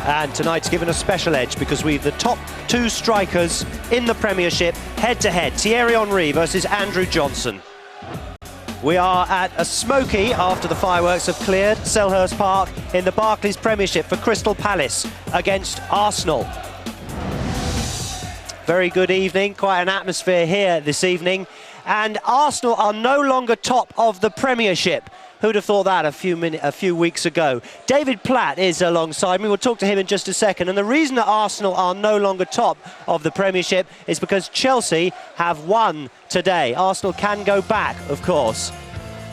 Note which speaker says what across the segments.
Speaker 1: And tonight's given a special edge because we've the top two strikers in the Premiership head-to-head. Thierry Henry versus Andrew Johnson. We are at a smoky after the fireworks have cleared, Selhurst Park in the Barclays Premiership for Crystal Palace against Arsenal. Very good evening, quite an atmosphere here this evening. And Arsenal are no longer top of the Premiership. Who'd have thought that a few weeks ago? David Platt is alongside me. We'll talk to him in just a second. And the reason that Arsenal are no longer top of the Premiership is because Chelsea have won today. Arsenal can go back, of course.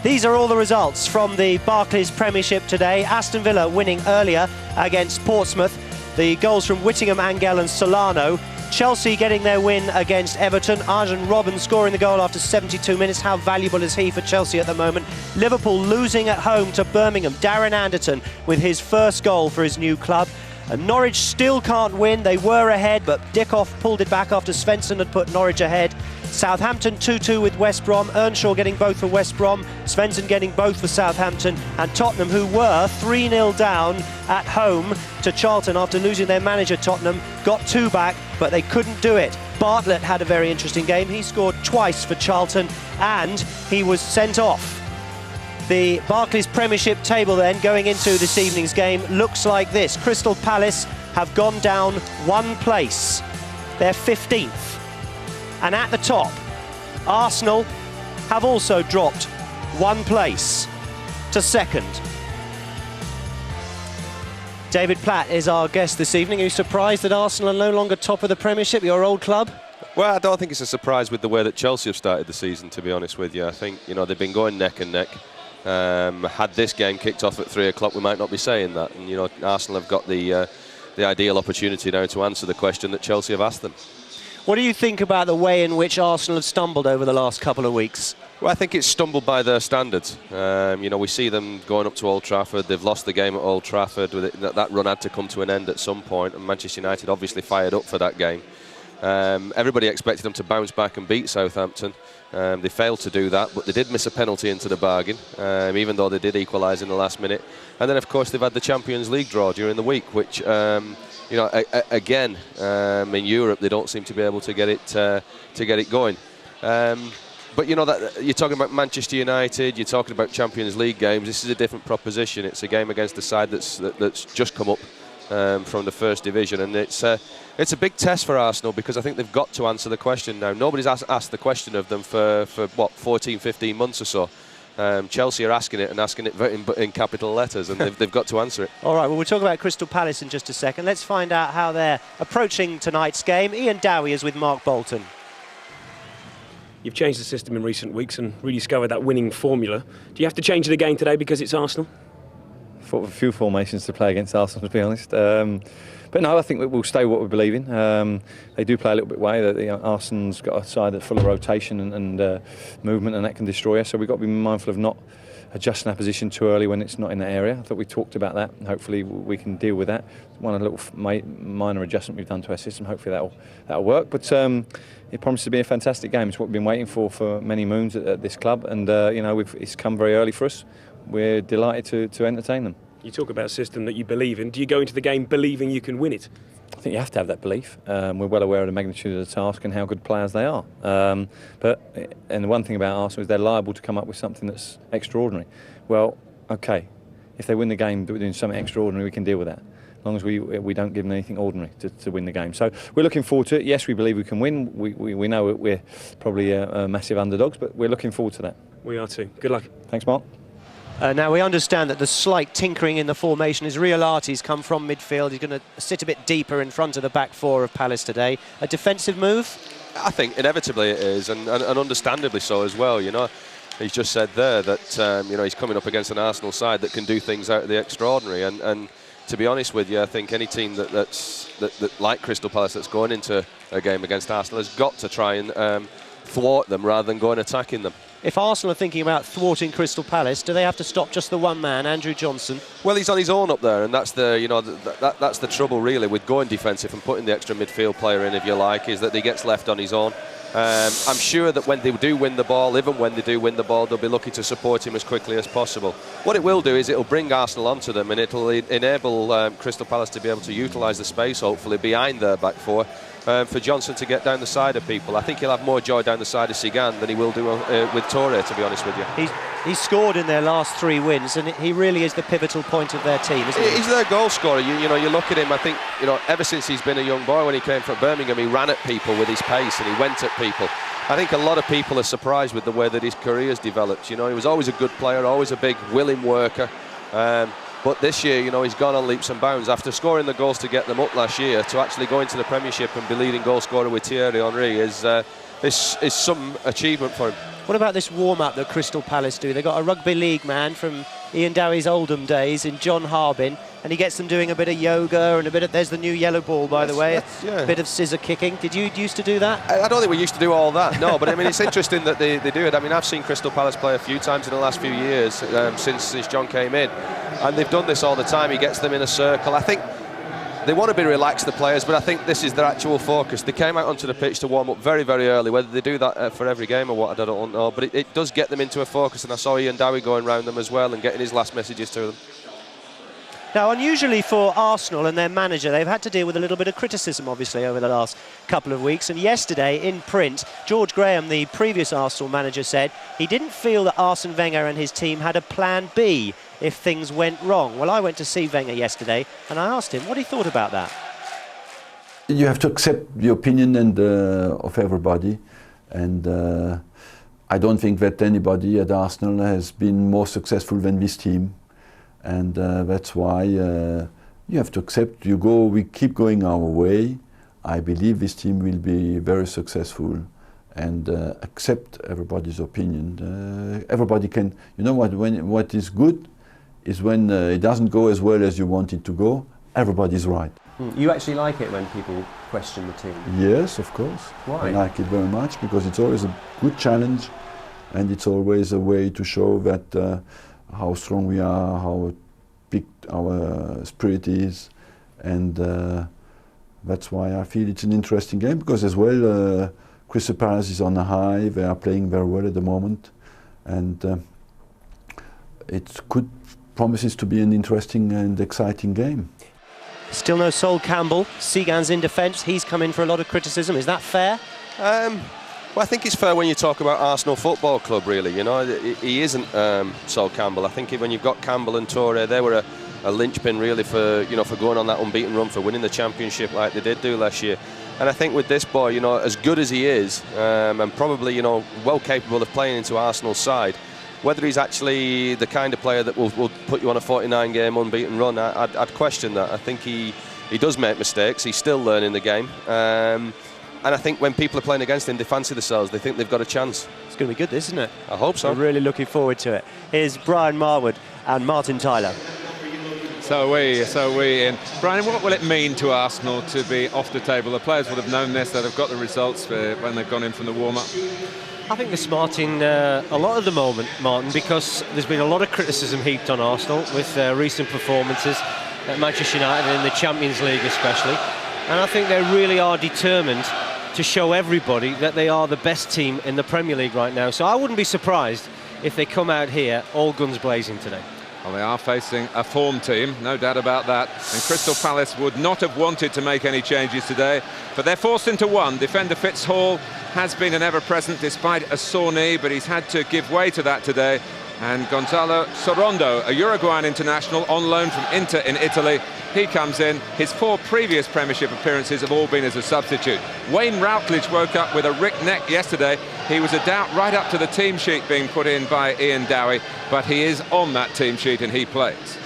Speaker 1: These are all the results from the Barclays Premiership today. Aston Villa winning earlier against Portsmouth. The goals from Whittingham, Angel and Solano. Chelsea getting their win against Everton. Arjen Robben scoring the goal after 72 minutes. How valuable is he for Chelsea at the moment? Liverpool losing at home to Birmingham. Darren Anderton with his first goal for his new club. And Norwich still can't win. They were ahead, but Kickoff pulled it back after Svensson had put Norwich ahead. Southampton 2-2 with West Brom. Earnshaw getting both for West Brom. Svensson getting both for Southampton. And Tottenham, who were 3-0 down at home to Charlton after losing their manager, Tottenham, got two back, but they couldn't do it. Bartlett had a very interesting game. He scored twice for Charlton, and he was sent off. The Barclays Premiership table then, going into this evening's game, looks like this. Crystal Palace have gone down one place. They're 15th. And at the top, Arsenal have also dropped one place to second. David Platt is our guest this evening. Are you surprised that Arsenal are no longer top of the Premiership, your old club?
Speaker 2: Well, I don't think it's a surprise with the way that Chelsea have started the season, to be honest with you. I think, they've been going neck and neck. Had this game kicked off at 3 o'clock, we might not be saying that. And, Arsenal have got the ideal opportunity now to answer the question that Chelsea have asked them.
Speaker 1: What do you think about the way in which Arsenal have stumbled over the last couple of weeks?
Speaker 2: Well, I think it's stumbled by their standards. We see them going up to Old Trafford. They've lost the game at Old Trafford. That run had to come to an end at some point, and Manchester United obviously fired up for that game. Everybody expected them to bounce back and beat Southampton. They failed to do that, but they did miss a penalty into the bargain, even though they did equalise in the last minute. And then, of course, they've had the Champions League draw during the week, which, again, in Europe, they don't seem to be able to get it going. But you're talking about Manchester United, you're talking about Champions League games. This is a different proposition. It's a game against a side that's just come up from the first division, and it's a big test for Arsenal because I think they've got to answer the question now. Nobody's asked the question of them for 14, 15 months or so. Chelsea are asking it in capital letters, and they've got to answer it.
Speaker 1: All right, well, we'll talk about Crystal Palace in just a second. Let's find out how they're approaching tonight's game. Ian Dowie is with Mark Bolton.
Speaker 3: You've changed the system in recent weeks and rediscovered that winning formula. Do you have to change it again today because it's Arsenal?
Speaker 4: Thought of a few formations to play against Arsenal, to be honest. But no, I think we'll stay what we believe in. They do play a little bit way. Arsenal's got a side that's full of rotation and movement, and that can destroy us. So we've got to be mindful of not adjusting our position too early when it's not in that area. I thought we talked about that. Hopefully we can deal with that. One little minor adjustment we've done to our system. Hopefully that'll work. But it promises to be a fantastic game. It's what we've been waiting for many moons at this club, and it's come very early for us. We're delighted to entertain them.
Speaker 3: You talk about a system that you believe in. Do you go into the game believing you can win it?
Speaker 4: I think you have to have that belief. We're well aware of the magnitude of the task and how good players they are. And the one thing about Arsenal is they're liable to come up with something that's extraordinary. Well, OK, if they win the game doing something extraordinary, we can deal with that. As long as we don't give them anything ordinary to win the game. So we're looking forward to it. Yes, we believe we can win. We know we're probably massive underdogs, but we're looking forward to that.
Speaker 3: We are too. Good luck.
Speaker 4: Thanks, Mark.
Speaker 1: Now we understand that the slight tinkering in the formation is Riolati's come from midfield. He's going to sit a bit deeper in front of the back four of Palace today. A defensive move?
Speaker 2: I think inevitably it is, and understandably so as well. He's just said there that he's coming up against an Arsenal side that can do things out of the extraordinary. And to be honest with you, I think any team that like Crystal Palace that's going into a game against Arsenal has got to try and thwart them rather than go and attacking them.
Speaker 1: If Arsenal are thinking about thwarting Crystal Palace, do they have to stop just the one man, Andrew Johnson?
Speaker 2: Well, he's on his own up there, and that's the trouble really with going defensive and putting the extra midfield player in, if you like, is that he gets left on his own. I'm sure that when they do win the ball, even when they do win the ball, they'll be looking to support him as quickly as possible. What it will do is it'll bring Arsenal onto them, and it'll enable Crystal Palace to be able to utilise the space, hopefully, behind their back four, for Johnson to get down the side of people. I think he'll have more joy down the side of Sigan than he will do with Toure, to be honest with you.
Speaker 1: He's scored in their last 3 wins, and he really is the pivotal point of their team, isn't he?
Speaker 2: He's their goal scorer. You know, you look at him, I think, you know, ever since he's been a young boy, when he came from Birmingham, he ran at people with his pace and he went at people. I think a lot of people are surprised with the way that his career's developed. You know, he was always a good player, always a big, willing worker. But this year, you know, he's gone on leaps and bounds. After scoring the goals to get them up last year, to actually go into the Premiership and be leading goal scorer with Thierry Henry is some achievement for him.
Speaker 1: What about this warm-up that Crystal Palace do? They've got a rugby league man from Ian Dowie's Oldham days in John Harbin, and he gets them doing a bit of yoga and a bit of, there's the new yellow ball, by the way, a bit of scissor kicking. Did you used to do that?
Speaker 2: I don't think we used to do all that, no, but I mean, it's interesting that they do it. I mean, I've seen Crystal Palace play a few times in the last few years since John came in, and they've done this all the time. He gets them in a circle. I think they want to be relaxed, the players, but I think this is their actual focus. They came out onto the pitch to warm up very, very early. Whether they do that for every game or what, I don't know. But it does get them into a focus, and I saw Ian Dowie going round them as well and getting his last messages to them.
Speaker 1: Now, unusually for Arsenal and their manager, they've had to deal with a little bit of criticism, obviously, over the last couple of weeks. And yesterday, in print, George Graham, the previous Arsenal manager, said he didn't feel that Arsene Wenger and his team had a plan B if things went wrong. Well, I went to see Wenger yesterday, and I asked him what he thought about that.
Speaker 5: You have to accept the opinion of everybody, and I don't think that anybody at Arsenal has been more successful than this team. And that's why you have to accept. We keep going our way. I believe this team will be very successful, and accept everybody's opinion. Everybody can. You know what is good is when it doesn't go as well as you want it to go. Everybody's right.
Speaker 6: You actually like it when people question the team?
Speaker 5: Yes, of course.
Speaker 6: Why?
Speaker 5: I like it very much because it's always a good challenge, and it's always a way to show that. How strong we are, how big our spirit is, and that's why I feel it's an interesting game, because as well Crystal Palace is on a high. They are playing very well at the moment, and it promises to be an interesting and exciting game.
Speaker 1: Still no Sol Campbell. Sigan's in defence. He's come in for a lot of criticism. Is that fair?
Speaker 2: Well, I think it's fair when you talk about Arsenal Football Club, really. You know, he isn't Sol Campbell. I think when you've got Campbell and Toure, they were a linchpin, really, for going on that unbeaten run, for winning the Championship like they did do last year. And I think with this boy, you know, as good as he is, and probably, you know, well capable of playing into Arsenal's side, whether he's actually the kind of player that will put you on a 49-game unbeaten run, I'd question that. I think he does make mistakes. He's still learning the game. And I think when people are playing against him, they fancy themselves. They think they've got a chance.
Speaker 1: It's going to be good, this, isn't it?
Speaker 2: I hope so.
Speaker 1: I'm really looking forward to it. Here's Brian Marwood and Martin Tyler.
Speaker 7: So are we. And Brian, what will it mean to Arsenal to be off the table? The players would have known this, that have got the results when they've gone in from the warm-up.
Speaker 8: I think they're smarting a lot at the moment, Martin, because there's been a lot of criticism heaped on Arsenal with recent performances at Manchester United and in the Champions League especially. And I think they really are determined to show everybody that they are the best team in the Premier League right now. So I wouldn't be surprised if they come out here all guns blazing today.
Speaker 7: Well, they are facing a form team, no doubt about that. And Crystal Palace would not have wanted to make any changes today, but they're forced into one. Defender Fitzhall has been an ever-present despite a sore knee, but he's had to give way to that today. And Gonzalo Sorondo, a Uruguayan international on loan from Inter in Italy, he comes in. His 4 previous Premiership appearances have all been as a substitute. Wayne Routledge woke up with a ripped neck yesterday. He was a doubt right up to the team sheet being put in by Ian Dowie, but he is on that team sheet and he plays.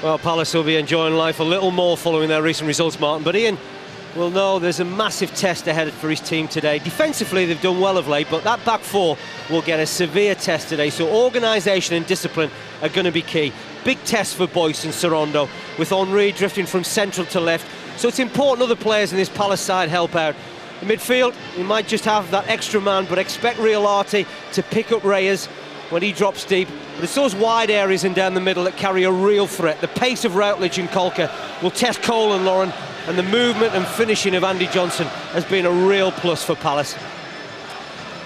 Speaker 8: Well, Palace will be enjoying life a little more following their recent results, Martin, but Ian will know there's a massive test ahead for his team today. Defensively, they've done well of late, but that back 4 will get a severe test today, so organisation and discipline are going to be key. Big test for Boyce and Sorondo, with Henry drifting from central to left, so it's important other players in this Palace side help out. In midfield, you might just have that extra man, but expect Real Arte to pick up Reyes when he drops deep. But it's those wide areas and down the middle that carry a real threat. The pace of Routledge and Kolka will test Cole and Lauren, and the movement and finishing of Andy Johnson has been a real plus for Palace.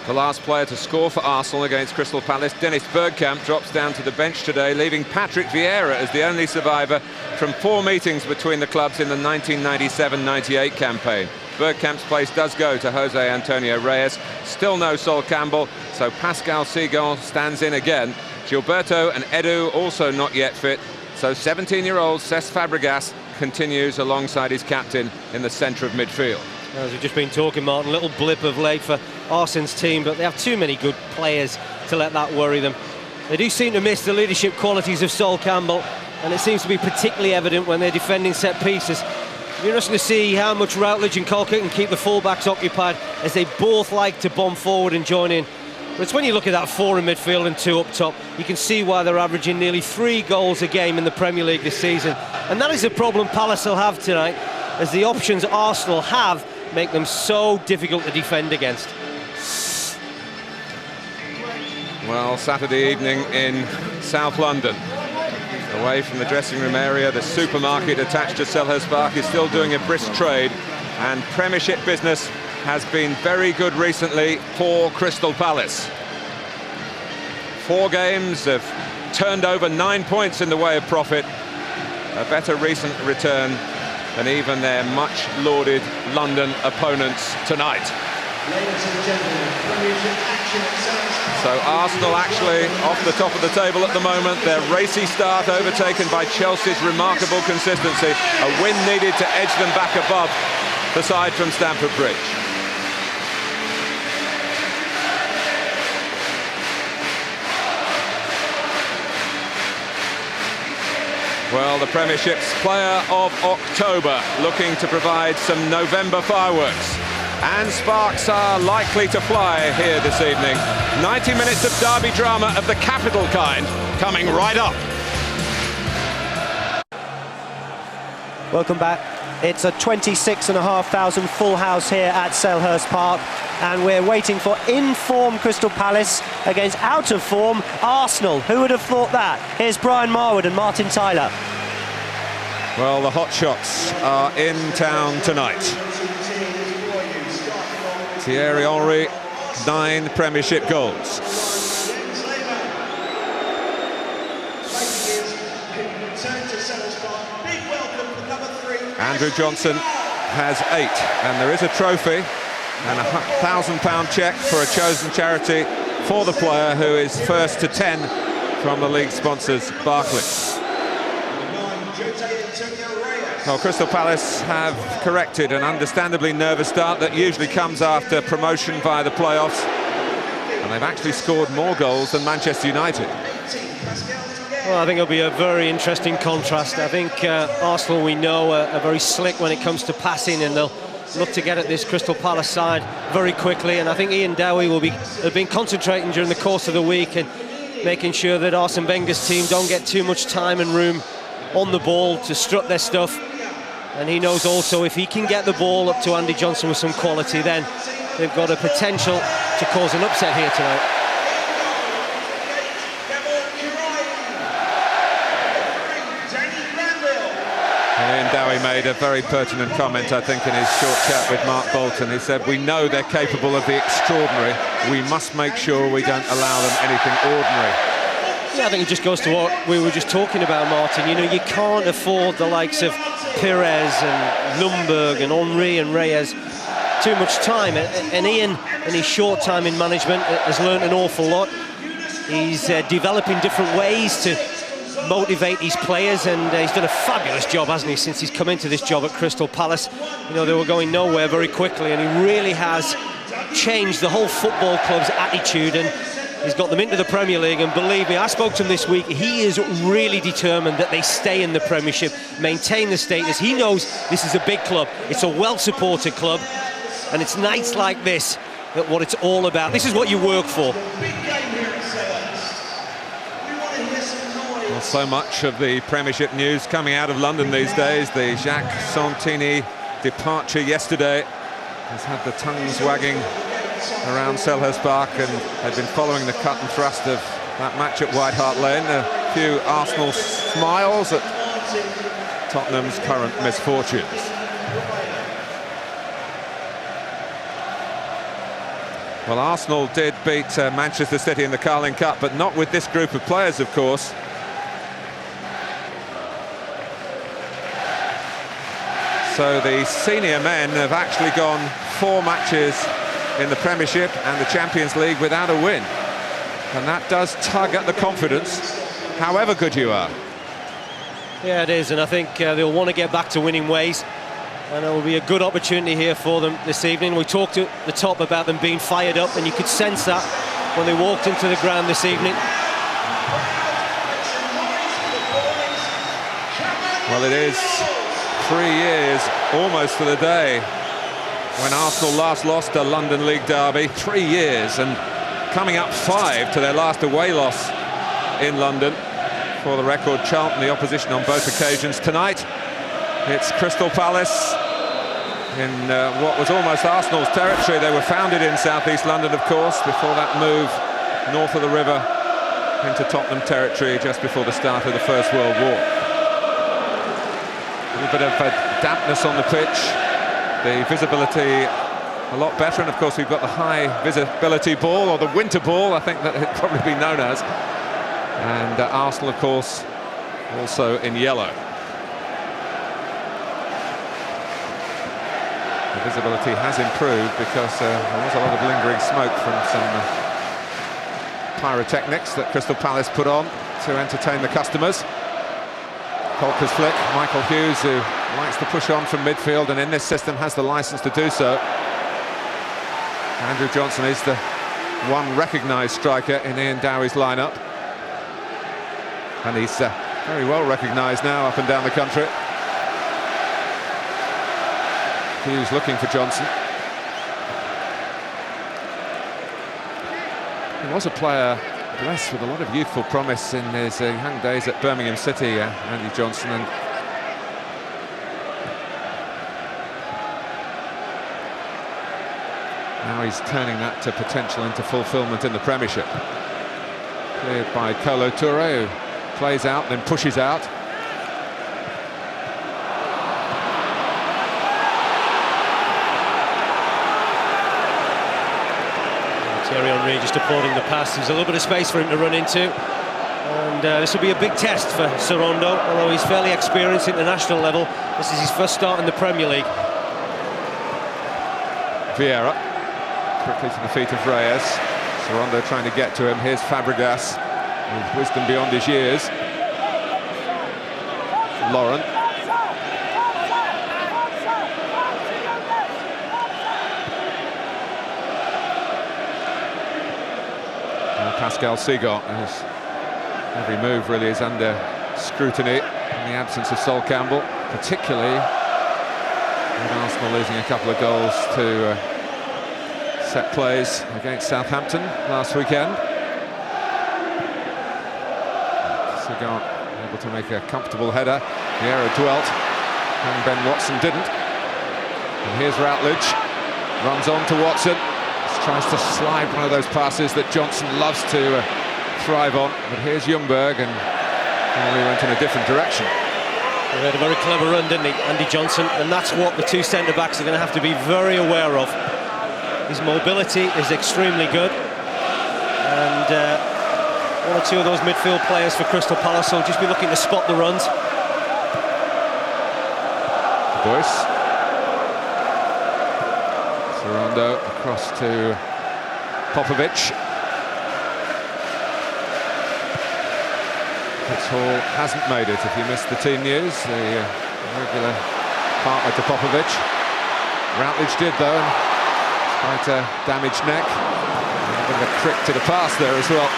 Speaker 7: The last player to score for Arsenal against Crystal Palace, Dennis Bergkamp, drops down to the bench today, leaving Patrick Vieira as the only survivor from 4 meetings between the clubs in the 1997-98 campaign. Bergkamp's place does go to Jose Antonio Reyes. Still no Sol Campbell, so Pascal Segal stands in again. Gilberto and Edu also not yet fit, so 17-year-old Cesc Fabregas continues alongside his captain in the centre of midfield.
Speaker 8: As we've just been talking, Martin, little blip of late for Arsene's team, but they have too many good players to let that worry them. They do seem to miss the leadership qualities of Sol Campbell, and it seems to be particularly evident when they're defending set pieces. You're interested to see how much Routledge and Colquitt can keep the fullbacks occupied, as they both like to bomb forward and join in. But it's when you look at that 4 in midfield and 2 up top, you can see why they're averaging nearly 3 goals a game in the Premier League this season. And that is a problem Palace will have tonight, as the options Arsenal have make them so difficult to defend against.
Speaker 7: Well, Saturday evening in South London. Away from the dressing room area, the supermarket attached to Selhurst Park is still doing a brisk trade, and Premiership business has been very good recently for Crystal Palace. 4 games have turned over 9 points in the way of profit. A better recent return than even their much lauded London opponents tonight. So Arsenal actually off the top of the table at the moment. Their racy start overtaken by Chelsea's remarkable consistency. A win needed to edge them back above the side from Stamford Bridge. Well, the Premiership's player of October looking to provide some November fireworks. And sparks are likely to fly here this evening. 90 minutes of derby drama of the capital kind coming right up.
Speaker 1: Welcome back. It's a 26,500 full house here at Selhurst Park, and we're waiting for in-form Crystal Palace against out-of-form Arsenal. Who would have thought that? Here's Brian Marwood and Martin Tyler.
Speaker 7: Well, the hot shots are in town tonight. Thierry Henry, 9 Premiership goals. Andrew Johnson has 8, and there is a trophy and a £1,000 cheque for a chosen charity for the player who is first to 10 from the league sponsors Barclays. Well, Crystal Palace have corrected an understandably nervous start that usually comes after promotion via the playoffs, and they've actually scored more goals than Manchester United.
Speaker 8: Well, I think it'll be a very interesting contrast. I think Arsenal, we know, are very slick when it comes to passing, and they'll look to get at this Crystal Palace side very quickly. And I think Ian Dowie have been concentrating during the course of the week and making sure that Arsene Wenger's team don't get too much time and room on the ball to strut their stuff. And he knows also if he can get the ball up to Andy Johnson with some quality, then they've got a potential to cause an upset here tonight.
Speaker 7: Ian Dowie made a very pertinent comment, I think, in his short chat with Mark Bolton. He said, we know they're capable of the extraordinary. We must make sure we don't allow them anything ordinary.
Speaker 8: Yeah, I think it just goes to what we were just talking about, Martin. You know, you can't afford the likes of Pires and Lundberg and Henry and Reyes too much time. And Ian, in his short time in management, has learned an awful lot. He's developing different ways to motivate these players, and he's done a fabulous job, hasn't he, since he's come into this job at Crystal Palace. You know, they were going nowhere very quickly, and he really has changed the whole football club's attitude, and he's got them into the Premier League. And believe me, I spoke to him this week, he is really determined that they stay in the Premiership, maintain the status. He knows this is a big club, it's a well-supported club, and it's nights like this that what it's all about. This is what you work for.
Speaker 7: Well, so much of the Premiership news coming out of London these days. The Jacques Santini departure yesterday has had the tongues wagging around Selhurst Park, and they've been following the cut and thrust of that match at White Hart Lane. A few Arsenal smiles at Tottenham's current misfortunes. Well, Arsenal did beat Manchester City in the Carling Cup, but not with this group of players, of course. So the senior men have actually gone 4 matches in the Premiership and the Champions League without a win. And that does tug at the confidence, however good you are.
Speaker 8: Yeah, it is, and I think they'll want to get back to winning ways. And it will be a good opportunity here for them this evening. We talked at the top about them being fired up, and you could sense that when they walked into the ground this evening.
Speaker 7: Well, it is 3 years, almost to the day, when Arsenal last lost a London League derby. 3 years, and coming up 5 to their last away loss in London. For the record, Charlton the opposition on both occasions. Tonight, it's Crystal Palace in what was almost Arsenal's territory. They were founded in southeast London, of course, before that move north of the river into Tottenham territory just before the start of the First World War. A little bit of dampness on the pitch, the visibility a lot better, and of course we've got the high visibility ball, or the winter ball, I think that it'd probably be known as. And Arsenal, of course, also in yellow. The visibility has improved because there was a lot of lingering smoke from some pyrotechnics that Crystal Palace put on to entertain the customers. Colker's flick, Michael Hughes, who likes to push on from midfield and in this system has the licence to do so. Andrew Johnson is the one recognised striker in Ian Dowie's lineup. And he's very well recognised now up and down the country. Hughes looking for Johnson. He was a player blessed with a lot of youthful promise in his young days at Birmingham City, Andy Johnson, and now he's turning that to potential into fulfilment in the Premiership. Cleared by Kolo Touré, who plays out, then pushes out.
Speaker 8: Thierry Henry just applauding the pass. There's a little bit of space for him to run into. And this will be a big test for Sorondo, although he's fairly experienced at the national level. This is his first start in the Premier League.
Speaker 7: Vieira, quickly to the feet of Reyes. Sorondo trying to get to him. Here's Fabregas, with wisdom beyond his years. Lauren. Pascal Seagot, whose every move really is under scrutiny in the absence of Sol Campbell, particularly with Arsenal losing a couple of goals to set plays against Southampton last weekend. Seagot able to make a comfortable header. Vieira dwelt, and Ben Watson didn't. And here's Routledge, runs on to Watson. Tries to slide one of those passes that Johnson loves to thrive on, but here's Ljungberg, and he went in a different direction.
Speaker 8: He had a very clever run, didn't he, Andy Johnson? And that's what the two centre-backs are going to have to be very aware of. His mobility is extremely good, and one or two of those midfield players for Crystal Palace will just be looking to spot the runs.
Speaker 7: Boyce. Sorondo across to Popovic. Hall hasn't made it, if you missed the team news, the regular partner to Popovic. Routledge did though, and despite a damaged neck, a bit of a trick to the pass there as well.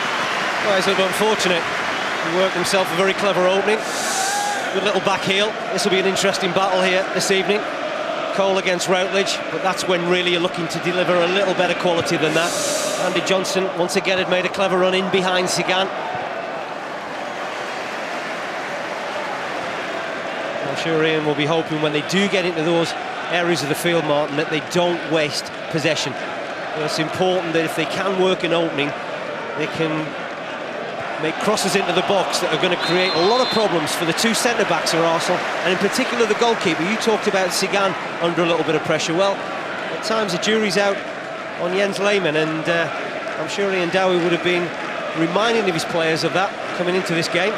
Speaker 8: Well, it's a bit unfortunate. He worked himself a very clever opening. Good little back heel. This will be an interesting battle here this evening. Cole against Routledge, but that's when really you're looking to deliver a little better quality than that. Andy Johnson once again had made a clever run in behind Sigan. I'm sure Ian will be hoping when they do get into those areas of the field, Martin, that they don't waste possession. It's important that if they can work an opening, they can make crosses into the box that are going to create a lot of problems for the two centre-backs of Arsenal, and in particular the goalkeeper. You talked about Sigan under a little bit of pressure. Well, at times the jury's out on Jens Lehmann, and I'm sure Ian Dowie would have been reminding of his players of that coming into this game.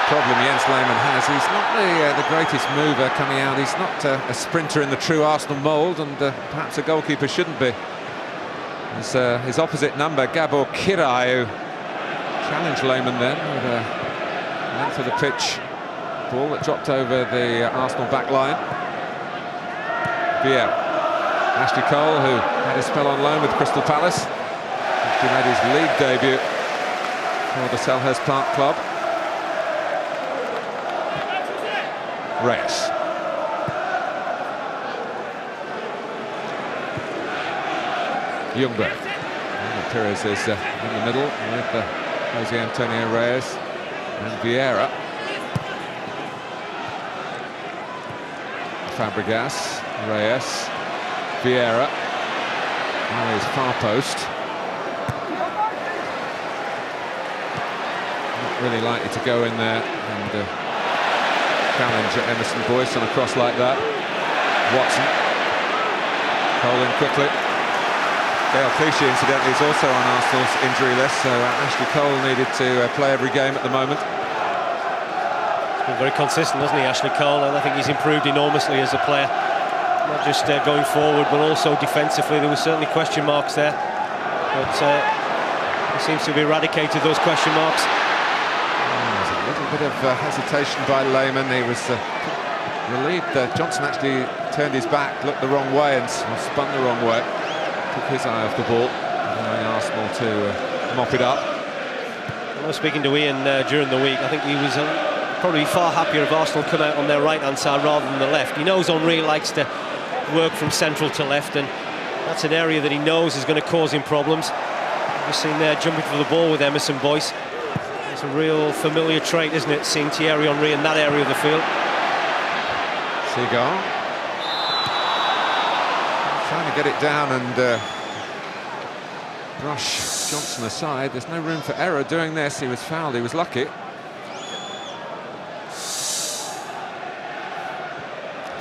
Speaker 7: Problem Jens Lehmann has, he's not the greatest mover coming out. He's not a sprinter in the true Arsenal mould, and perhaps a goalkeeper shouldn't be. There's his opposite number, Gabor Kirai, who challenged Lehmann then with a length of the pitch ball that dropped over the Arsenal back line. Vieira, Ashley Cole, who had a spell on loan with Crystal Palace, actually made his league debut for the Selhurst Park club. Reyes. Ljungberg. Perez is in the middle with Jose Antonio Reyes and Vieira. Fabregas, Reyes, Vieira. Now his far post. Not really likely to go in there and challenge at Emerson Boyce on a cross like that. Watson. Cole in quickly. Gael Clichy, incidentally, is also on Arsenal's injury list, so Ashley Cole needed to play every game at the moment.
Speaker 8: He's been very consistent, hasn't he, Ashley Cole? And I think he's improved enormously as a player. Not just going forward, but also defensively. There were certainly question marks there. But he seems to have eradicated those question marks.
Speaker 7: A little bit of hesitation by Lehmann. He was relieved that Johnson actually turned his back, looked the wrong way and spun the wrong way. Took his eye off the ball, allowing Arsenal to mop it up.
Speaker 8: I was speaking to Ian during the week. I think he was probably far happier if Arsenal come out on their right-hand side rather than the left. He knows Henry likes to work from central to left, and that's an area that he knows is going to cause him problems. You've seen there jumping for the ball with Emerson Boyce. It's a real familiar trait, isn't it, seeing Thierry Henry in that area of the field.
Speaker 7: Seagal trying to get it down and brush Johnson aside. There's no room for error doing this. He was fouled, he was lucky.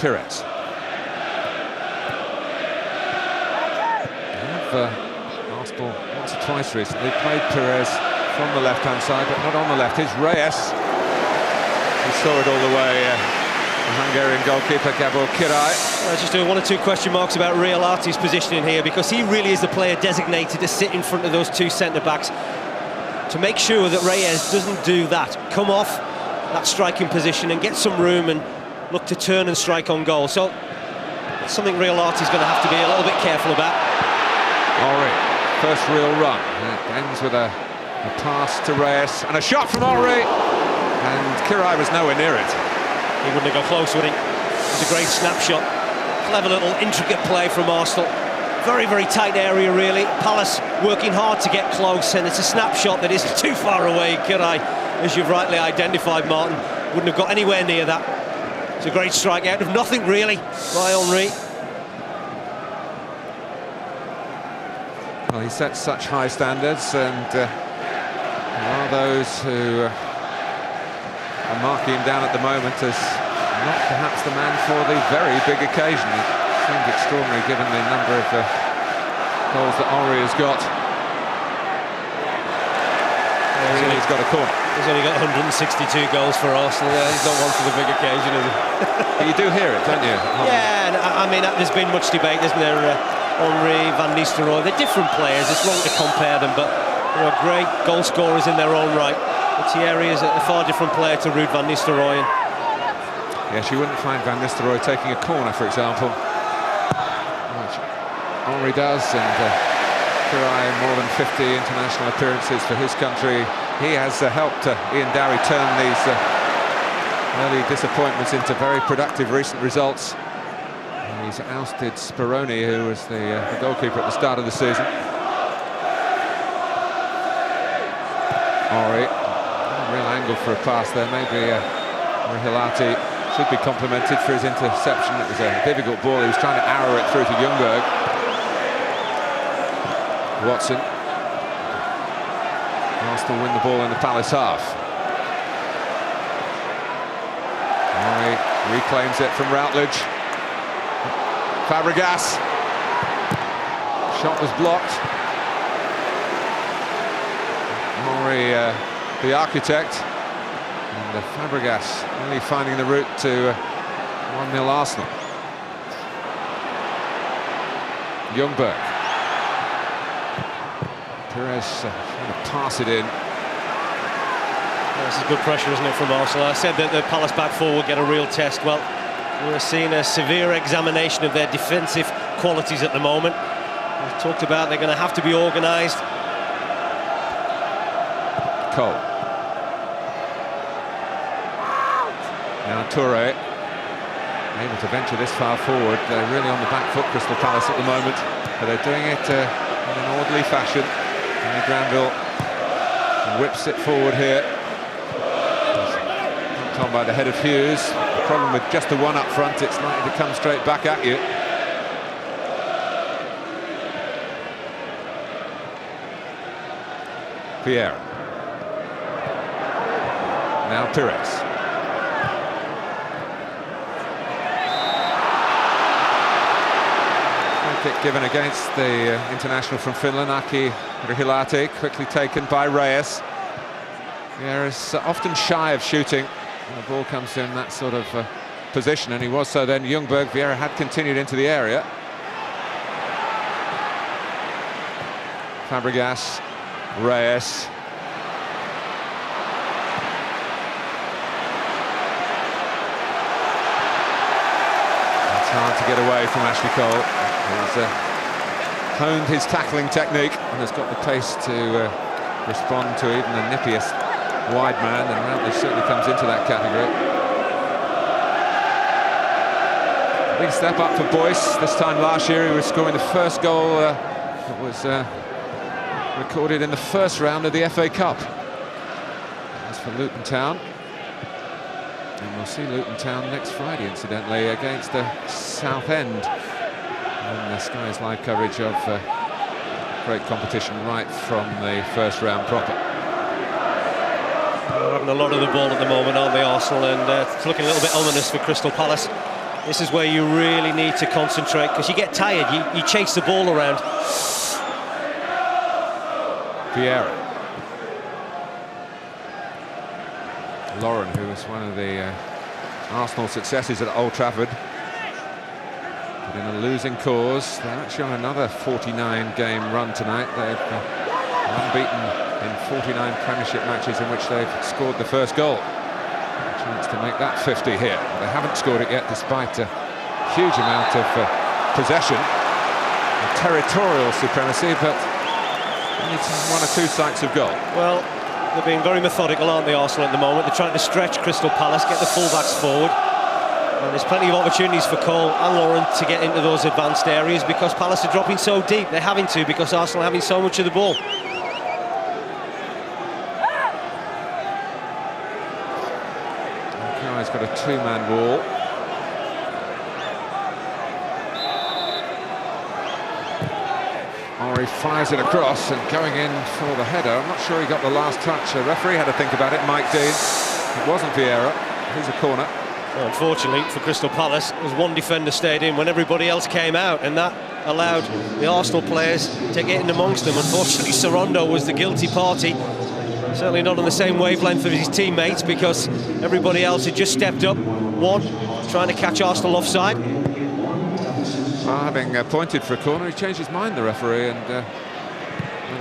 Speaker 7: Perez. Arsenal once or twice recently played Perez from the left-hand side, but not on the left. Here's Reyes. He saw it all the way. The Hungarian goalkeeper Gabor Kirai.
Speaker 8: Just doing one or two question marks about Real Arte's positioning here, because he really is the player designated to sit in front of those two centre-backs to make sure that Reyes doesn't do that. Come off that striking position and get some room and look to turn and strike on goal. So it's something Real Arte's going to have to be a little bit careful about.
Speaker 7: Henry, first real run. It ends with a pass to Reyes and a shot from Henry, and Kirai was nowhere near it.
Speaker 8: He wouldn't have got close, would he? It was a great snapshot. Clever little intricate play from Arsenal. Very, very tight area, really. Palace working hard to get close, and it's a snapshot that isn't too far away. Kirai, as you've rightly identified, Martin, wouldn't have got anywhere near that. It's a great strike out of nothing, really, by Henry.
Speaker 7: Well, he sets such high standards, and there are those who are marking him down at the moment as not perhaps the man for the very big occasion. It seems extraordinary given the number of goals that Henry has got. He's got a corner.
Speaker 8: He's only got 162 goals for Arsenal. He's not one for the big occasion, is he?
Speaker 7: But you do hear it, don't you?
Speaker 8: Yeah, and I mean, there's been much debate, isn't there? Henry, Van Nistelrooy, they're different players. It's wrong to compare them, but there are great goal scorers in their own right. But Thierry is a far different player to Ruud Van Nistelrooy.
Speaker 7: Yes, you wouldn't find Van Nistelrooy taking a corner, for example, which Henry does, and Kirai, more than 50 international appearances for his country. He has helped Ian Dowie turn these early disappointments into very productive recent results. He's ousted Speroni, who was the goalkeeper at the start of the season. Henry, real angle for a pass there. Maybe Rahilati should be complimented for his interception. It was a difficult ball. He was trying to arrow it through to Ljungberg. Watson. Arsenal win the ball in the Palace half. Murray reclaims it from Routledge. Fabregas. Shot was blocked. Murray, the architect, and Fabregas really finding the route to 1-0 Arsenal. Ljungberg. Perez trying to pass it in.
Speaker 8: This is good pressure, isn't it, from Arsenal? I said that the Palace back four will get a real test. Well, we're seeing a severe examination of their defensive qualities at the moment. We've talked about they're going to have to be organised.
Speaker 7: Cole. Now Toure, able to venture this far forward. They're really on the back foot, Crystal Palace, at the moment, but they're doing it in an orderly fashion. And Granville whips it forward here. Knocked on by the head of Hughes. The problem with just the one up front, it's likely to come straight back at you. Vieira. Now Pires. Free kick given against the international from Finland, Aki Rihilahti, quickly taken by Reyes. Vieira's often shy of shooting when the ball comes to him that sort of position, and he was so then. Ljungberg. Vieira had continued into the area. Fabregas, Reyes. Hard to get away from Ashley Cole. He's honed his tackling technique and has got the pace to respond to even the nippiest wide man, and Routledge certainly comes into that category. Big step up for Boyce. This time last year he was scoring the first goal that was recorded in the first round of the FA Cup. As for Luton Town, and we'll see Luton Town next Friday, incidentally, against Southend. And the Sky's live coverage of great competition right from the first round proper.
Speaker 8: They're having a lot of the ball at the moment, aren't they, Arsenal? And it's looking a little bit ominous for Crystal Palace. This is where you really need to concentrate, because you get tired, you chase the ball around.
Speaker 7: Vieira. Lauren, who was one of the Arsenal successes at Old Trafford, but in a losing cause. They're actually on another 49-game run tonight. They've unbeaten in 49 Premiership matches in which they've scored the first goal. A chance to make that 50 here. They haven't scored it yet, despite a huge amount of possession, territorial supremacy, but only one or two sights of goal.
Speaker 8: Well, they're being very methodical, aren't they, Arsenal, at the moment? They're trying to stretch Crystal Palace, get the fullbacks forward. And there's plenty of opportunities for Cole and Lauren to get into those advanced areas, because Palace are dropping so deep. They're having to, because Arsenal are having so much of the ball.
Speaker 7: He's got a two-man wall. Murray fires it across and going in for the header. I'm not sure he got the last touch. The referee had to think about it, Mike Dean. It wasn't Vieira. Here's a corner.
Speaker 8: Well, unfortunately for Crystal Palace, there's one defender stayed in when everybody else came out, and that allowed the Arsenal players to get in amongst them. Unfortunately, Sorondo was the guilty party. Certainly not on the same wavelength of his teammates, because everybody else had just stepped up. One, trying to catch Arsenal offside.
Speaker 7: Well, having pointed for a corner, he changed his mind, the referee, and whether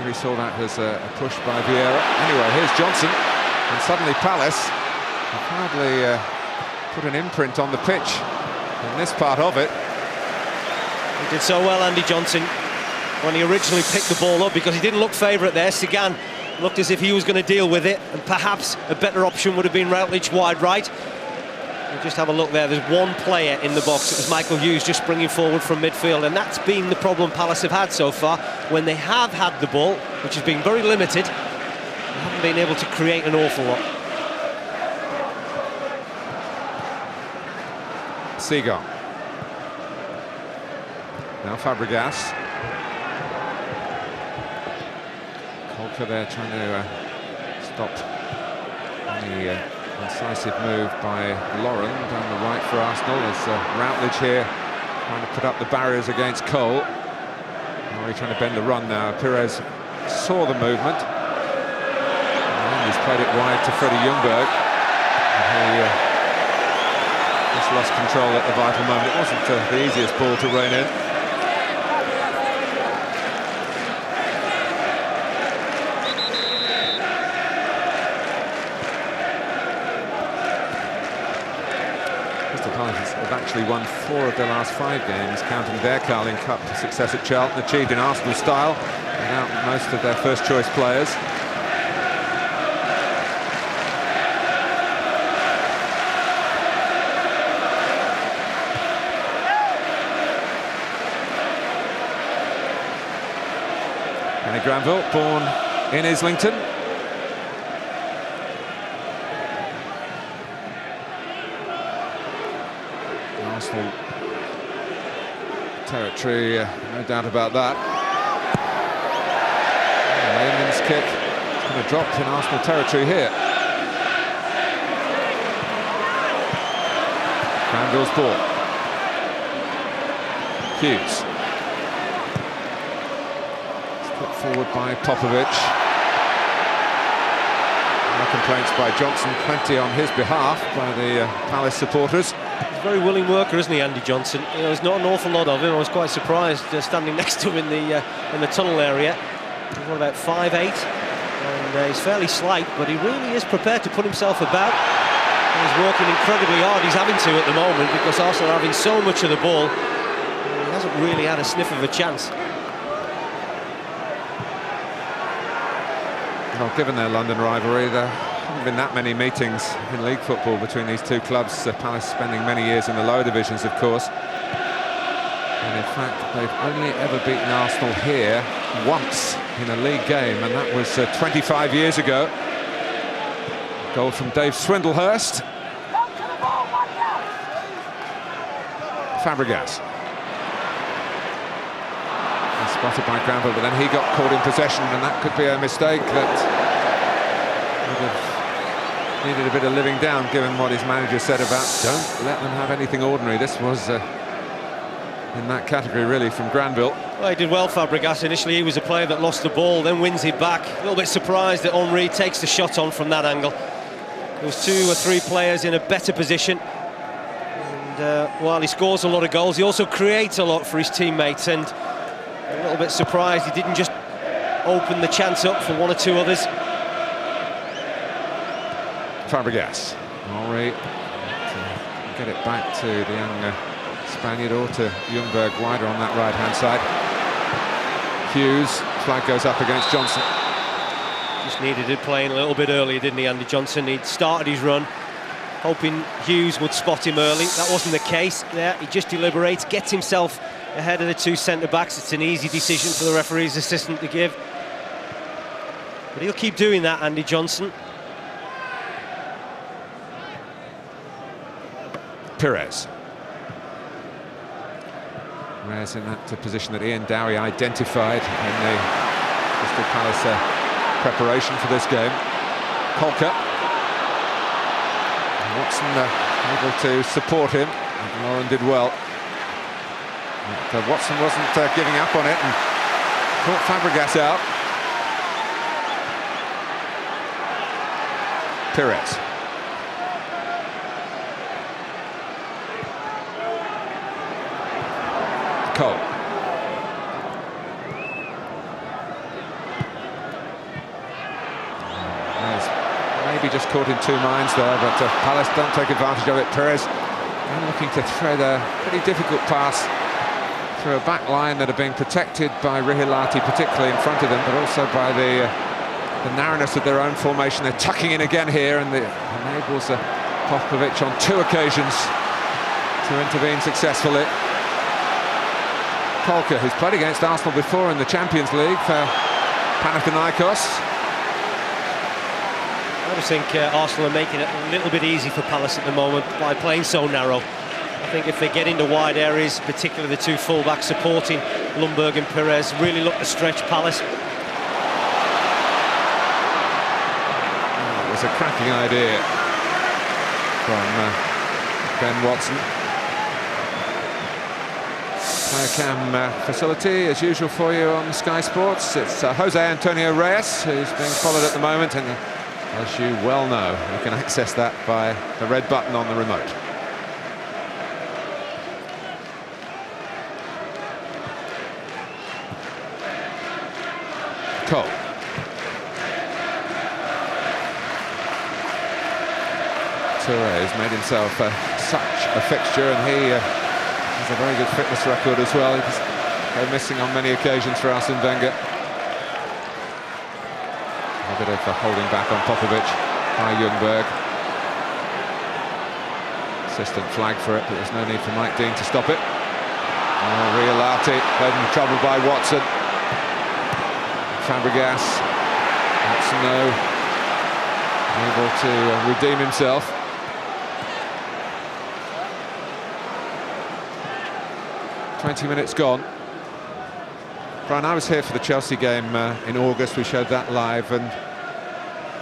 Speaker 7: he saw that as a push by Vieira. Anyway, here's Johnson, and suddenly Palace have hardly put an imprint on the pitch in this part of it.
Speaker 8: He did so well, Andy Johnson, when he originally picked the ball up, because he didn't look favourite there. Sagan looked as if he was going to deal with it, and perhaps a better option would have been Routledge wide right. We'll just have a look there. There's one player in the box. It was Michael Hughes just springing forward from midfield, and that's been the problem Palace have had so far. When they have had the ball, which has been very limited, they haven't been able to create an awful lot.
Speaker 7: Seagull. Now Fabregas. Colker there trying to stop any Incisive move by Lauren down the right for Arsenal as Routledge here trying to put up the barriers against Cole. Murray trying to bend the run now. Perez saw the movement. And he's played it wide to Freddie Ljungberg. And he just lost control at the vital moment. It wasn't the easiest ball to rein in. Have actually won 4 of their last 5 games, counting their Carling Cup success at Charlton, achieved in Arsenal style, without most of their first-choice players. Kenny Granville, born in Islington. Arsenal territory, no doubt about that. Lehman's kick is going to drop in Arsenal territory here. Granville's ball. Hughes. It's put forward by Popovic. No complaints by Johnson, plenty on his behalf by the Palace supporters.
Speaker 8: He's a very willing worker, isn't he, Andy Johnson? You know, there's not an awful lot of him. I was quite surprised standing next to him in the tunnel area. He's about 5'8", and he's fairly slight, but he really is prepared to put himself about. And he's working incredibly hard. He's having to at the moment because Arsenal are having so much of the ball. He hasn't really had a sniff of a chance.
Speaker 7: Well, given their London rivalry, there haven't been that many meetings in league football between these two clubs. Palace spending many years in the lower divisions, of course. And in fact, they've only ever beaten Arsenal here once in a league game, and that was 25 years ago. Goal from Dave Swindlehurst. Fabregas. Spotted by Granville, but then he got caught in possession, and that could be a mistake that would have needed a bit of living down, given what his manager said about don't let them have anything ordinary. This was in that category, really, from Granville.
Speaker 8: Well, he did well, Fabregas. Initially, he was a player that lost the ball, then wins it back. A little bit surprised that Henry takes the shot on from that angle. There was 2 or 3 players in a better position. And while he scores a lot of goals, he also creates a lot for his teammates. And a little bit surprised he didn't just open the chance up for 1 or 2 others.
Speaker 7: Fabregas. Henry to get it back to the young Spaniard, or to Ljungberg wider on that right-hand side. Hughes, flag goes up against Johnson.
Speaker 8: Just needed it playing a little bit earlier, didn't he, Andy Johnson? He'd started his run, hoping Hughes would spot him early. That wasn't the case. There, he just deliberates, gets himself ahead of the 2 centre-backs. It's an easy decision for the referee's assistant to give. But he'll keep doing that, Andy Johnson.
Speaker 7: Perez. Perez in that position that Ian Dowie identified in the Crystal Palace preparation for this game. Kolka. Watson able to support him, and Lauren did well. But Watson wasn't giving up on it and caught Fabregas out. Perez. Cole. Maybe just caught in 2 minds there, but Palace don't take advantage of it. Perez looking to thread a pretty difficult pass through a back line that are being protected by Rihilati, particularly in front of them, but also by the narrowness of their own formation. They're tucking in again here, and it enables Popovic on 2 occasions to intervene successfully. Kolka, who's played against Arsenal before in the Champions League for Panathinaikos.
Speaker 8: I just think Arsenal are making it a little bit easy for Palace at the moment by playing so narrow. I think if they get into wide areas, particularly the 2 fullbacks supporting Ljungberg and Perez, really look to stretch Palace.
Speaker 7: It was a cracking idea. from Ben Watson. Player cam facility as usual for you on Sky Sports. It's Jose Antonio Reyes who's being followed at the moment, and as you well know, you can access that by the red button on the remote. Cole. Toure has made himself such a fixture, and he has a very good fitness record as well. He's missing on many occasions for Arsene Wenger. A bit of holding back on Popovic by Ljungberg. Assistant flag for it, but there's no need for Mike Dean to stop it. Riolati played in trouble by Watson. Fabregas, Watson able to redeem himself. "20 minutes gone." Brian, I was here for the Chelsea game in August. We showed that live, and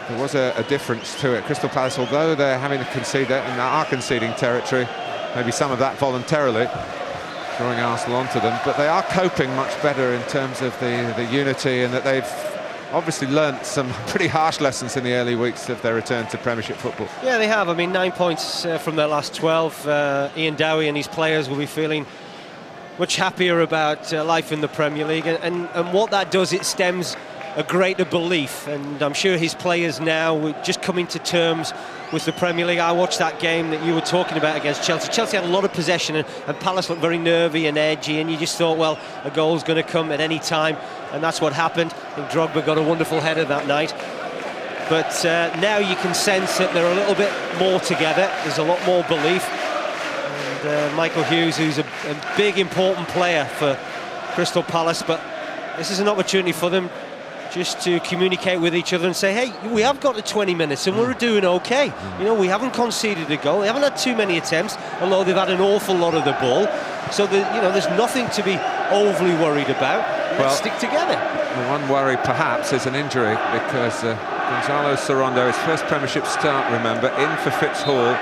Speaker 7: there was a difference to it. Crystal Palace, although they're having to concede and are conceding territory, maybe some of that voluntarily, throwing Arsenal onto them, but they are coping much better in terms of the unity, and that they've obviously learnt some pretty harsh lessons in the early weeks of their return to Premiership football.
Speaker 8: Yeah, they have. I mean, 9 points from their last 12. Ian Dowie and his players will be feeling much happier about life in the Premier League, and what that does, it stems a greater belief, and I'm sure his players now were just coming to terms with the Premier League. I watched that game that you were talking about against Chelsea. Chelsea had a lot of possession, and Palace looked very nervy and edgy, and you just thought, well, a goal's going to come at any time, and that's what happened. I think Drogba got a wonderful header that night. But now you can sense that they're a little bit more together. There's a lot more belief. Michael Hughes, who's a big, important player for Crystal Palace, but this is an opportunity for them just to communicate with each other and say, hey, we have got to 20 minutes and we're doing okay. You know, we haven't conceded a goal, they haven't had too many attempts, although they've had an awful lot of the ball. So, there's nothing to be overly worried about. Let's stick together.
Speaker 7: The one worry, perhaps, is an injury, because Gonzalo Sorondo, his first Premiership start, remember, in for Fitzhall,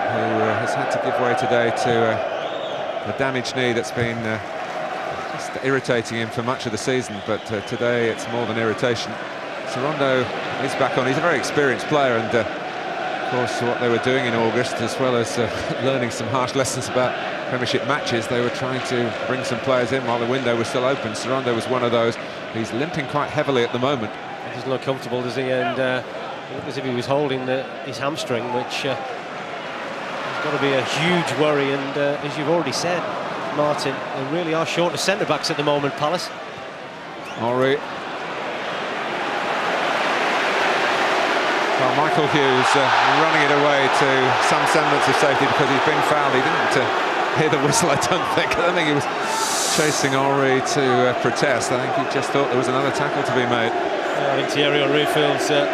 Speaker 7: who has had to give way today to a damaged knee that's been just irritating him for much of the season, but today it's more than irritation. Sorondo is back on. He's a very experienced player, and of course what they were doing in August, as well as learning some harsh lessons about Premiership matches, they were trying to bring some players in while the window was still open. Sorondo was one of those. He's limping quite heavily at the moment.
Speaker 8: He doesn't look comfortable, does he? And as if he was holding his hamstring, which got to be a huge worry, and as you've already said, Martin, they really are short of centre-backs at the moment, Palace.
Speaker 7: Henry. Well, Michael Hughes running it away to some semblance of safety, because he's been fouled. He didn't hear the whistle, I don't think. I don't think he was chasing Henry to protest. I think he just thought there was another tackle to be made.
Speaker 8: I think Thierry Henry feels that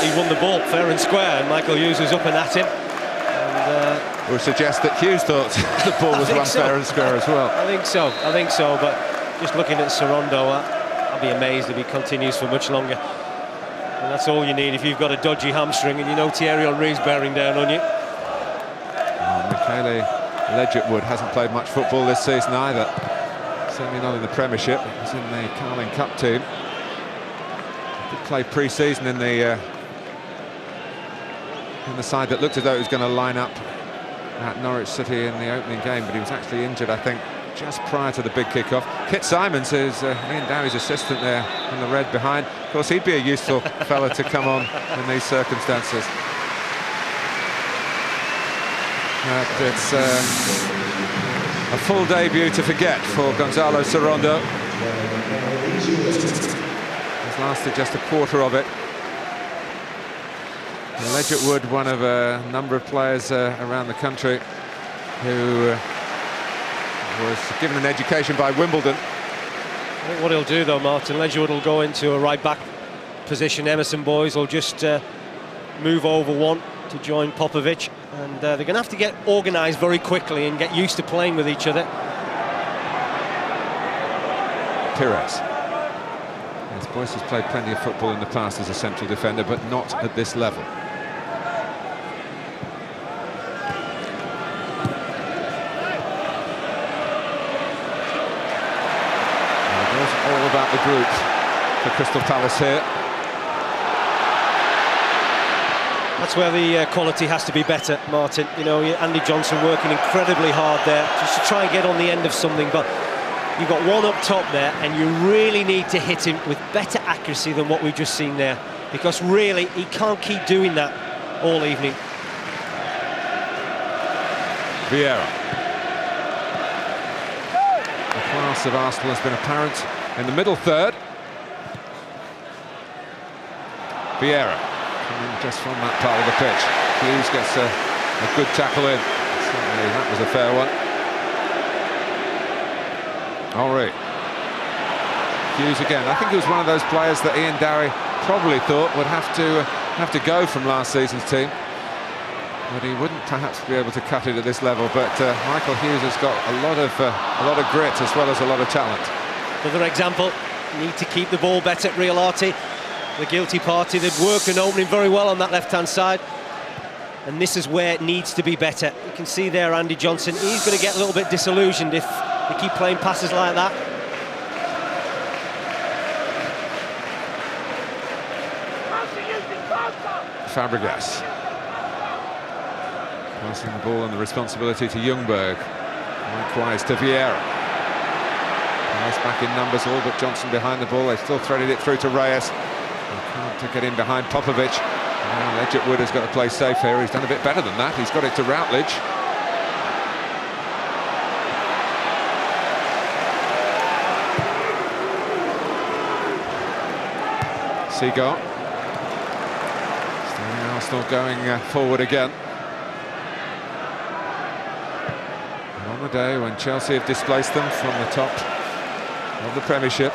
Speaker 8: he won the ball fair and square, and Michael Hughes was up and at him.
Speaker 7: Would suggest that Hughes thought the ball was run fair and square as well.
Speaker 8: I think so, but just looking at Sorondo, I'll be amazed if he continues for much longer. And that's all you need if you've got a dodgy hamstring and you know Thierry Henry's bearing down on you.
Speaker 7: Michele Ledgerwood hasn't played much football this season either. Certainly not in the Premiership. He's in the Carling Cup team. He did play pre-season in the side that looked as though it was going to line up at Norwich City in the opening game, but he was actually injured, I think, just prior to the big kickoff. Kit Simons is Ian Dowie's assistant there in the red behind. Of course, he'd be a useful fella to come on in these circumstances. It's a full debut to forget for Gonzalo Sorondo. It's lasted just a quarter of it. Ledgerwood, one of a number of players around the country who was given an education by Wimbledon.
Speaker 8: I think what he'll do, though, Martin, Ledgerwood will go into a right-back position. Emerson boys will just move over one to join Popovic, and they're going to have to get organised very quickly and get used to playing with each other.
Speaker 7: Pires. Yes, Boyce has played plenty of football in the past as a central defender, but not at this level. all about the group for Crystal Palace here.
Speaker 8: That's where the quality has to be better, Martin. You know, Andy Johnson working incredibly hard there just to try and get on the end of something, but you've got one up top there, and you really need to hit him with better accuracy than what we've just seen there, because really he can't keep doing that all evening.
Speaker 7: Vieira. The class of Arsenal has been apparent in the middle third. Vieira coming just from that part of the pitch. Hughes gets a good tackle in. Certainly that was a fair one. Henry. Hughes again. I think he was one of those players that Ian Dowie probably thought would have to go from last season's team, but he wouldn't perhaps be able to cut it at this level. But Michael Hughes has got a lot of grit as well as a lot of talent.
Speaker 8: Another example, need to keep the ball better. Riolati, the guilty party, they've worked an opening very well on that left-hand side, and this is where it needs to be better. You can see there Andy Johnson, he's going to get a little bit disillusioned if they keep playing passes like that.
Speaker 7: Fabregas passing the ball and the responsibility to Ljungberg, likewise to Vieira. Nice back in numbers, all but Johnson behind the ball. They've still threaded it through to Reyes. They can't get in behind Popovic. Now Ledgett Wood has got to play safe here. He's done a bit better than that. He's got it to Routledge. Seagull. Arsenal going forward again. And on the day when Chelsea have displaced them from the top of the Premiership,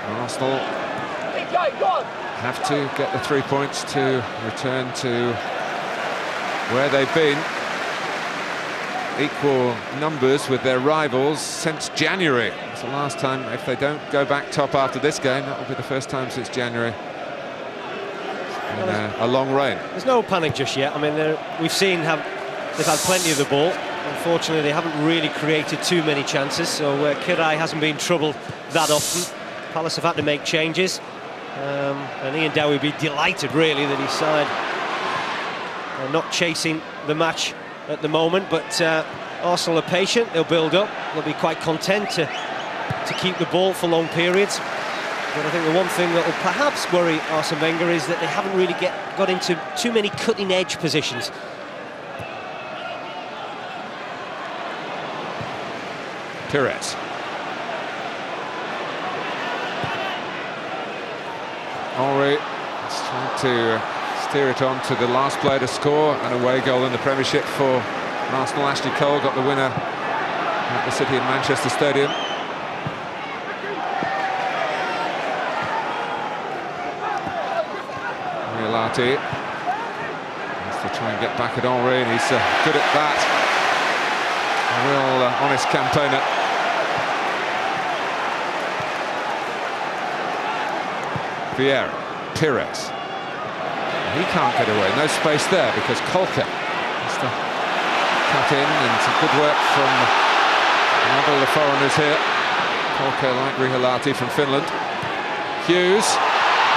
Speaker 7: Arsenal have to get the 3 points to return to where they've been. Equal numbers with their rivals since January. It's the last time, if they don't go back top after this game, that will be the first time since January. A long reign.
Speaker 8: There's no panic just yet. I mean, we've seen they've had plenty of the ball. Unfortunately, they haven't really created too many chances, so Kirai hasn't been troubled that often. Palace have had to make changes, and Ian Dowie would be delighted, really, that his side are not chasing the match at the moment, but Arsenal are patient, they'll build up, they'll be quite content to keep the ball for long periods. But I think the one thing that will perhaps worry Arsene Wenger is that they haven't really got into too many cutting-edge positions.
Speaker 7: Pires. Henry is trying to steer it on to the last player to score an away goal in the Premiership for Arsenal. Ashley Cole got the winner at the City of Manchester Stadium. Riolati has to try and get back at Henry, and he's good at that. A real honest campaigner. Vieira, Pires. He can't get away, no space there because Kolke has to cut in, and some good work from another of the foreigners here. Kolke like Riolati from Finland. Hughes,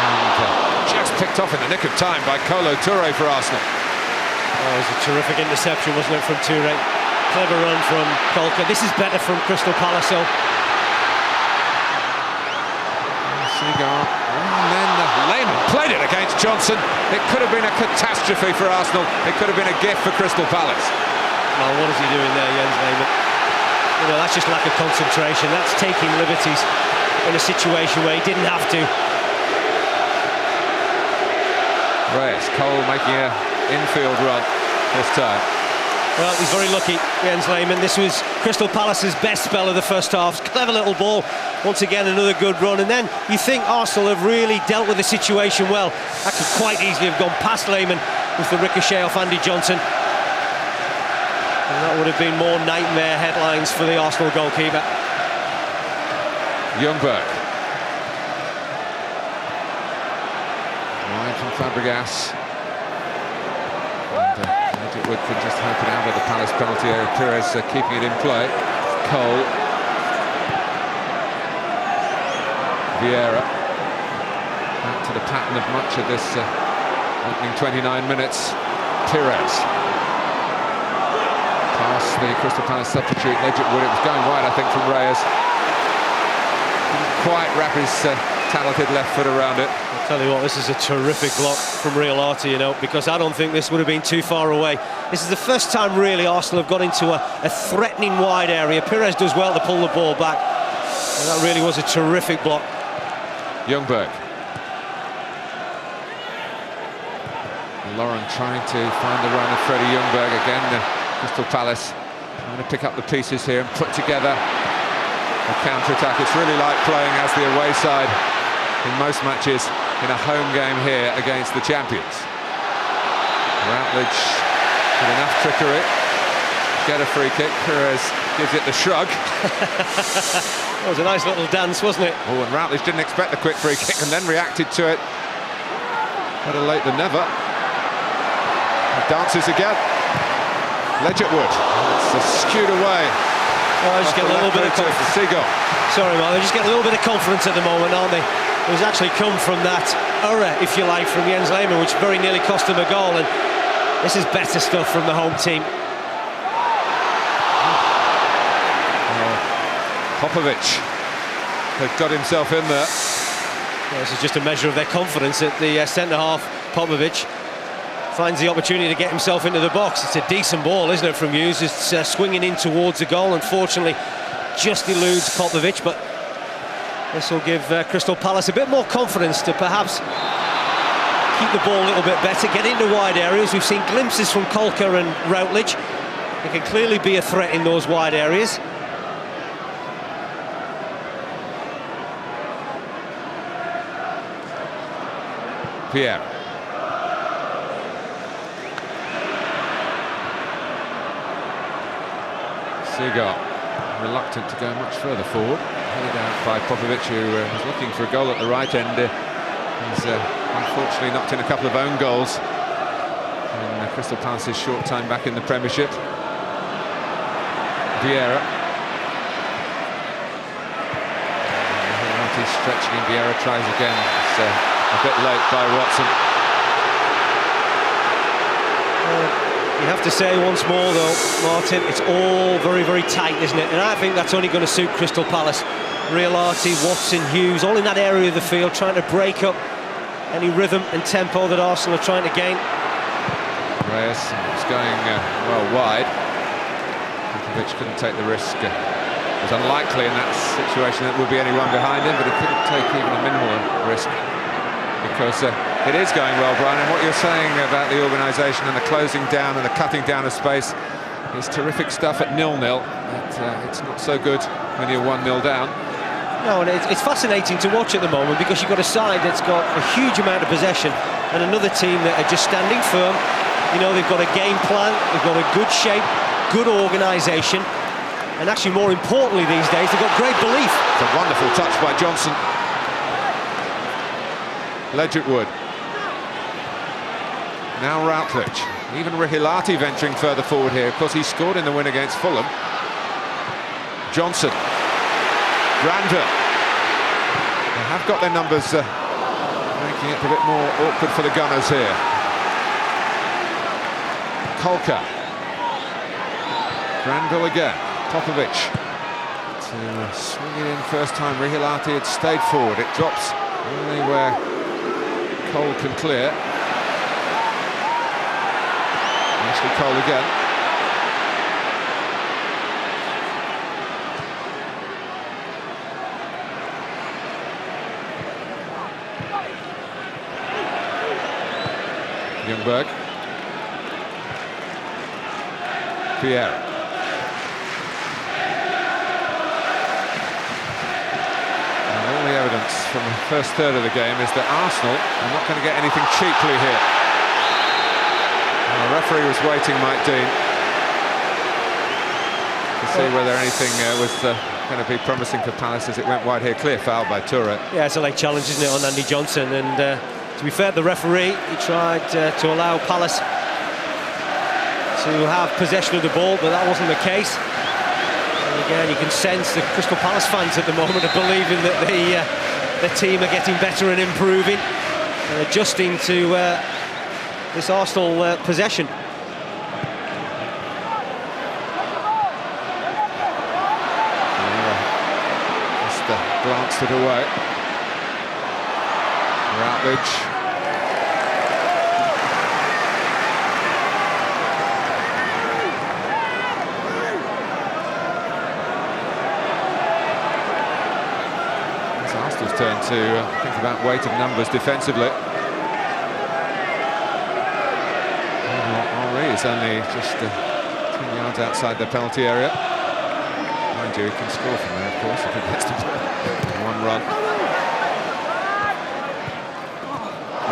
Speaker 7: and just picked off in the nick of time by Kolo Touré for Arsenal.
Speaker 8: Oh, it was a terrific interception, wasn't it, from Touré? Clever run from Kolke. This is better from Crystal Palace, though.
Speaker 7: Seagull, and then Lehmann played it against Johnson. It could have been a catastrophe for Arsenal. It could have been a gift for Crystal Palace.
Speaker 8: Well, what is he doing there, Jens Lehmann? You know, that's just lack of concentration. That's taking liberties in a situation where he didn't have to.
Speaker 7: Reyes, Cole making an infield run this time.
Speaker 8: Well, he's very lucky, Jens Lehmann. This was Crystal Palace's best spell of the first half. Clever little ball. Once again, another good run. And then you think Arsenal have really dealt with the situation well. That could quite easily have gone past Lehmann with the ricochet off Andy Johnson. And that would have been more nightmare headlines for the Arsenal goalkeeper.
Speaker 7: Ljungberg. Wide from Fabregas. And Wood can just help it out of the Palace penalty area. Pires keeping it in play. Cole. Vieira. Back to the pattern of much of this opening 29 minutes. Pires. Past the Crystal Palace substitute, Ledgerwood. It was going wide, I think, from Reyes. Didn't quite wrap his talented left foot around it.
Speaker 8: I'll tell you what, this is a terrific block from Riolati, you know, because I don't think this would have been too far away. This is the first time, really, Arsenal have got into a threatening wide area. Pires does well to pull the ball back. And that really was a terrific block.
Speaker 7: Ljungberg. Lauren trying to find the run of Freddie Ljungberg again. Crystal Palace trying to pick up the pieces here and put together a counter-attack. It's really like playing as the away side in most matches in a home game here against the champions. Routledge with enough trickery, get a free kick. Pires gives it the shrug.
Speaker 8: That was a nice little dance, wasn't it?
Speaker 7: Oh, and Routledge didn't expect the quick free kick and then reacted to it. Better late than never. He dances again. Ledgerwood. It's skewed away.
Speaker 8: Oh, just get a little bit of confidence.
Speaker 7: Seagull.
Speaker 8: Sorry, Mark, they just get a little bit of confidence at the moment, aren't they? It was actually come from that error, if you like, from Jens Lehmann, which very nearly cost them a goal. And this is better stuff from the home team.
Speaker 7: Popovic had got himself in there.
Speaker 8: Well, this is just a measure of their confidence at the centre-half. Popovic finds the opportunity to get himself into the box. It's a decent ball, isn't it, from Hughes? It's swinging in towards the goal. Unfortunately, just eludes Popovic, but this will give Crystal Palace a bit more confidence to perhaps keep the ball a little bit better, get into wide areas. We've seen glimpses from Kolka and Routledge. They can clearly be a threat in those wide areas.
Speaker 7: Pierre. Seagull reluctant to go much further forward. Headed out by Popovic, who was looking for a goal at the right end. He's unfortunately knocked in a couple of own goals in Crystal Palace's short time back in the Premiership. Vieira. He's stretching and Vieira tries again. It's a bit late by Watson.
Speaker 8: You have to say once more, though, Martin, it's all very, very tight, isn't it? And I think that's only going to suit Crystal Palace. Riolati, Watson, Hughes, all in that area of the field, trying to break up any rhythm and tempo that Arsenal are trying to gain.
Speaker 7: Reyes is going well wide. Popovic couldn't take the risk. It was unlikely in that situation that there would be anyone behind him, but he couldn't take even a minimal risk because it is going well, Brian. And what you're saying about the organisation and the closing down and the cutting down of space is terrific stuff at 0-0. But it's not so good when you're 1-0 down.
Speaker 8: No, and it's fascinating to watch at the moment because you've got a side that's got a huge amount of possession and another team that are just standing firm. You know, they've got a game plan, they've got a good shape, good organisation, and actually more importantly these days, they've got great belief.
Speaker 7: It's a wonderful touch by Johnson. Ledgerwood. Now Routledge. Even Riolati venturing further forward here. Of course, he scored in the win against Fulham. Johnson. Granville. They have got their numbers making it a bit more awkward for the Gunners here. Kolka. Granville again. Popovic. To swing it in first time. Riolati had stayed forward. It drops only where Cole can clear. Ashley Cole again. Ljungberg. Pierre. All the evidence from the first third of the game is that Arsenal are not going to get anything cheaply here. The referee was waiting, Mike Dean, to see whether anything was going to be promising for Palace as it went wide here. Clear foul by Toure.
Speaker 8: Yeah, it's a late challenge, isn't it, on Andy Johnson? And to be fair, the referee, he tried to allow Palace to have possession of the ball, but that wasn't the case. And again, you can sense the Crystal Palace fans at the moment are believing that the team are getting better and improving and adjusting to this Arsenal possession.
Speaker 7: Just glanced it away. Routledge. It's Arsenal's turn to think about weight of numbers defensively. Henry is only just 10 yards outside the penalty area. Mind you, he can score from there, of course, if he gets to one run.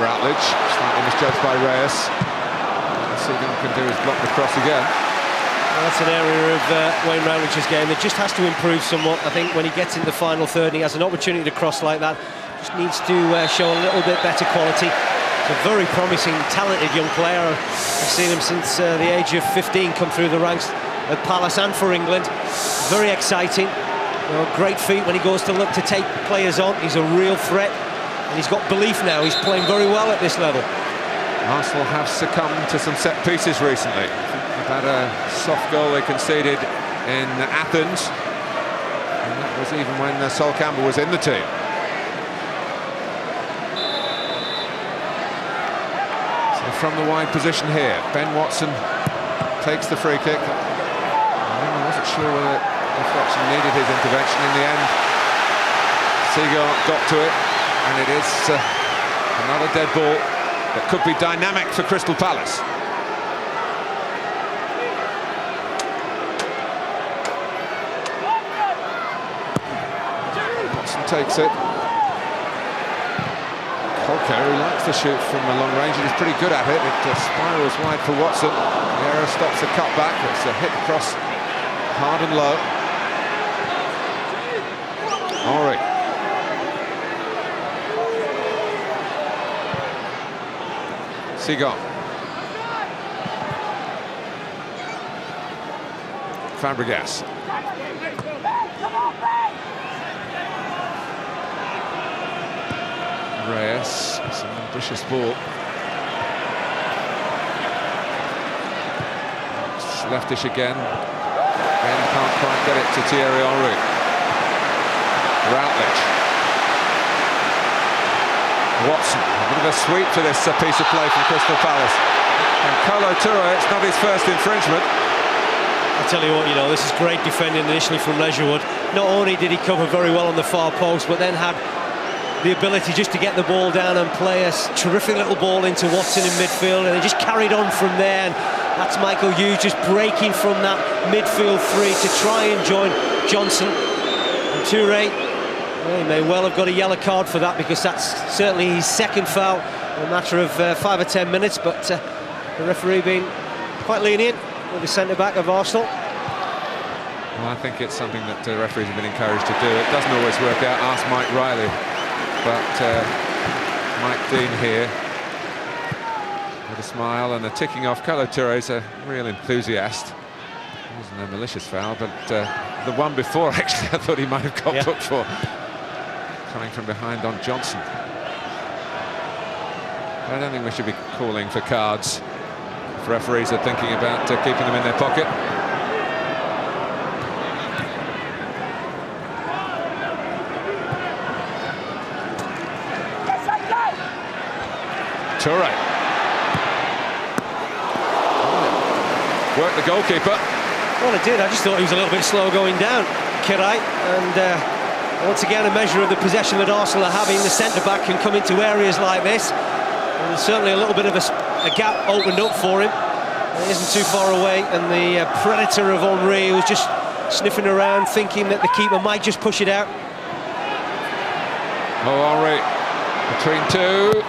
Speaker 7: Routledge, slightly misjudged by Reyes. All Seagull can do is block the cross again.
Speaker 8: Well, that's an area of Wayne Routledge's game that just has to improve somewhat. I think when he gets into the final third and he has an opportunity to cross like that, just needs to show a little bit better quality. He's a very promising, talented young player. I've seen him since the age of 15 come through the ranks at Palace and for England. Very exciting. You know, great feet when he goes to look to take players on. He's a real threat. And he's got belief now. He's playing very well at this level.
Speaker 7: Arsenal have succumbed to some set pieces recently. About a soft goal they conceded in Athens, and that was even when Sol Campbell was in the team. So from the wide position here, Ben Watson takes the free kick. I wasn't sure whether deflection needed his intervention. In the end, Seagull got to it. And it is another dead ball that could be dynamic for Crystal Palace. Watson takes it. Colker, who likes to shoot from a long range, and is pretty good at it. It spirals wide for Watson. The error stops the cutback. It's a hit across hard and low. Henry. Seagull. Fabregas. Reyes, it's an ambitious ball. It's leftish again. Again, can't quite get it to Thierry Henry. Routledge. Watson, a bit of a sweep for this piece of play from Crystal Palace. And Kolo Touré, it's not his first infringement.
Speaker 8: I tell you what, you know, this is great defending initially from Leisurewood. Not only did he cover very well on the far post, but then had the ability just to get the ball down and play a terrific little ball into Watson in midfield, and he just carried on from there. And that's Michael Hughes just breaking from that midfield three to try and join Johnson. And Touré, well, he may well have got a yellow card for that, because that's certainly his second foul in a matter of 5 or 10 minutes. But the referee being quite lenient with the centre-back of Arsenal.
Speaker 7: Well, I think it's something that referees have been encouraged to do. It doesn't always work out. Ask Mike Riley. But Mike Dean here with a smile and a ticking off. Kolo Touré's a real enthusiast. It wasn't a malicious foul, but the one before, actually, I thought he might have got booked for. Coming from behind on Johnson. I don't think we should be calling for cards if referees are thinking about keeping them in their pocket. Touré. Worked the goalkeeper.
Speaker 8: Well, it did. I just thought he was a little bit slow going down, Kirai, and once again a measure of the possession that Arsenal are having. The centre-back can come into areas like this, and certainly a little bit of a gap opened up for him. He isn't too far away, and the predator of Henry was just sniffing around, thinking that the keeper might just push it out.
Speaker 7: Oh, Henry between two.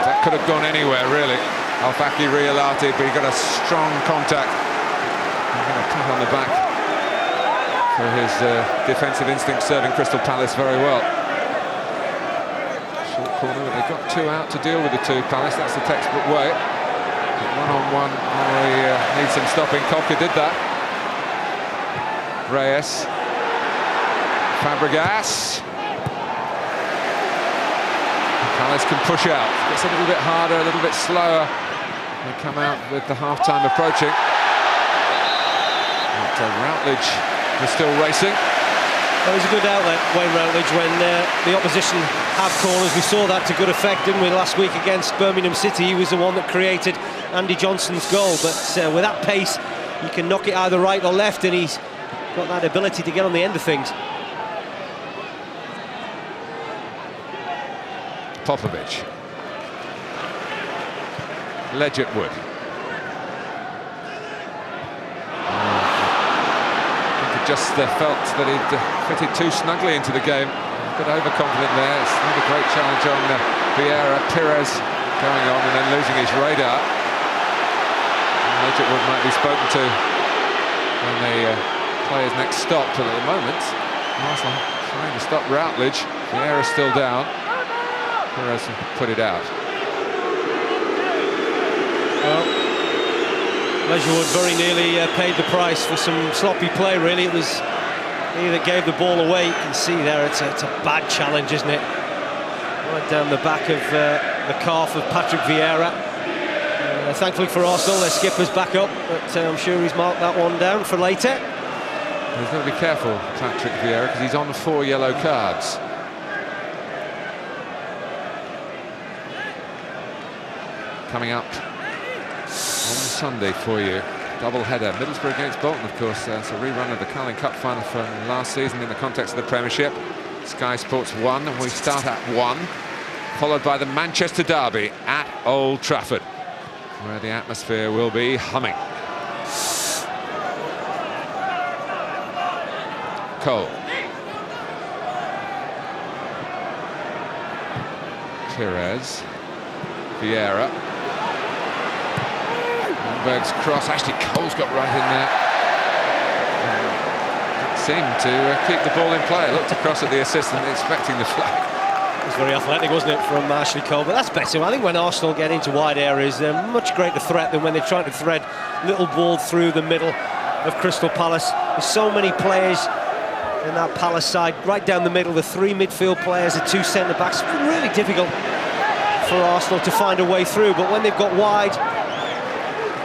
Speaker 7: That could have gone anywhere, really. Al-Faki Rialati, but he got a strong contact. He's going to pat on the back for his defensive instinct, serving Crystal Palace very well. Short corner, but they've got two out to deal with the two. Palace, that's the textbook way. One-on-one, Henry needs some stopping. Colker did that. Reyes. Fabregas. Palace can push out. It's a little bit harder, a little bit slower. They come out with the half-time approaching. But Routledge is still racing.
Speaker 8: Well, he's a good outlet, Wayne Routledge, when the opposition have corners. We saw that to good effect, didn't we, last week against Birmingham City? He was the one that created Andy Johnson's goal. But with that pace, you can knock it either right or left, and he's got that ability to get on the end of things.
Speaker 7: Popovic. Ledgerwood. Just felt that he'd fitted too snugly into the game. A bit overconfident there. It's not a great challenge on Vieira. Pires going on and then losing his radar. Ledgerwood might be spoken to when the player's next stop, but at the moment Arsenal trying to stop Routledge. Vieira still down. Pires put it out.
Speaker 8: Well, Ledgerwood very nearly paid the price for some sloppy play, really. It was he that gave the ball away. You can see there it's a bad challenge, isn't it? Right down the back of the calf of Patrick Vieira. Thankfully for Arsenal, their skipper's back up, but I'm sure he's marked that one down for later.
Speaker 7: He's got to be careful, Patrick Vieira, because he's on 4 yellow cards. Coming up on Sunday for you, double header. Middlesbrough against Bolton, of course. It's a rerun of the Carling Cup final from last season in the context of the Premiership. Sky Sports 1, and we start at 1, followed by the Manchester derby at Old Trafford, where the atmosphere will be humming. Cole. Pires. Vieira. Berg's cross. Actually, Cole's got right in there. Seemed to keep the ball in play. Looked across at the assistant, expecting the flag.
Speaker 8: It was very athletic, wasn't it, from Ashley Cole? But that's better. I think when Arsenal get into wide areas, they're much greater threat than when they're trying to thread little ball through the middle of Crystal Palace. There's so many players in that Palace side, right down the middle. The 3 midfield players, the 2 centre-backs. It's been really difficult for Arsenal to find a way through. But when they've got wide,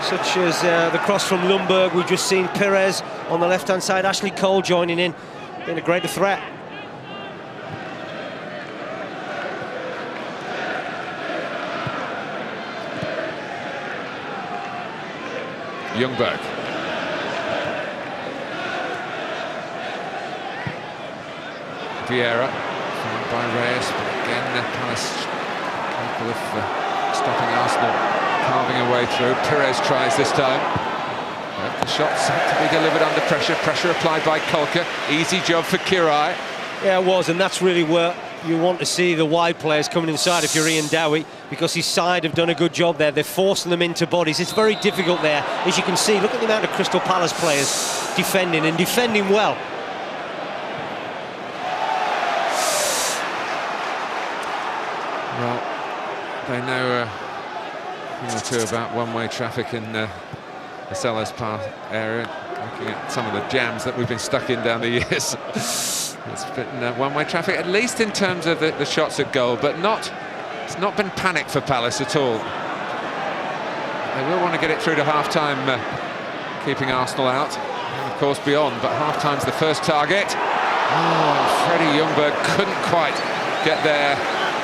Speaker 8: such as the cross from Lundberg, we've just seen Pires on the left-hand side, Ashley Cole joining in, being a greater threat.
Speaker 7: Ljungberg. Vieira, found by Reyes, but again Palace capable of stopping Arsenal carving a way through. Pires tries this time. The shots had to be delivered under pressure. Pressure applied by Kolka. Easy job for Kirai.
Speaker 8: Yeah, it was, and that's really where you want to see the wide players coming inside if you're Ian Dowie, because his side have done a good job there. They're forcing them into bodies. It's very difficult there. As you can see, look at the amount of Crystal Palace players defending, and defending well.
Speaker 7: Well, they know a thing or two about one-way traffic in the Sellers Park area. Looking at some of the jams that we've been stuck in down the years. It's been one-way traffic, at least in terms of the shots at goal, but it's not been panic for Palace at all. They will want to get it through to half-time, keeping Arsenal out, and of course beyond, but half-time's the first target. Oh, and Freddie Ljungberg couldn't quite get there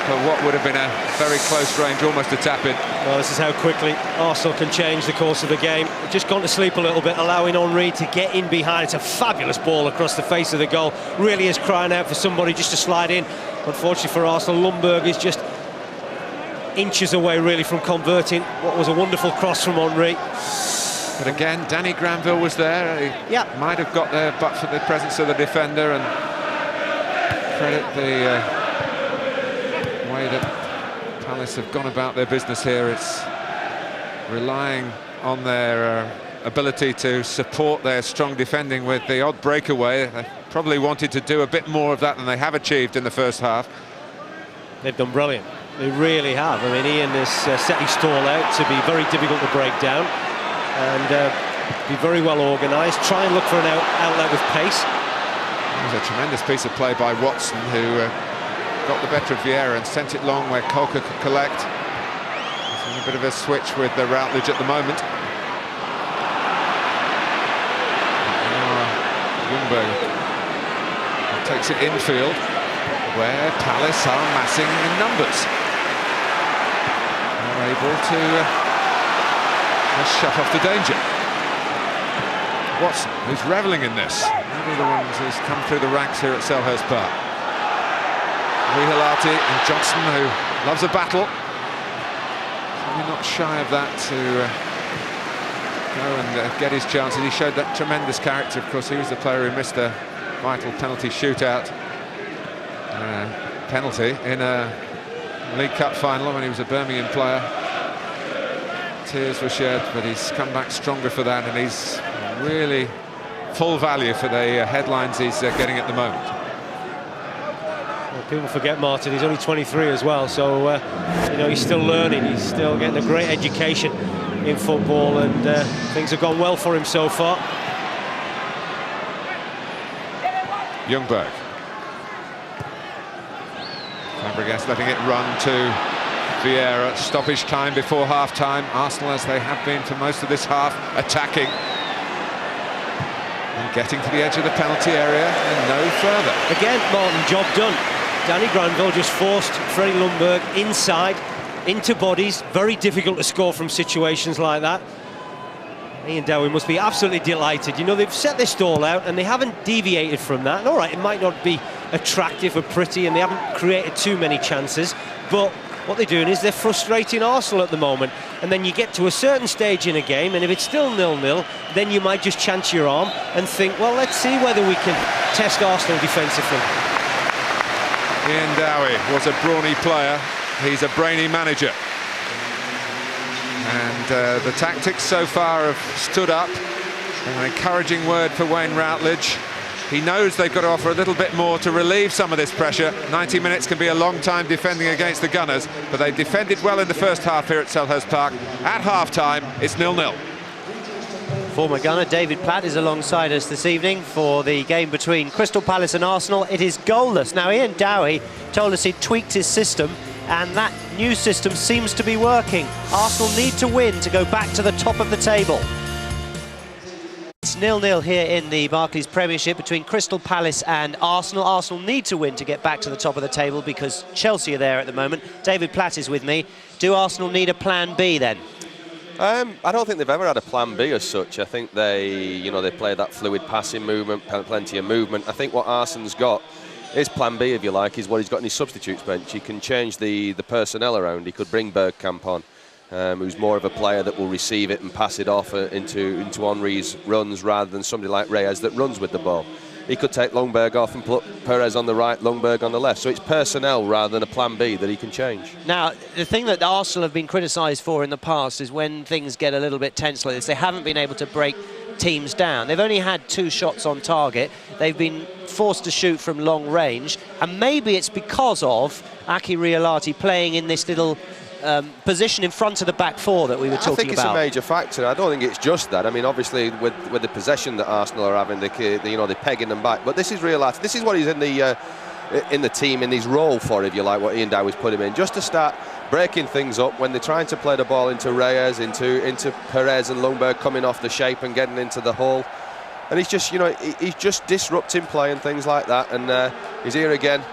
Speaker 7: for what would have been a very close range, almost a tap-in.
Speaker 8: Well, this is how quickly Arsenal can change the course of the game. They've just gone to sleep a little bit, allowing Henry to get in behind. It's a fabulous ball across the face of the goal. Really is crying out for somebody just to slide in. Unfortunately for Arsenal, Lundberg is just inches away, really, from converting what was a wonderful cross from Henry.
Speaker 7: But again, Danny Granville was there. He might have got there, but for the presence of the defender, and credit the way that Palace have gone about their business here. It's relying on their ability to support their strong defending with the odd breakaway. They probably wanted to do a bit more of that than they have achieved in the first half.
Speaker 8: They've done brilliant. They really have. I mean, Ian has set his stall out to be very difficult to break down and be very well organised. Try and look for an outlet with pace.
Speaker 7: It was a tremendous piece of play by Watson, who got the better of Vieira and sent it long where Kolka could collect. There's a bit of a switch with the Routledge at the moment. Ljungberg takes it infield, where Palace are massing in numbers. They're able to shut off the danger. Watson, who's revelling in this. One of the ones who's come through the ranks here at Selhurst Park. Rihalati and Johnson, who loves a battle. Certainly not shy of that to go and get his chances. He showed that tremendous character. Of course, he was the player who missed a vital penalty shootout. Penalty in a League Cup final when he was a Birmingham player. Tears were shed, but he's come back stronger for that, and he's really full value for the headlines he's getting at the moment.
Speaker 8: Well, people forget, Martin, he's only 23 as well, so you know, he's still learning, he's still getting a great education in football, and things have gone well for him so far.
Speaker 7: Ljungberg. Fabregas letting it run to Vieira. Stoppage time before half-time. Arsenal, as they have been for most of this half, attacking. And getting to the edge of the penalty area and no further.
Speaker 8: Again, Martin, job done. Danny Granville just forced Freddie Ljungberg inside, into bodies. Very difficult to score from situations like that. Ian Dowie must be absolutely delighted. You know, they've set their stall out and they haven't deviated from that. And all right, it might not be attractive or pretty and they haven't created too many chances, but what they're doing is they're frustrating Arsenal at the moment. And then you get to a certain stage in a game, and if it's still 0-0, then you might just chance your arm and think, well, let's see whether we can test Arsenal defensively.
Speaker 7: Ian Dowie was a brawny player. He's a brainy manager. And the tactics so far have stood up. An encouraging word for Wayne Routledge. He knows they've got to offer a little bit more to relieve some of this pressure. 90 minutes can be a long time defending against the Gunners, but they defended well in the first half here at Selhurst Park. At half-time, it's 0-0.
Speaker 1: Former Gunner David Platt is alongside us this evening for the game between Crystal Palace and Arsenal. It is goalless. Now, Ian Dowie told us he'd tweaked his system, and that new system seems to be working. Arsenal need to win to go back to the top of the table. It's 0-0 here in the Barclays Premiership between Crystal Palace and Arsenal. Arsenal need to win to get back to the top of the table because Chelsea are there at the moment. David Platt is with me. Do Arsenal need a plan B then?
Speaker 2: I don't think they've ever had a plan B as such. I think they play that fluid passing movement, plenty of movement. I think what Arsenal's got, his plan B, if you like, is what he's got in his substitutes bench. He can change the personnel around. He could bring Bergkamp on, who's more of a player that will receive it and pass it off into Henry's runs rather than somebody like Reyes that runs with the ball. He could take Ljungberg off and put Perez on the right, Ljungberg on the left. So it's personnel rather than a plan B that he can change.
Speaker 1: Now, the thing that Arsenal have been criticised for in the past is when things get a little bit tense like this, they haven't been able to break teams down. They've only had 2 shots on target. They've been forced to shoot from long range, and maybe it's because of Aki Rialati playing in this little position in front of the back four that we were talking about.
Speaker 2: I think it's a major factor. I don't think it's just that. I mean, obviously, with the possession that Arsenal are having, they're pegging them back. But this is Rialati. This is what he's in the team, in his role for, if you like, what Ian Dowie's put him in, just to start breaking things up when they're trying to play the ball into Reyes, into Perez and Ljungberg coming off the shape and getting into the hole. And he's just, he's just disrupting play and things like that. And he's here again,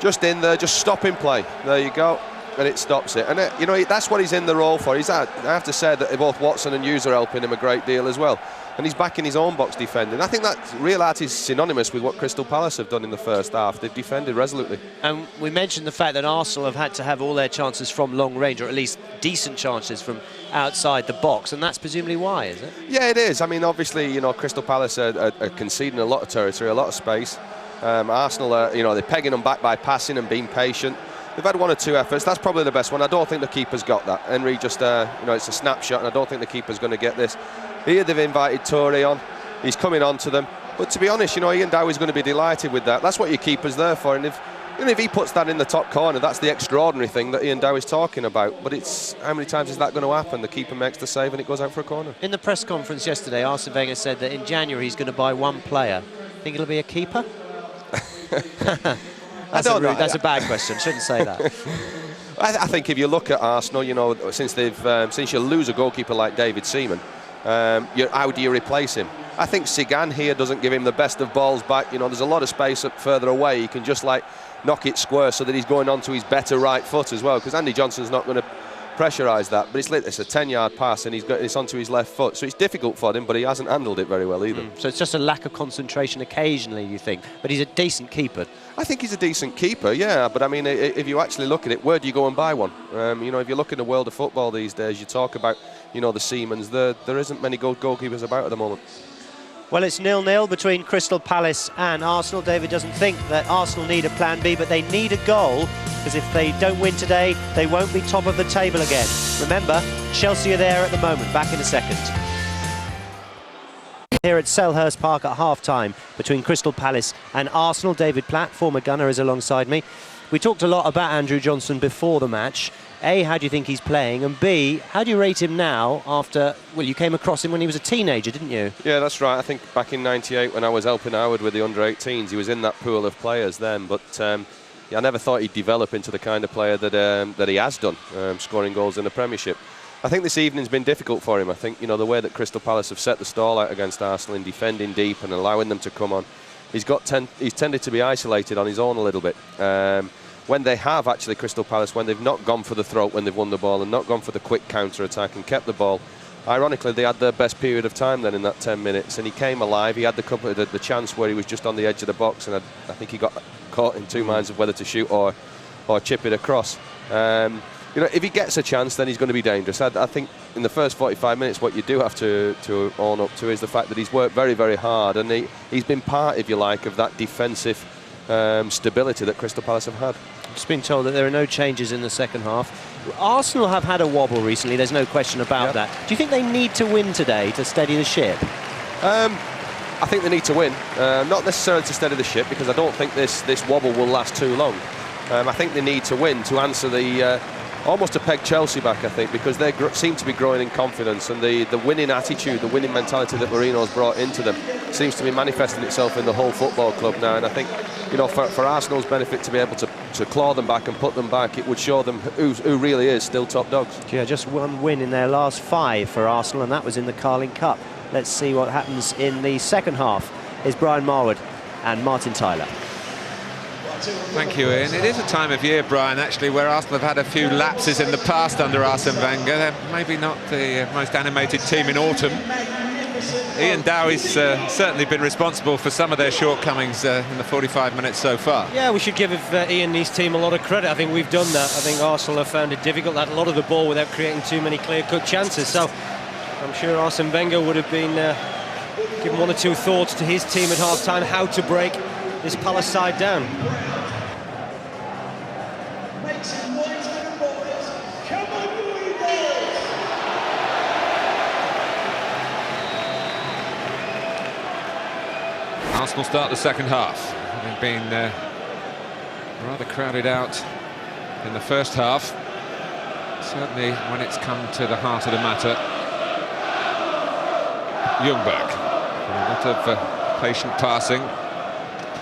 Speaker 2: just in there, just stopping play. There you go. And it stops it. And, that's what he's in the role for. I have to say that both Watson and Hughes are helping him a great deal as well. And he's back in his own box defending. I think that Rialati is synonymous with what Crystal Palace have done in the first half. They've defended resolutely.
Speaker 1: And we mentioned the fact that Arsenal have had to have all their chances from long range, or at least decent chances from outside the box, and that's presumably why, is it?
Speaker 2: Yeah, it is. I mean, obviously, Crystal Palace are conceding a lot of territory, a lot of space. Arsenal are, they're pegging them back by passing and being patient. They've had 1 or 2 efforts. That's probably the best one. I don't think the keeper's got that. Henry just, it's a snapshot, and I don't think the keeper's going to get this. Here they've invited Toure on. He's coming on to them. But to be honest, Ian Dowie's going to be delighted with that. That's what your keeper's there for. And if he puts that in the top corner, that's the extraordinary thing that Ian Dowie's talking about. But it's how many times is that going to happen? The keeper makes the save and it goes out for a corner.
Speaker 1: In the press conference yesterday, Arsene Wenger said that in January he's going to buy 1 player. Think it'll be a keeper? That's
Speaker 2: I don't know.
Speaker 1: That's a bad question. Shouldn't say that.
Speaker 2: I think if you look at Arsenal, you know, since you lose a goalkeeper like David Seaman, how do you replace him? I think Sigan here doesn't give him the best of balls back. You know, there's a lot of space up further away. He can just like knock it square so that he's going onto his better right foot as well, because Andy Johnson's not going to pressurise that. But it's a 10-yard pass and it's onto his left foot, so it's difficult for him, but he hasn't handled it very well either.
Speaker 1: So it's just a lack of concentration occasionally, you think? But he's a decent keeper.
Speaker 2: I think he's a decent keeper, yeah, but I mean, if you actually look at it, where do you go and buy one? You know, if you look in the world of football these days, you talk about, you know, the Siemens, there isn't many goalkeepers about at the moment.
Speaker 1: Well, it's 0-0 between Crystal Palace and Arsenal. David doesn't think that Arsenal need a plan B, but they need a goal, because if they don't win today, they won't be top of the table again. Remember, Chelsea are there at the moment. Back in a second. Here at Selhurst Park at half-time between Crystal Palace and Arsenal. David Platt, former gunner, is alongside me. We talked a lot about Andrew Johnson before the match. A, how do you think he's playing? And B, how do you rate him now after, well, you came across him when he was a teenager, didn't you?
Speaker 2: Yeah, that's right. I think back in '98 when I was helping Howard with the under-18s, he was in that pool of players then. But yeah, I never thought he'd develop into the kind of player that he has done, scoring goals in the Premiership. I think this evening's been difficult for him. I think, you know, the way that Crystal Palace have set the stall out against Arsenal in defending deep and allowing them to come on, he's tended to be isolated on his own a little bit. When they have actually, Crystal Palace, when they've not gone for the throat when they've won the ball and not gone for the quick counter-attack and kept the ball, ironically they had their best period of time then in that 10 minutes, and he came alive. He had the chance where he was just on the edge of the box, and I think he got caught in two minds of whether to shoot or chip it across. You know, if he gets a chance, then he's going to be dangerous. I think in the first 45 minutes, what you do have to own up to is the fact that he's worked very, very hard, and he's been part, if you like, of that defensive stability that Crystal Palace have had.
Speaker 1: Just been told that there are no changes in the second half. Arsenal have had a wobble recently, there's no question about that. Do you think they need to win today to steady the ship?
Speaker 2: I think they need to win, not necessarily to steady the ship, because I don't think this wobble will last too long. I think they need to win to answer the almost to peg Chelsea back, I think, because they seem to be growing in confidence, and the winning attitude, the winning mentality that Mourinho's brought into them seems to be manifesting itself in the whole football club now. And I think, you know, for Arsenal's benefit to be able to claw them back and put them back, it would show them who really is still top dogs.
Speaker 1: Yeah, just one win in their last 5 for Arsenal, and that was in the Carling Cup. Let's see what happens in the second half. Is Brian Marwood and Martin Tyler.
Speaker 7: Thank you, Ian. It is a time of year, Brian, actually, where Arsenal have had a few lapses in the past under Arsene Wenger. They're maybe not the most animated team in autumn. Ian Dowie's certainly been responsible for some of their shortcomings in the 45 minutes so far.
Speaker 8: Yeah, we should give Ian and his team a lot of credit. I think we've done that. I think Arsenal have found it difficult, had a lot of the ball without creating too many clear-cut chances. So I'm sure Arsene Wenger would have been given 1 or 2 thoughts to his team at half-time how to break this Palace side down.
Speaker 7: Arsenal start the second half, having been rather crowded out in the first half. Certainly when it's come to the heart of the matter. Ljungberg, a lot of patient passing,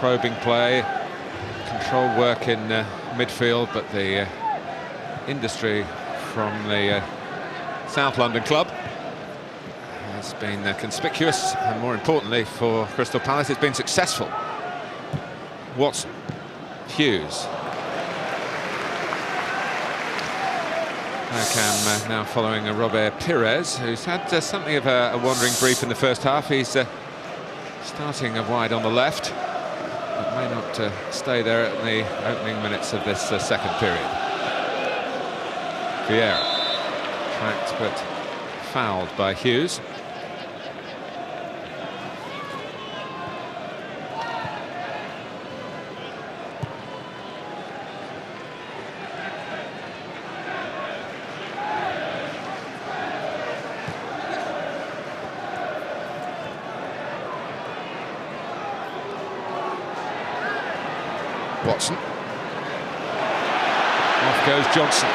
Speaker 7: probing play, control work in midfield, but the industry from the South London club has been conspicuous, and more importantly for Crystal Palace, it's been successful. Watson, Hughes. Bergkamp now following Robert Pires, who's had something of a wandering brief in the first half. He's starting wide on the left, but may not stay there at the opening minutes of this second period. Vieira, tracked but fouled by Hughes. Watson. Off goes Johnson.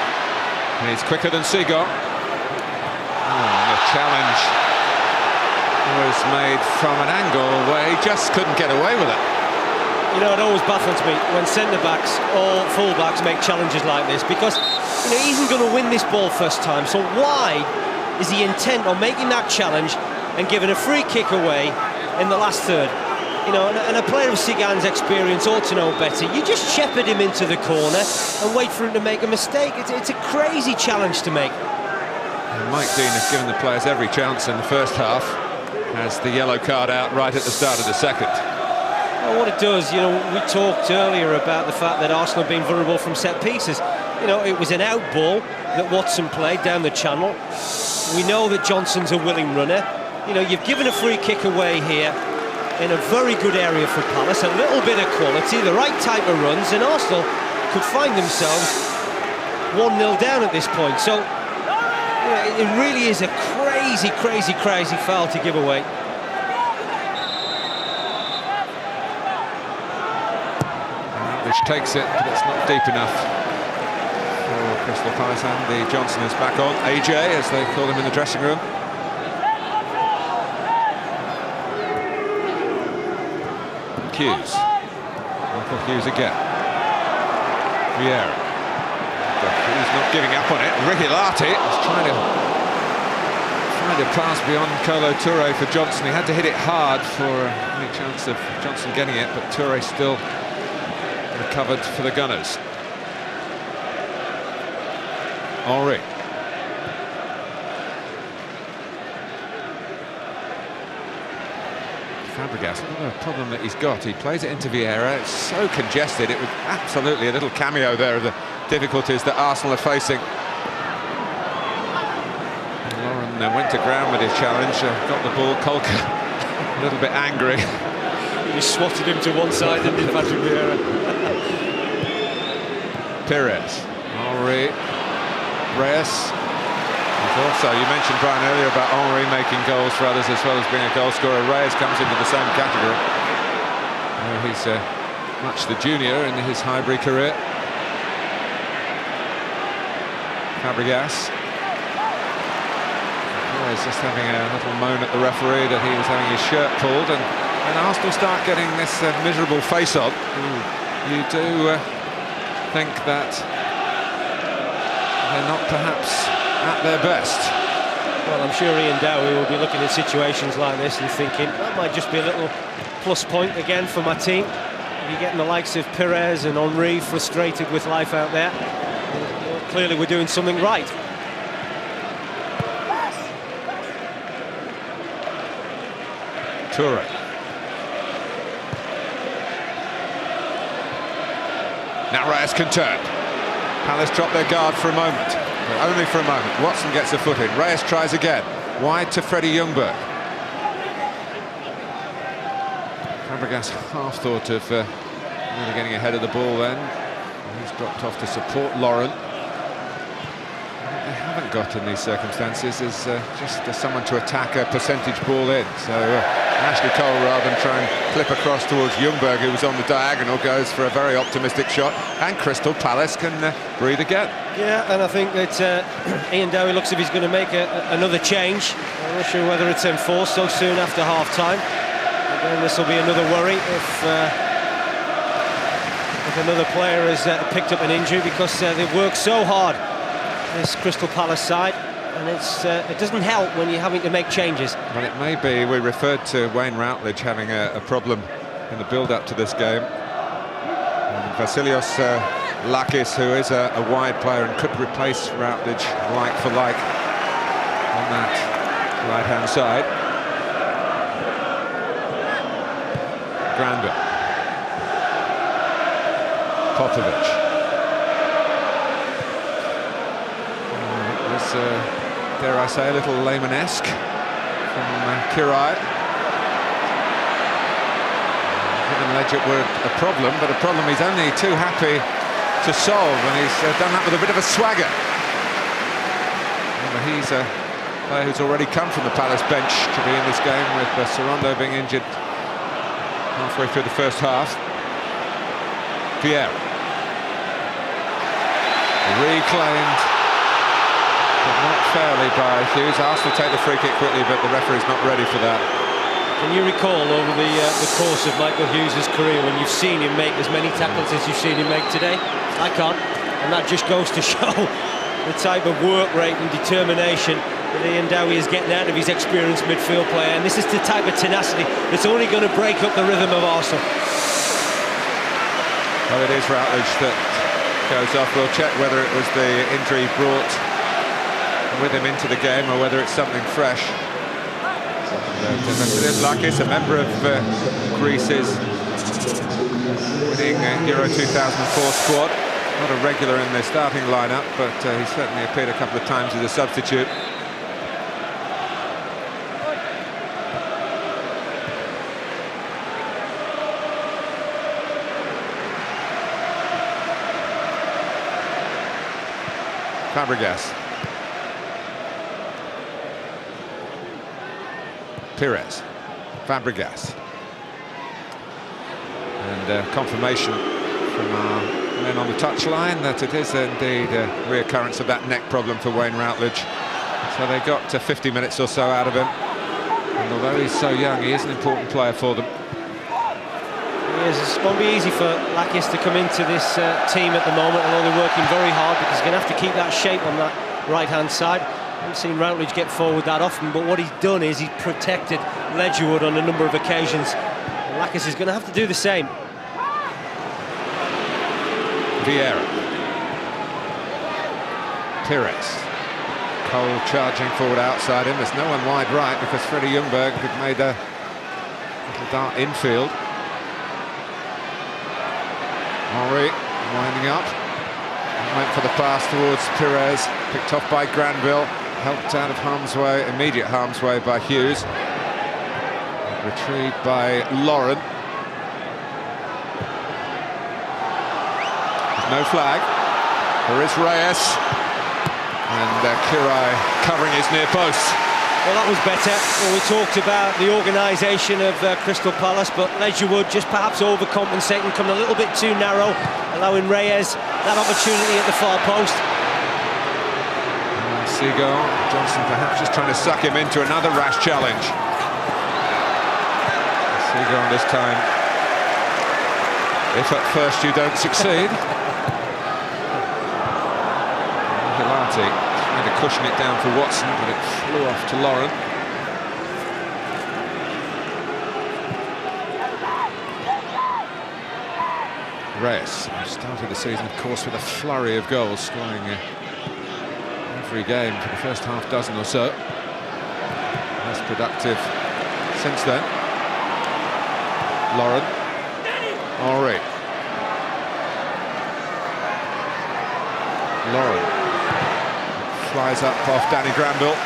Speaker 7: He's quicker than Seagull. The challenge was made from an angle where he just couldn't get away with it.
Speaker 8: You know, it always baffles me when centre-backs or full-backs make challenges like this, because, you know, he isn't going to win this ball first time, so why is he intent on making that challenge and giving a free kick away in the last third? You know, and a player of Sigan's experience ought to know better. You just shepherd him into the corner and wait for him to make a mistake. It's a crazy challenge to make.
Speaker 7: And Mike Dean has given the players every chance in the first half, has the yellow card out right at the start of the second.
Speaker 8: Well, what it does, you know, we talked earlier about the fact that Arsenal have been vulnerable from set pieces. You know, it was an out ball that Watson played down the channel. We know that Johnson's a willing runner. You know, you've given a free kick away here in a very good area for Palace, a little bit of quality, the right type of runs, and Arsenal could find themselves 1-0 down at this point. So, you know, it really is a crazy foul to give away.
Speaker 7: Which takes it, but it's not deep enough for Crystal Palace, and the Johnson is back on. AJ, as they call him in the dressing room. Hughes. Michael Hughes again. Vieira. Hughes not giving up on it. Rigolati is trying to pass beyond Kolo Touré for Johnson. He had to hit it hard for any chance of Johnson getting it, but Touré still recovered for the Gunners. Henry. Fabregas, another problem that he's got. He plays it into Vieira. It's so congested. It was absolutely a little cameo there of the difficulties that Arsenal are facing. Lauren went to ground with his challenge, got the ball. Kolka a little bit angry.
Speaker 8: He swatted him to one side and did Patrick Vieira.
Speaker 7: Perez. Henry. Reyes. Also, you mentioned, Brian, earlier about Henry making goals for others as well as being a goal scorer. Reyes comes into the same category. He's much the junior in his Highbury career. Fabregas. Reyes just having a little moan at the referee that he was having his shirt pulled, and Arsenal start getting this miserable face-on. You do think that they're not perhaps at their best.
Speaker 8: Well, I'm sure Ian Dowie will be looking at situations like this and thinking, that might just be a little plus point again for my team. If you're getting the likes of Perez and Henry frustrated with life out there, well, clearly we're doing something right.
Speaker 7: Touré. Now Reyes can turn. Palace drop their guard for a moment. But only for a moment. Watson gets a foot in. Reyes tries again. Wide to Freddie Ljungberg. Fabregas half thought of really getting ahead of the ball then. He's dropped off to support Lauren. What they haven't got in these circumstances is just someone to attack a percentage ball in. So Ashley Cole, rather than try and clip across towards Ljungberg, who was on the diagonal, goes for a very optimistic shot, and Crystal Palace can breathe again.
Speaker 8: Yeah, and I think that Ian Dowie looks as if he's going to make another change. I'm not sure whether it's enforced so soon after half-time. Again, this will be another worry if another player has picked up an injury, because they've worked so hard, this Crystal Palace side, and it doesn't help when you're having to make changes.
Speaker 7: Well, it may be. We referred to Wayne Routledge having a problem in the build-up to this game. And Vasilios Lakis, who is a wide player and could replace Routledge like for like on that right-hand side. Granda. Popovic. It was, dare I say, a little Lehman-esque from Kirai. Given Ledgett were a problem, but a problem he's only too happy to solve, and he's done that with a bit of a swagger. Remember, he's a player who's already come from the Palace bench to be in this game, with Sorondo being injured halfway through the first half. Pierre. Reclaimed, but not fairly by Hughes. Arsenal take the free kick quickly, but the referee's not ready for that.
Speaker 8: Can you recall over the course of Michael Hughes' career when you've seen him make as many tackles as you've seen him make today? I can't, and that just goes to show the type of work rate and determination that Ian Dowie is getting out of his experienced midfield player, and this is the type of tenacity that's only going to break up the rhythm of Arsenal.
Speaker 7: Well, it is Routledge that goes off. We'll check whether it was the injury brought with him into the game or whether it's something fresh. But Lakis, a member of Greece's winning Euro 2004 squad. Not a regular in the starting lineup, but he certainly appeared a couple of times as a substitute. Fabregas. Pires. Fabregas. And confirmation from our men on the touchline that it is indeed a reoccurrence of that neck problem for Wayne Routledge. So they got 50 minutes or so out of him. And although he's so young, he is an important player for them.
Speaker 8: It's won't be easy for Lakis to come into this team at the moment, although they're working very hard because he's going to have to keep that shape on that right-hand side. I haven't seen Routledge get forward that often, but what he's done is he's protected Ledgerwood on a number of occasions. And Lakis is going to have to do the same.
Speaker 7: Vieira. Pires. Cole charging forward outside him. There's no one wide right because Freddie Ljungberg had made a little dart infield. Henry winding up, went for the pass towards Pires, picked off by Granville, helped out of harm's way, immediate harm's way by Hughes. Retrieved by Lauren. There's no flag. There is Reyes. And Kirai covering his near post.
Speaker 8: Well, that was better. Well, we talked about the organisation of Crystal Palace, but Ledgerwood just perhaps overcompensating, coming a little bit too narrow, allowing Reyes that opportunity at the far post.
Speaker 7: Seagull, Johnson perhaps just trying to suck him into another rash challenge. Seagull this time, if at first you don't succeed. Hilati trying to cushion it down for Watson, but it flew off to Lauren. Reyes started the season, of course, with a flurry of goals, scoring every game for the first half dozen or so. Less productive since then. Lauren. Henry. Lauren. Flies up off Danny Granville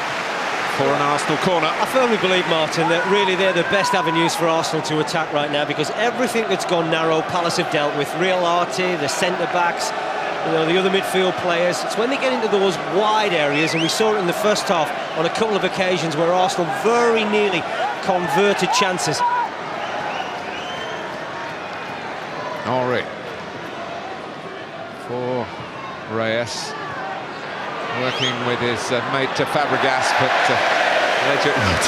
Speaker 7: for an Arsenal corner.
Speaker 8: I firmly believe, Martin, that really they're the best avenues for Arsenal to attack right now, because everything that's gone narrow, Palace have dealt with. Real Artie, the centre-backs, you know, the other midfield players. It's when they get into those wide areas, and we saw it in the first half on a couple of occasions where Arsenal very nearly converted chances.
Speaker 7: Henry for Reyes, working with his mate Fabregas, but Ledgerwood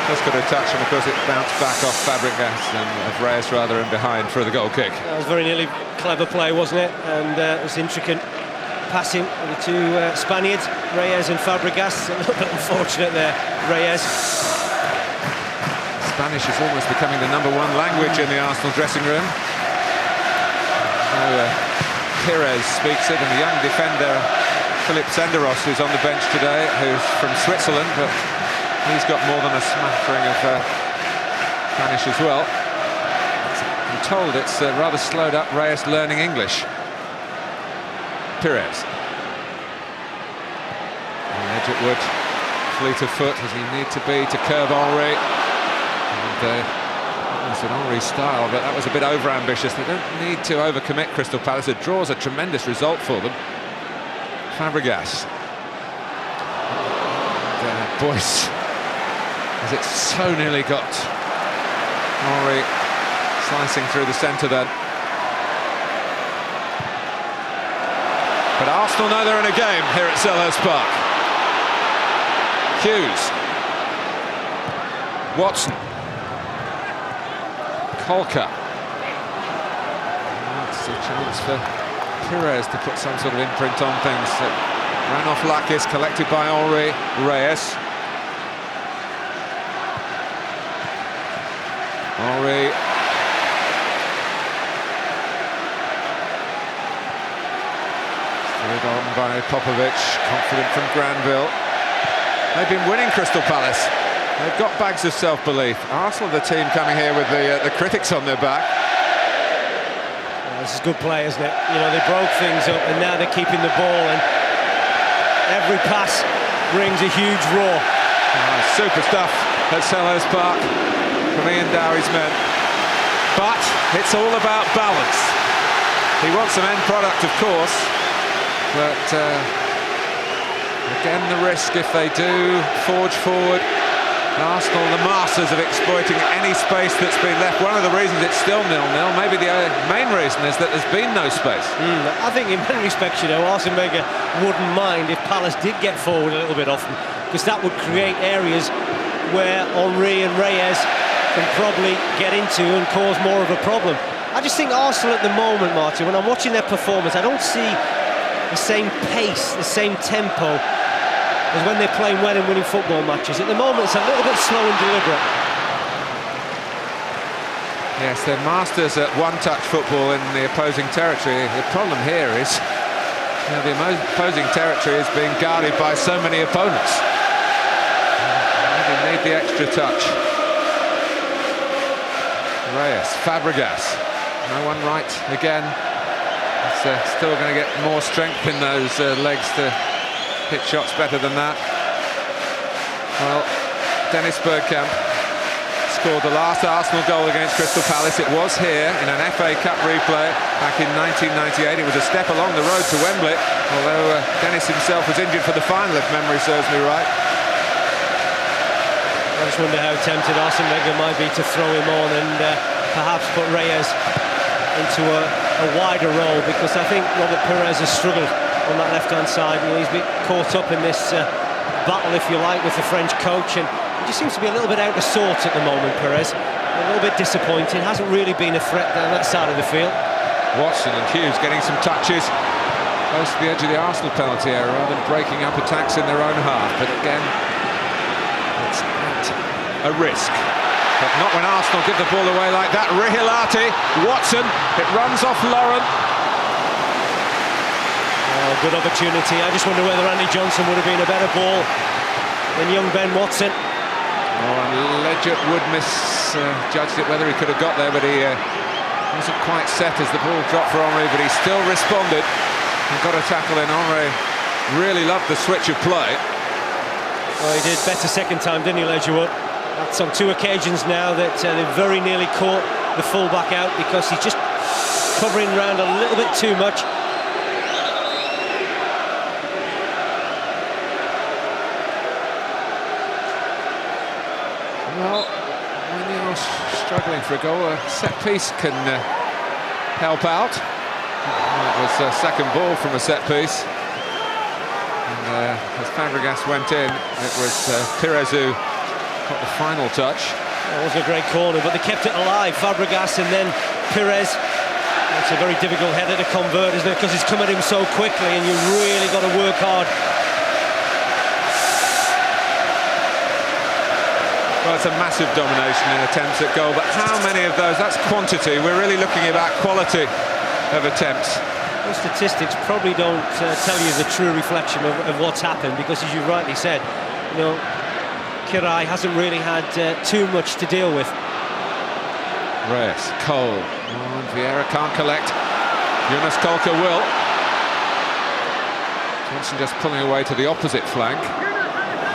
Speaker 7: just got a touch, and of course it bounced back off Fabregas and of Reyes rather in behind for the goal kick.
Speaker 8: That was very nearly clever play, wasn't it? And it was intricate passing with the two Spaniards, Reyes and Fabregas. A little bit unfortunate there, Reyes.
Speaker 7: Spanish is almost becoming the #1 language in the Arsenal dressing room. Pires speaks it, and the young defender Philip Senderos, who's on the bench today, who's from Switzerland, but he's got more than a smattering of Spanish as well. I'm told it's rather slowed up Reyes learning English. Pires. Ledgerwood, fleet of foot as he needs to be to curve Henry. And it's an Henry style, but that was a bit over-ambitious. They don't need to overcommit Crystal Palace. It draws a tremendous result for them. Fabregas. And Boyce, as it so nearly got Henry slicing through the centre then. But Arsenal know they're in a game here at Selhurst Park. Hughes. Watson. Kolka. That's a chance for Perez to put some sort of imprint on things. Ran off Lakis, collected by Henri. Reyes. Henri. Steered on by Popovic, confident from Granville. They've been winning, Crystal Palace. They've got bags of self-belief. Arsenal, the team coming here with the critics on their back.
Speaker 8: This is good play, isn't it? You know, they broke things up and now they're keeping the ball, and every pass brings a huge roar.
Speaker 7: Super stuff at Selhurst Park from Ian Dowery's men. But it's all about balance. He wants some end product, of course, but again the risk if they do forge forward. Arsenal, the masters of exploiting any space that's been left. One of the reasons it's still 0-0, maybe the main reason, is that there's been no space.
Speaker 8: I think in many respects, you know, Arsene Wenger wouldn't mind if Palace did get forward a little bit often, because that would create areas where Henri and Reyes can probably get into and cause more of a problem. I just think Arsenal at the moment, Martin, when I'm watching their performance, I don't see the same pace, the same tempo as when they're playing well and winning football matches. At the moment, it's a little bit slow and deliberate.
Speaker 7: Yes, they're masters at one-touch football in the opposing territory. The problem here is, you know, the opposing territory is being guarded by so many opponents. They need the extra touch. Reyes, Fabregas, no one right again. It's still going to get more strength in those legs to hit shots better than that. Well, Dennis Bergkamp scored the last Arsenal goal against Crystal Palace. It was here in an FA Cup replay back in 1998. It was a step along the road to Wembley, although Dennis himself was injured for the final, if memory serves me right.
Speaker 8: I just wonder how tempted Arsene Wenger might be to throw him on and perhaps put Reyes into a wider role, because I think Robert Perez has struggled on that left-hand side. You know, he's been caught up in this battle, if you like, with the French coach, and he just seems to be a little bit out of sorts at the moment, Perez. A little bit disappointing, hasn't really been a threat down that side of the field.
Speaker 7: Watson and Hughes getting some touches close to the edge of the Arsenal penalty area rather than breaking up attacks in their own half. But again, it's at a risk. But not when Arsenal give the ball away like that. Rihilati, Watson, it runs off Lauren.
Speaker 8: Oh, good opportunity. I just wonder whether Andy Johnson would have been a better ball than young Ben Watson.
Speaker 7: Oh, and Ledgett would misjudged it whether he could have got there, but he wasn't quite set as the ball dropped for Henri, but he still responded and got a tackle in. Henri really loved the switch of play.
Speaker 8: Well, he did better second time, didn't he, Ledgerwood? That's on 2 occasions now that they've very nearly caught the full-back out, because he's just covering around a little bit too much.
Speaker 7: Well, when you're struggling for a goal, a set piece can help out. That was a second ball from a set piece. And as Fabregas went in, it was Perez who got the final touch.
Speaker 8: It was a great corner, but they kept it alive. Fabregas and then Perez. It's a very difficult header to convert, isn't it? Because he's come at him so quickly, and you've really got to work hard.
Speaker 7: Well, it's a massive domination in attempts at goal, but how many of those? That's quantity. We're really looking about quality of attempts.
Speaker 8: Those statistics probably don't tell you the true reflection of what's happened, because, as you rightly said, you know, Kirai hasn't really had too much to deal with.
Speaker 7: Reyes, Cole, and Vieira can't collect. Jonas Kolka will. Johnson just pulling away to the opposite flank.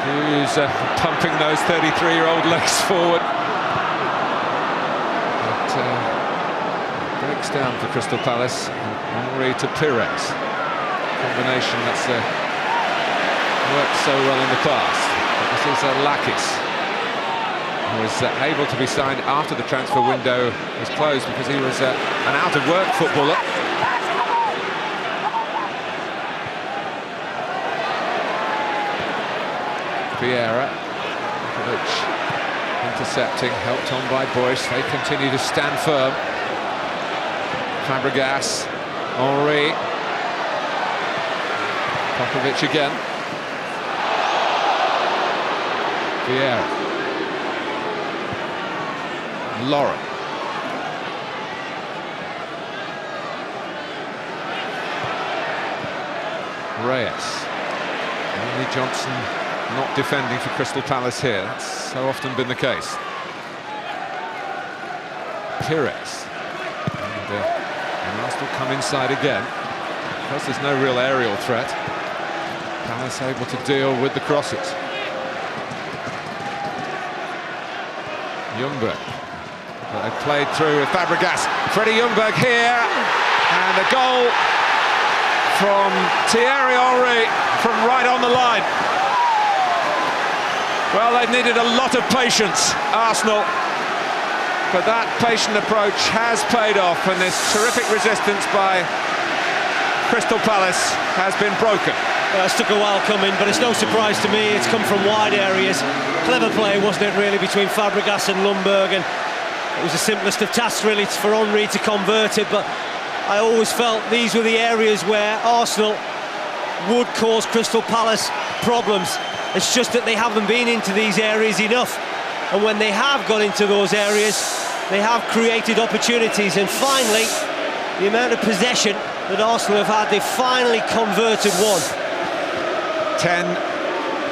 Speaker 7: Who's pumping those 33-year-old legs forward. But breaks down for Crystal Palace. Henri to Perez. Combination that's worked so well in the past. But this is Lakis, who was able to be signed after the transfer window was closed because he was an out-of-work footballer. Vieira, into intercepting, helped on by Boyce. They continue to stand firm. Fabregas, Henry, Popovic again. Vieira, Lauren. Reyes. Only Johnson not defending for Crystal Palace here. That's so often been the case. Pires. And Arsenal come inside again. Because there's no real aerial threat, Palace able to deal with the crosses. Ljungberg. They played through with Fabregas. Freddie Ljungberg here. And a goal from Thierry Henry from right on the line. Well, they've needed a lot of patience, Arsenal. But that patient approach has paid off, and this terrific resistance by Crystal Palace has been broken.
Speaker 8: Well, it's took a while coming, but it's no surprise to me. It's come from wide areas. Clever play, wasn't it, really, between Fabregas and Ljungberg, and it was the simplest of tasks, really, for Henry to convert it. But I always felt these were the areas where Arsenal would cause Crystal Palace problems. It's just that they haven't been into these areas enough. And when they have got into those areas, they have created opportunities. And finally, the amount of possession that Arsenal have had, they finally converted one.
Speaker 7: 10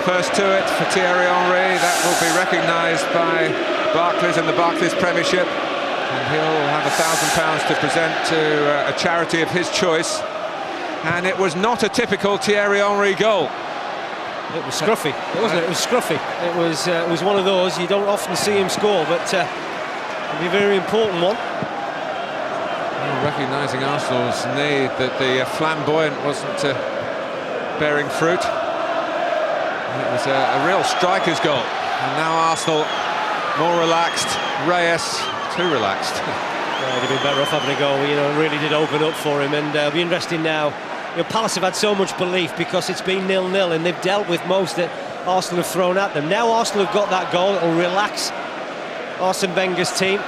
Speaker 7: first to it for Thierry Henry. That will be recognised by Barclays in the Barclays Premiership. And he'll have £1,000 to present to a charity of his choice. And it was not a typical Thierry Henry goal.
Speaker 8: It was scruffy, wasn't it? It was scruffy. It was one of those you don't often see him score, but it'll be a very important one.
Speaker 7: Well, recognising Arsenal's need that the flamboyant wasn't bearing fruit. It was a real striker's goal, and now Arsenal more relaxed. Reyes too relaxed.
Speaker 8: Yeah, he'd have been better off having a goal. You know, it really did open up for him, and it'll be interesting now. You know, Palace have had so much belief because it's been 0-0 and they've dealt with most that Arsenal have thrown at them. Now Arsenal have got that goal, it'll relax Arsene Wenger's team.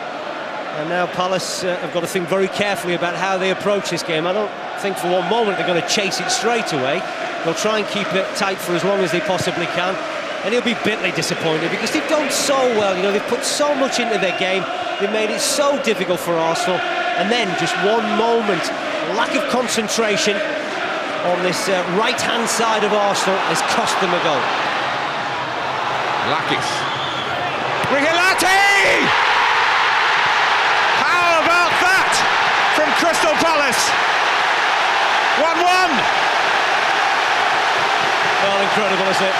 Speaker 8: And now Palace have got to think very carefully about how they approach this game. I don't think for one moment they're going to chase it straight away. They'll try and keep it tight for as long as they possibly can. And he'll be bitterly disappointed because they've done so well. You know, they've put so much into their game. They've made it so difficult for Arsenal. And then just one moment, lack of concentration on this right-hand side of Arsenal has cost them a goal.
Speaker 7: Lakis. Righelati! How about that from Crystal Palace? 1-1.
Speaker 8: Well, incredible, isn't it?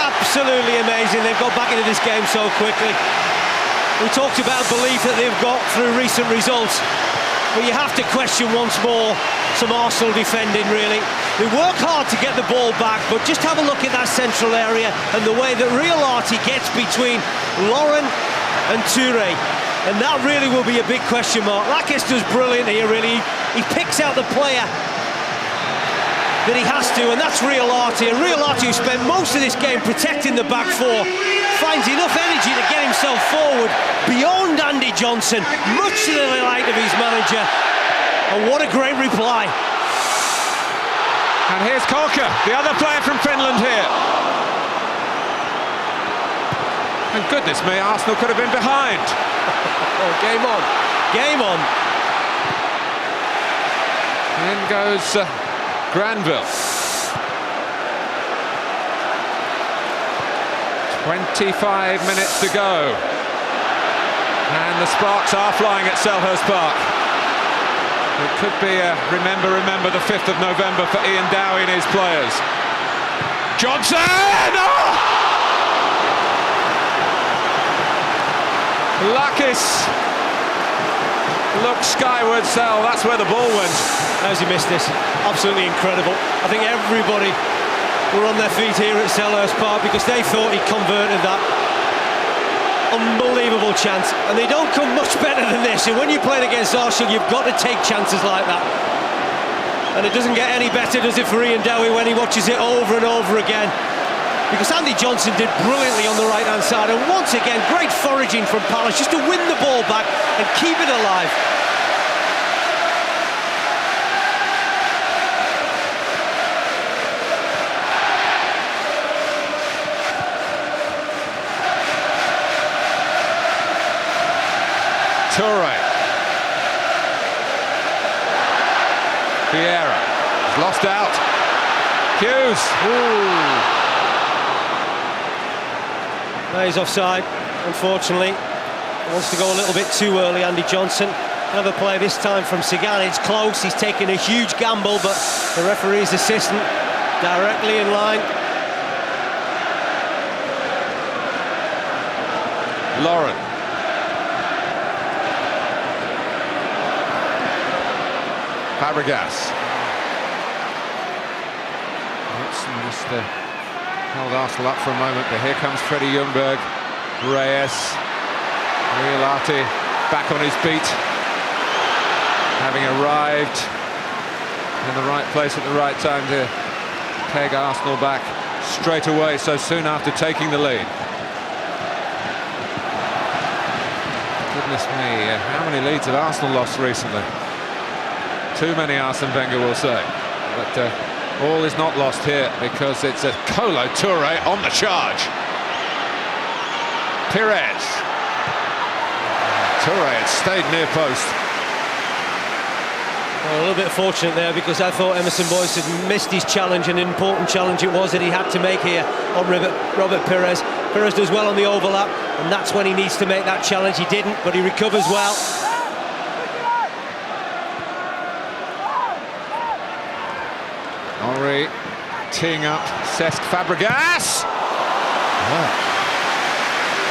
Speaker 8: Absolutely amazing. They've got back into this game so quickly. We talked about belief that they've got through recent results, but you have to question once more some Arsenal defending, really. They work hard to get the ball back, but just have a look at that central area and the way that Righelati gets between Lauren and Touré. And that really will be a big question mark. Lakis does brilliant here, really. He picks out the player that he has to, and that's Righelati. And Righelati, who spent most of this game protecting the back four, finds enough energy to get himself forward beyond Andy Johnson, much to the delight of his manager. And what a great reply.
Speaker 7: And here's Kolka, the other player from Finland here. And goodness me, Arsenal could have been behind.
Speaker 8: Oh, game on, game on.
Speaker 7: And in goes Granville. 25 minutes to go. And the sparks are flying at Selhurst Park. It could be a remember the 5th of November for Ian Dowie and his players. Johnson! Oh! Lakis looks skyward, Sel. That's where the ball went.
Speaker 8: How's he missed this? Absolutely incredible. I think everybody were on their feet here at Selhurst Park because they thought he converted that. Unbelievable chance, and they don't come much better than this. And when you're playing against Arsenal, you've got to take chances like that. And it doesn't get any better, does it, for Ian Dowie when he watches it over and over again. because Andy Johnson did brilliantly on the right-hand side, and once again, great foraging from Palace just to win the ball back and keep it alive.
Speaker 7: Toure. Vieira is lost out. Hughes.
Speaker 8: No, he's offside, unfortunately. Wants to go a little bit too early, Andy Johnson. Another play this time from Sagan. It's close, he's taking a huge gamble, but the referee's assistant directly in line.
Speaker 7: Lauren. Fabregas. Watson just held Arsenal up for a moment, but here comes Freddie Ljungberg. Reyes. Riolati back on his beat, having arrived in the right place at the right time to peg Arsenal back straight away so soon after taking the lead. Goodness me, how many leads have Arsenal lost recently? Too many, Arsene Wenger will say. But all is not lost here, because it's a Kolo Toure on the charge. Pires. Toure had stayed near post.
Speaker 8: Well, a little bit fortunate there, because I thought Emerson Boyce had missed his challenge, an important challenge it was that he had to make here on Robert Pires. Pires does well on the overlap, and that's when he needs to make that challenge. He didn't, but he recovers well.
Speaker 7: Henry teeing up Cesc Fabregas.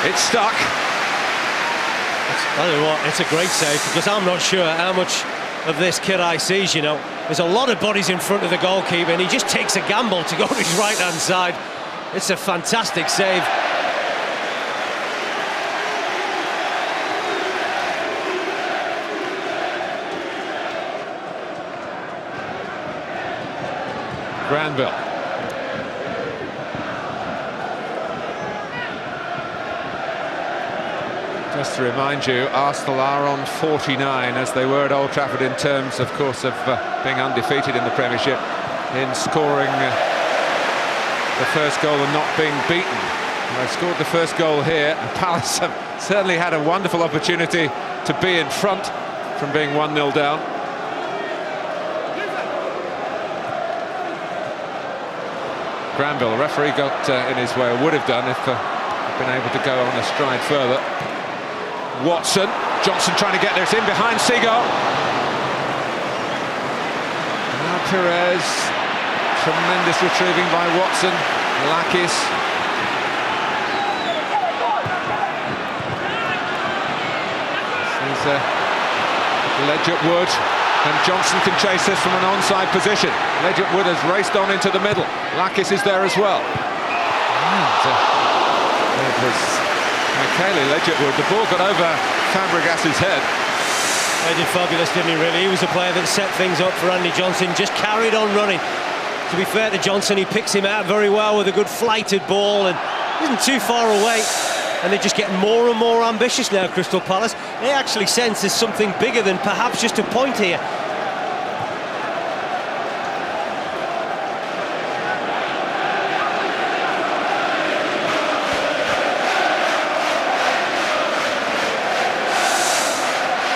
Speaker 7: It's stuck.
Speaker 8: I don't know what, it's a great save, because I'm not sure how much of this kid I sees, you know. There's a lot of bodies in front of the goalkeeper, and he just takes a gamble to go to his right-hand side. It's a fantastic save.
Speaker 7: Granville. Just to remind you, Arsenal are on 49, as they were at Old Trafford, in terms, of course, of being undefeated in the Premiership, in scoring the first goal and not being beaten. They've scored the first goal here, and Palace have certainly had a wonderful opportunity to be in front from being 1-0 down. Granville, the referee got in his way, or would have done if he'd been able to go on a stride further. Watson, Johnson trying to get there, it's in behind Seagull. Now Pires, tremendous retrieving by Watson. Lakis. This is Ledgett Wood, and Johnson can chase this from an onside position. Ledgett Wood has raced on into the middle. Lakis is there as well. And, it was Michele Ledgett Wood. The ball got over Fabregas's head.
Speaker 8: He did fabulous, didn't he, really? He was the player that set things up for Andy Johnson, just carried on running. To be fair to Johnson, he picks him out very well with a good flighted ball, and isn't too far away. And they're just getting more and more ambitious now, Crystal Palace. They actually sense there's something bigger than perhaps just a point here.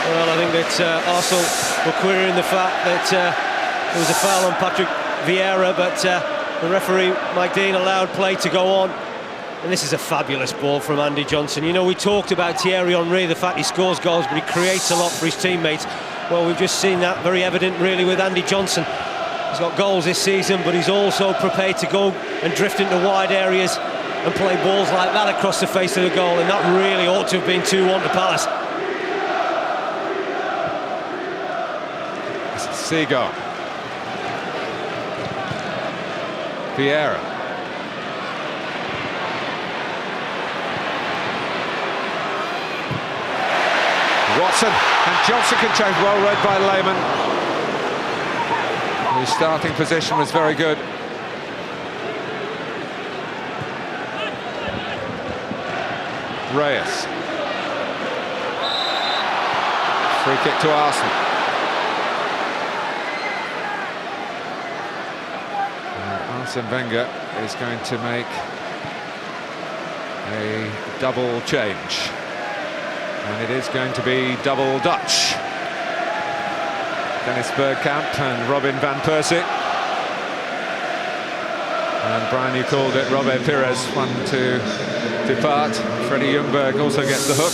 Speaker 8: Well, I think that Arsenal were querying the fact that there was a foul on Patrick Vieira, but the referee, Mike Dean, allowed play to go on. And this is a fabulous ball from Andy Johnson. You know, we talked about Thierry Henry, the fact he scores goals, but he creates a lot for his teammates. Well, we've just seen that very evident, really, with Andy Johnson. He's got goals this season, but he's also prepared to go and drift into wide areas and play balls like that across the face of the goal, and that really ought to have been 2-1 to Palace.
Speaker 7: Seagull. Vieira. Watson, and Johnson can change, well read by Lehmann. His starting position was very good. Reyes. Free kick to Arsenal. Arsene Wenger is going to make a double change, and it is going to be double Dutch. Dennis Bergkamp and Robin van Persie. And Brian, you called it, Robert Pires, one to depart. Freddie Ljungberg also gets the hook.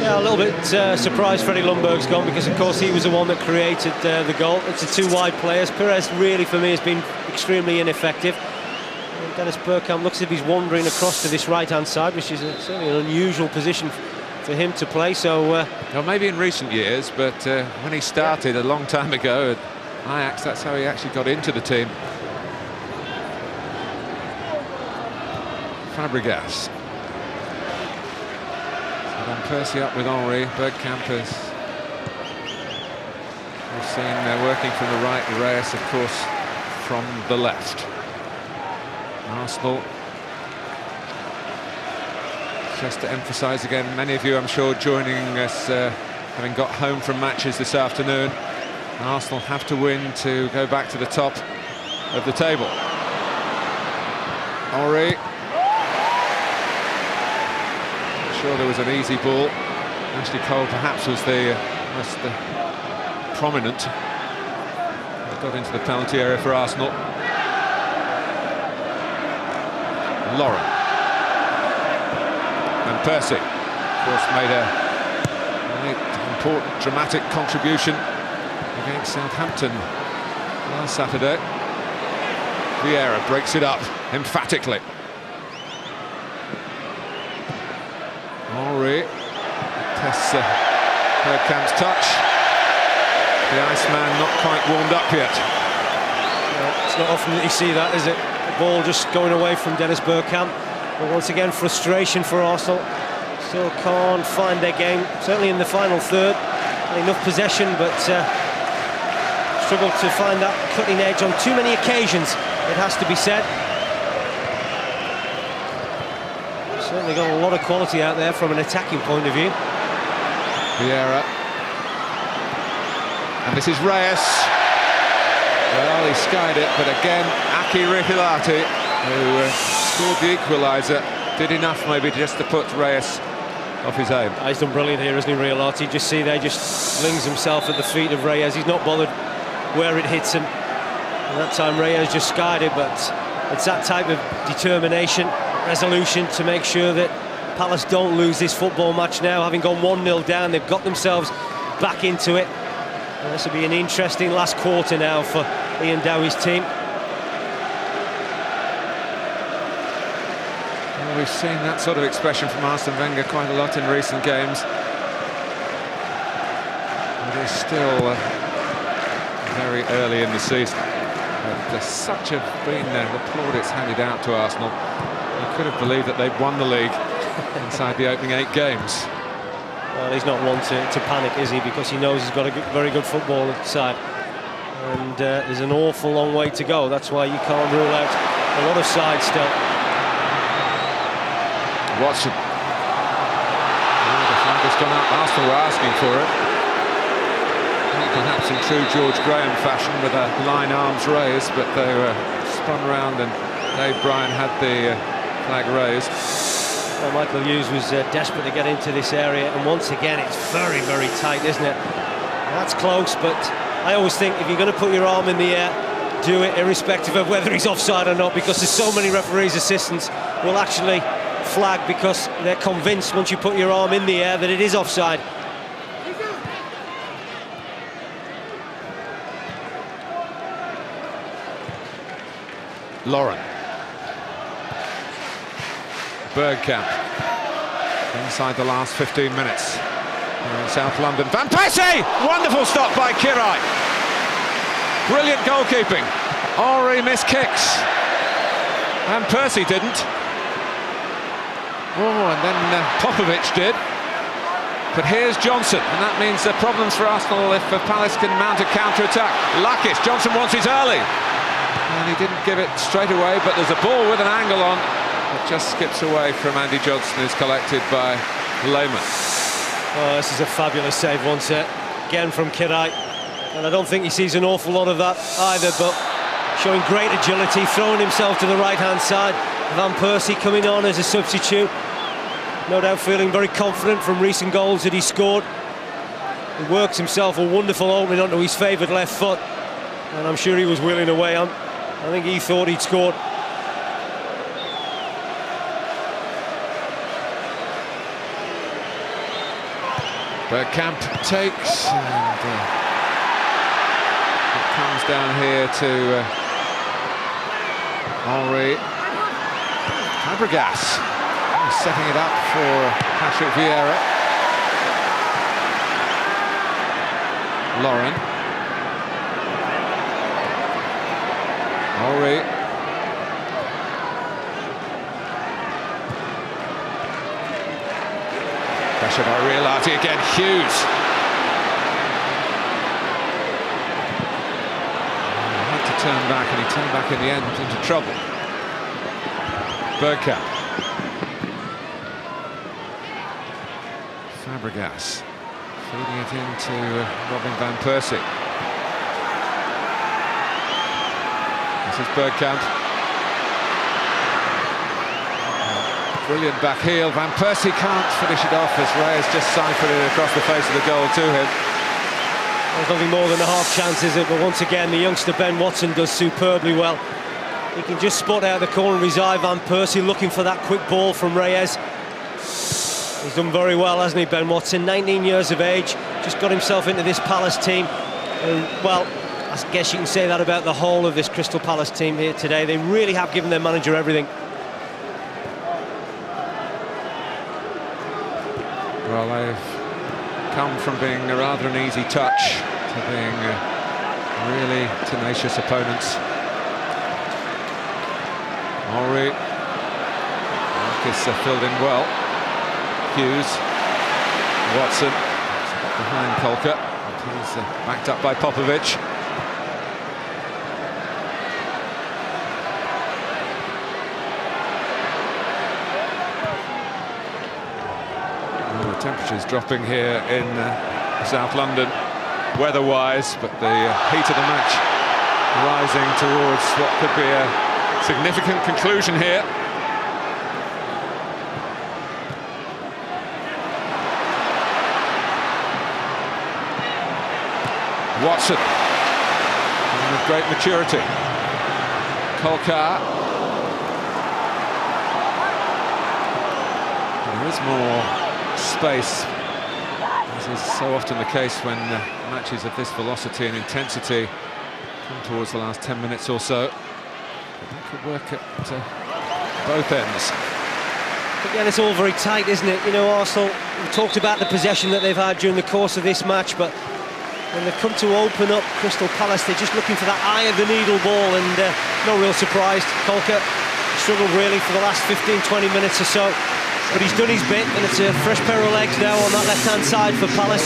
Speaker 8: Yeah, a little bit surprised Freddie Ljungberg's gone, because of course he was the one that created the goal. It's the two wide players. Pires really, for me, has been extremely ineffective. And Dennis Bergkamp looks as if he's wandering across to this right-hand side, which is certainly an unusual position for him to play. So,
Speaker 7: well, maybe in recent years, but when he started a long time ago at Ajax, that's how he actually got into the team. Fabregas. Van Persie up with Henry. Bergkamp has, we've seen working from the right, Reyes of course from the left. Arsenal, just to emphasise again, many of you I'm sure joining us having got home from matches this afternoon, Arsenal have to win to go back to the top of the table. Henry. Sure, there was an easy ball. Ashley Cole perhaps was the most prominent. Got into the penalty area for Arsenal. Lauren. And Percy, of course, made an important dramatic contribution against Southampton last Saturday. Vieira breaks it up emphatically. Henry tests Bergkamp's touch. The Iceman not quite warmed up yet.
Speaker 8: Yeah, it's not often that you see that, is it? The ball just going away from Dennis Bergkamp. But once again, frustration for Arsenal. Still can't find their game, certainly in the final third. Enough possession, but struggled to find that cutting edge on too many occasions, it has to be said. Certainly got a lot of quality out there from an attacking point of view.
Speaker 7: Vieira. And this is Reyes. Well, he skied it, but again, Aki Rihilati, who scored the equalizer, did enough maybe just to put Reyes off his aim.
Speaker 8: He's done brilliant here, isn't he, Rihilati? Just see there, just flings himself at the feet of Reyes. He's not bothered where it hits him. And that time Reyes just skied it, but it's that type of determination, resolution to make sure that Palace don't lose this football match now. Having gone 1-0 down, they've got themselves back into it. And this will be an interesting last quarter now for Ian Dowie's team.
Speaker 7: Well, we've seen that sort of expression from Arsene Wenger quite a lot in recent games. It is still very early in the season. There's such a the plaudits handed out to Arsenal. You could have believed that they'd won the league inside the opening 8 games.
Speaker 8: Well, he's not one to panic, is he? Because he knows he's got a very good football side. And there's an awful long way to go. That's why you can't rule out a lot of sides still.
Speaker 7: Watson. The flag has gone up. Arsenal were asking for it. Perhaps in true George Graham fashion with a line arms raised, but they were spun round and Dave Bryan had the flag raised.
Speaker 8: Well, Michael Hughes was desperate to get into this area, and once again it's very, very tight, isn't it? That's close, but I always think if you're going to put your arm in the air, do it irrespective of whether he's offside or not, because there's so many referees' assistants will actually flag because they're convinced once you put your arm in the air that it is offside.
Speaker 7: Lauren. Bergkamp. Inside the last 15 minutes. Here in South London. Van Persie! Wonderful stop by Kirai. Brilliant goalkeeping. Henry missed kicks. Van Persie didn't. Oh, and then Popovic did. But here's Johnson, and that means there are problems for Arsenal if Palace can mount a counter-attack. Lakis, Johnson wants it early. And he didn't give it straight away, but there's a ball with an angle on. It just skips away from Andy Johnson, who's collected by Lehmann.
Speaker 8: Oh, this is a fabulous save, once again from Kirai. And I don't think he sees an awful lot of that either, but showing great agility, throwing himself to the right-hand side. Van Persie coming on as a substitute. No doubt feeling very confident from recent goals that he scored. He works himself a wonderful opening onto his favoured left foot. And I'm sure he was wheeling away. I think he thought he'd scored.
Speaker 7: Bergkamp takes, and it comes down here to Henri Fabregas. He's setting it up for Patrick Vieira. Lauren. Henri. Pressure by Riolati again, Hughes. He had to turn back, and he turned back in the end into trouble. Bergkamp. Fabregas feeding it into Robin van Persie. This is Bergkamp. Brilliant back heel. Van Persie can't finish it off as Reyes just siphoned it across the face of the goal to him.
Speaker 8: There's nothing more than a half chance, is it? But once again, the youngster Ben Watson does superbly well. He can just spot out the corner of his eye Van Persie looking for that quick ball from Reyes. He's done very well, hasn't he, Ben Watson? 19 years of age, just got himself into this Palace team. Well, I guess you can say that about the whole of this Crystal Palace team here today. They really have given their manager everything.
Speaker 7: Well, they've come from being rather an easy touch to being really tenacious opponents. Henri. Marcus filled in well. Hughes. Watson behind Kolka. He's backed up by Popovic. Temperatures dropping here in South London, weather-wise, but the heat of the match rising towards what could be a significant conclusion here. Watson, with great maturity. Kolka. There is more space, as is so often the case when matches of this velocity and intensity come towards the last 10 minutes or so. But that could work at both ends.
Speaker 8: Again, it's all very tight, isn't it? You know, Arsenal, we talked about the possession that they've had during the course of this match, but when they come to open up Crystal Palace, they're just looking for that eye of the needle ball, and no real surprise. Kolka struggled really for the last 15-20 minutes or so. But he's done his bit, and it's a fresh pair of legs now on that left-hand side for Palace.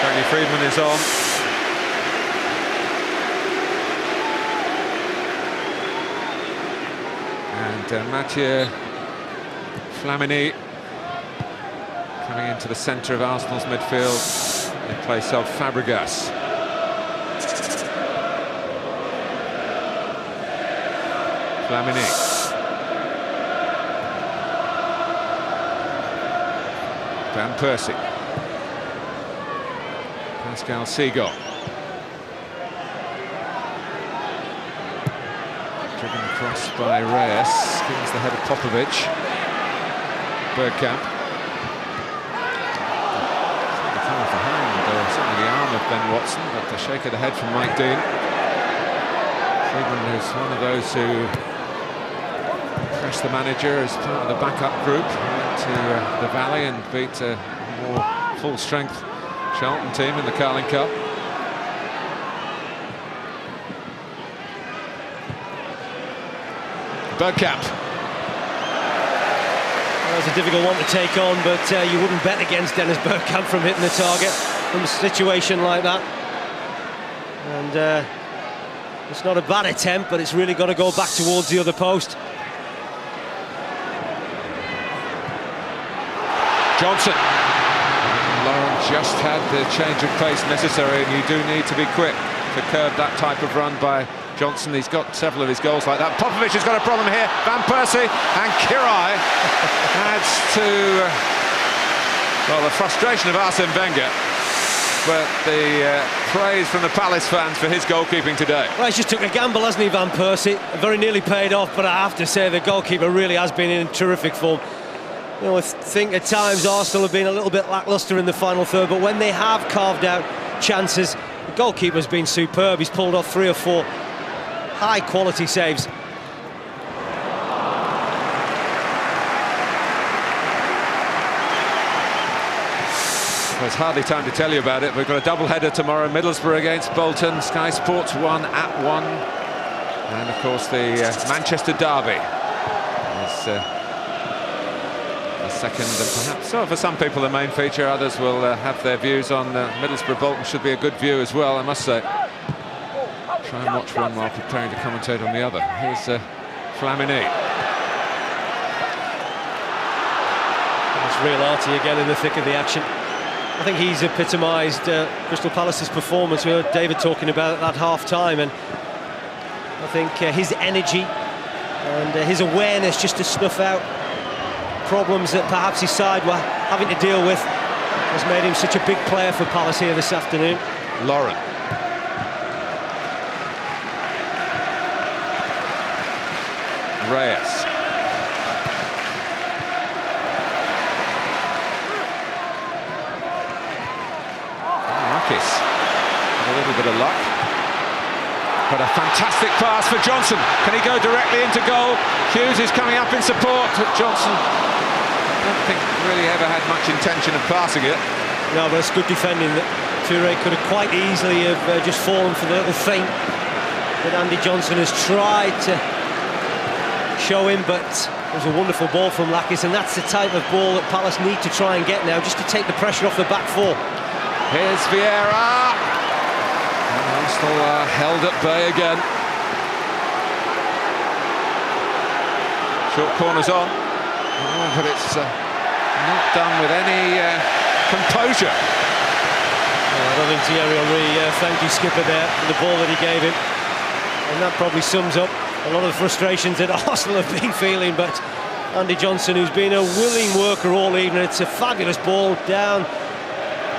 Speaker 7: Danny Friedman is on. And Mathieu Flamini coming into the centre of Arsenal's midfield in place of Fabregas. Flamini. Van Persie. Pascal Seagull. Driven across by Reyes. Skins the head of Popovic. Bergkamp. Coming for hand, certainly the arm of Ben Watson, but the shake of the head from Mike Dean. Friedman is one of those who the manager as part of the backup group to the Valley and beat a more full-strength Charlton team in the Carling Cup. Bergkamp.
Speaker 8: Well, it's a difficult one to take on, but you wouldn't bet against Dennis Bergkamp from hitting the target from a situation like that. And It's not a bad attempt, but it's really got to go back towards the other post.
Speaker 7: Johnson. Lauren just had the change of pace necessary, and you do need to be quick to curb that type of run by Johnson. He's got several of his goals like that. Popovic has got a problem here. Van Persie and Kirai adds to, well, the frustration of Arsene Wenger, but the praise from the Palace fans for his goalkeeping today.
Speaker 8: Well, he's just took a gamble, hasn't he, Van Persie? Very nearly paid off, but I have to say the goalkeeper really has been in terrific form. You know, I think at times Arsenal have been a little bit lacklustre in the final third, but when they have carved out chances, the goalkeeper's been superb. He's pulled off 3 or 4 high-quality saves.
Speaker 7: There's hardly time to tell you about it. We've got a double-header tomorrow, Middlesbrough against Bolton, Sky Sports 1 at 1. And, of course, the Manchester derby is a second and perhaps, so for some people, the main feature. Others will have their views on Middlesbrough. Bolton should be a good view as well, I must say. Try and watch one while preparing to commentate on the other. Here's Flamini.
Speaker 8: It's real Artie again in the thick of the action. I think he's epitomised Crystal Palace's performance. We heard David talking about it at half-time, and I think his energy and his awareness just to snuff out problems that perhaps his side were having to deal with has made him such a big player for Palace here this afternoon.
Speaker 7: Lauren. Reyes. Marquis. A little bit of luck. But a fantastic pass for Johnson. Can he go directly into goal? Hughes is coming up in support. Johnson, I don't think really ever had much intention of passing it.
Speaker 8: No, but it's good defending. Toure could have quite easily have just fallen for the little feint that Andy Johnson has tried to show him, but it was a wonderful ball from Lakis, and that's the type of ball that Palace need to try and get now, just to take the pressure off the back four.
Speaker 7: Here's Vieira. And Arsenal held at bay again. Short corner's on. Oh, but it's not done with any composure.
Speaker 8: Well, I don't think Thierry Henry thanked his skipper there for the ball that he gave him. And that probably sums up a lot of the frustrations that Arsenal have been feeling, but Andy Johnson, who's been a willing worker all evening, it's a fabulous ball down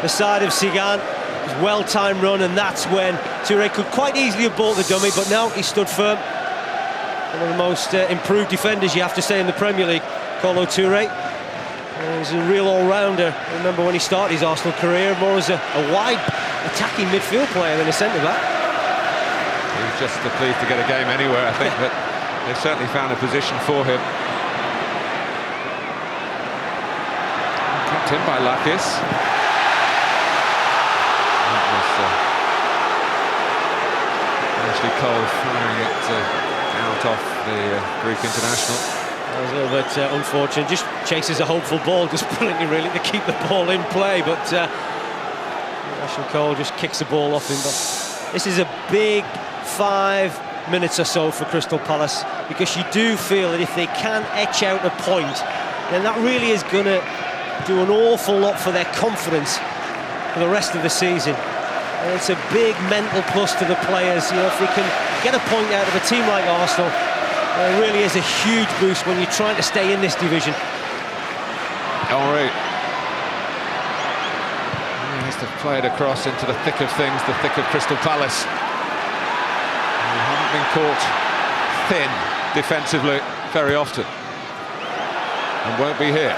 Speaker 8: the side of Sigan. It's well-timed run, and that's when Toure could quite easily have bought the dummy, but no, he stood firm. One of the most improved defenders, you have to say, in the Premier League, Kolo Toure. He's a real all-rounder. I remember when he started his Arsenal career, more as a wide attacking midfield player than a centre-back.
Speaker 7: He was just pleased to get a game anywhere, I think, but they've certainly found a position for him. Kept in by Lakis. That was Ashley Cole firing it out off the Greek international.
Speaker 8: That was a little bit unfortunate. Just chases a hopeful ball, just brilliantly really to keep the ball in play, but Ashley Cole just kicks the ball off him. But this is a big 5 minutes or so for Crystal Palace, because you do feel that if they can etch out a point, then that really is going to do an awful lot for their confidence for the rest of the season. And it's a big mental plus to the players. You know, if they can get a point out of a team like Arsenal, it really is a huge boost when you're trying to stay in this division.
Speaker 7: Henry. He has to play it across into the thick of things, the thick of Crystal Palace. They haven't been caught thin defensively very often, and won't be here.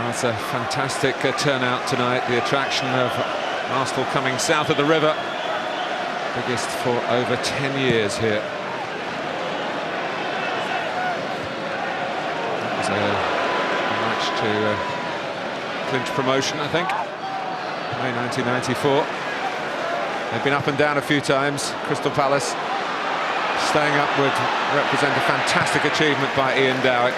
Speaker 7: It's a fantastic turnout tonight. The attraction of Arsenal coming south of the river. Biggest for over 10 years here. That was a match to clinch promotion, I think. May 1994. They've been up and down a few times. Crystal Palace staying up would represent a fantastic achievement by Ian Dowick.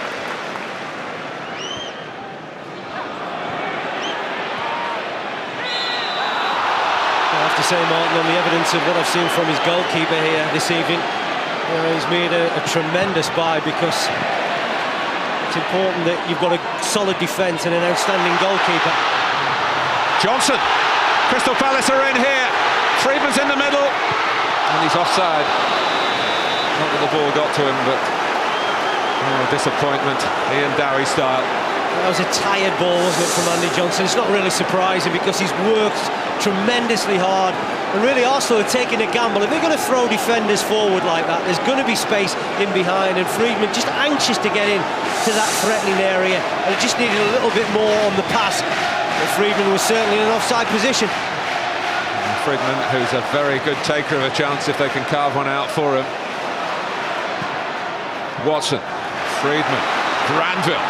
Speaker 8: say, Martin, on the evidence of what I've seen from his goalkeeper here this evening. You know, he's made a tremendous buy, because it's important that you've got a solid defence and an outstanding goalkeeper.
Speaker 7: Johnson, Crystal Palace are in here. Friedman's in the middle, and he's offside. Not that the ball got to him, but disappointment, Ian Dowie style.
Speaker 8: That was a tired ball, wasn't it, from Andy Johnson? It's not really surprising, because he's worked tremendously hard, and really Arsenal are taking a gamble. If they're going to throw defenders forward like that, there's going to be space in behind, and Friedman just anxious to get in to that threatening area, and it just needed a little bit more on the pass. But Friedman was certainly in an offside position.
Speaker 7: And Friedman, who's a very good taker of a chance if they can carve one out for him. Watson, Friedman, Granville.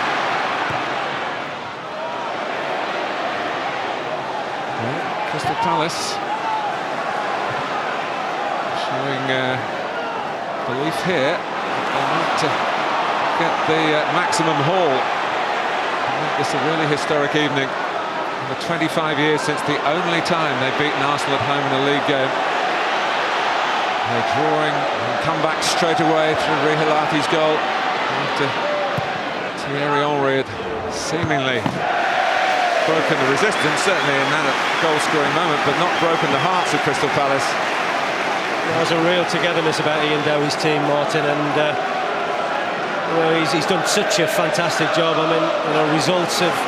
Speaker 7: Well, Crystal Palace showing belief here. They need to get the maximum haul. Make this a really historic evening. For 25 years since the only time they've beaten Arsenal at home in a league game. They're drawing and come back straight away through Rihilati's goal after Thierry Henry had seemingly broken the resistance, certainly in that goal-scoring moment, but not broken the hearts of Crystal Palace.
Speaker 8: There's a real togetherness about Ian Dowie's team, Martin, and well, he's done such a fantastic job. I mean, you know, results have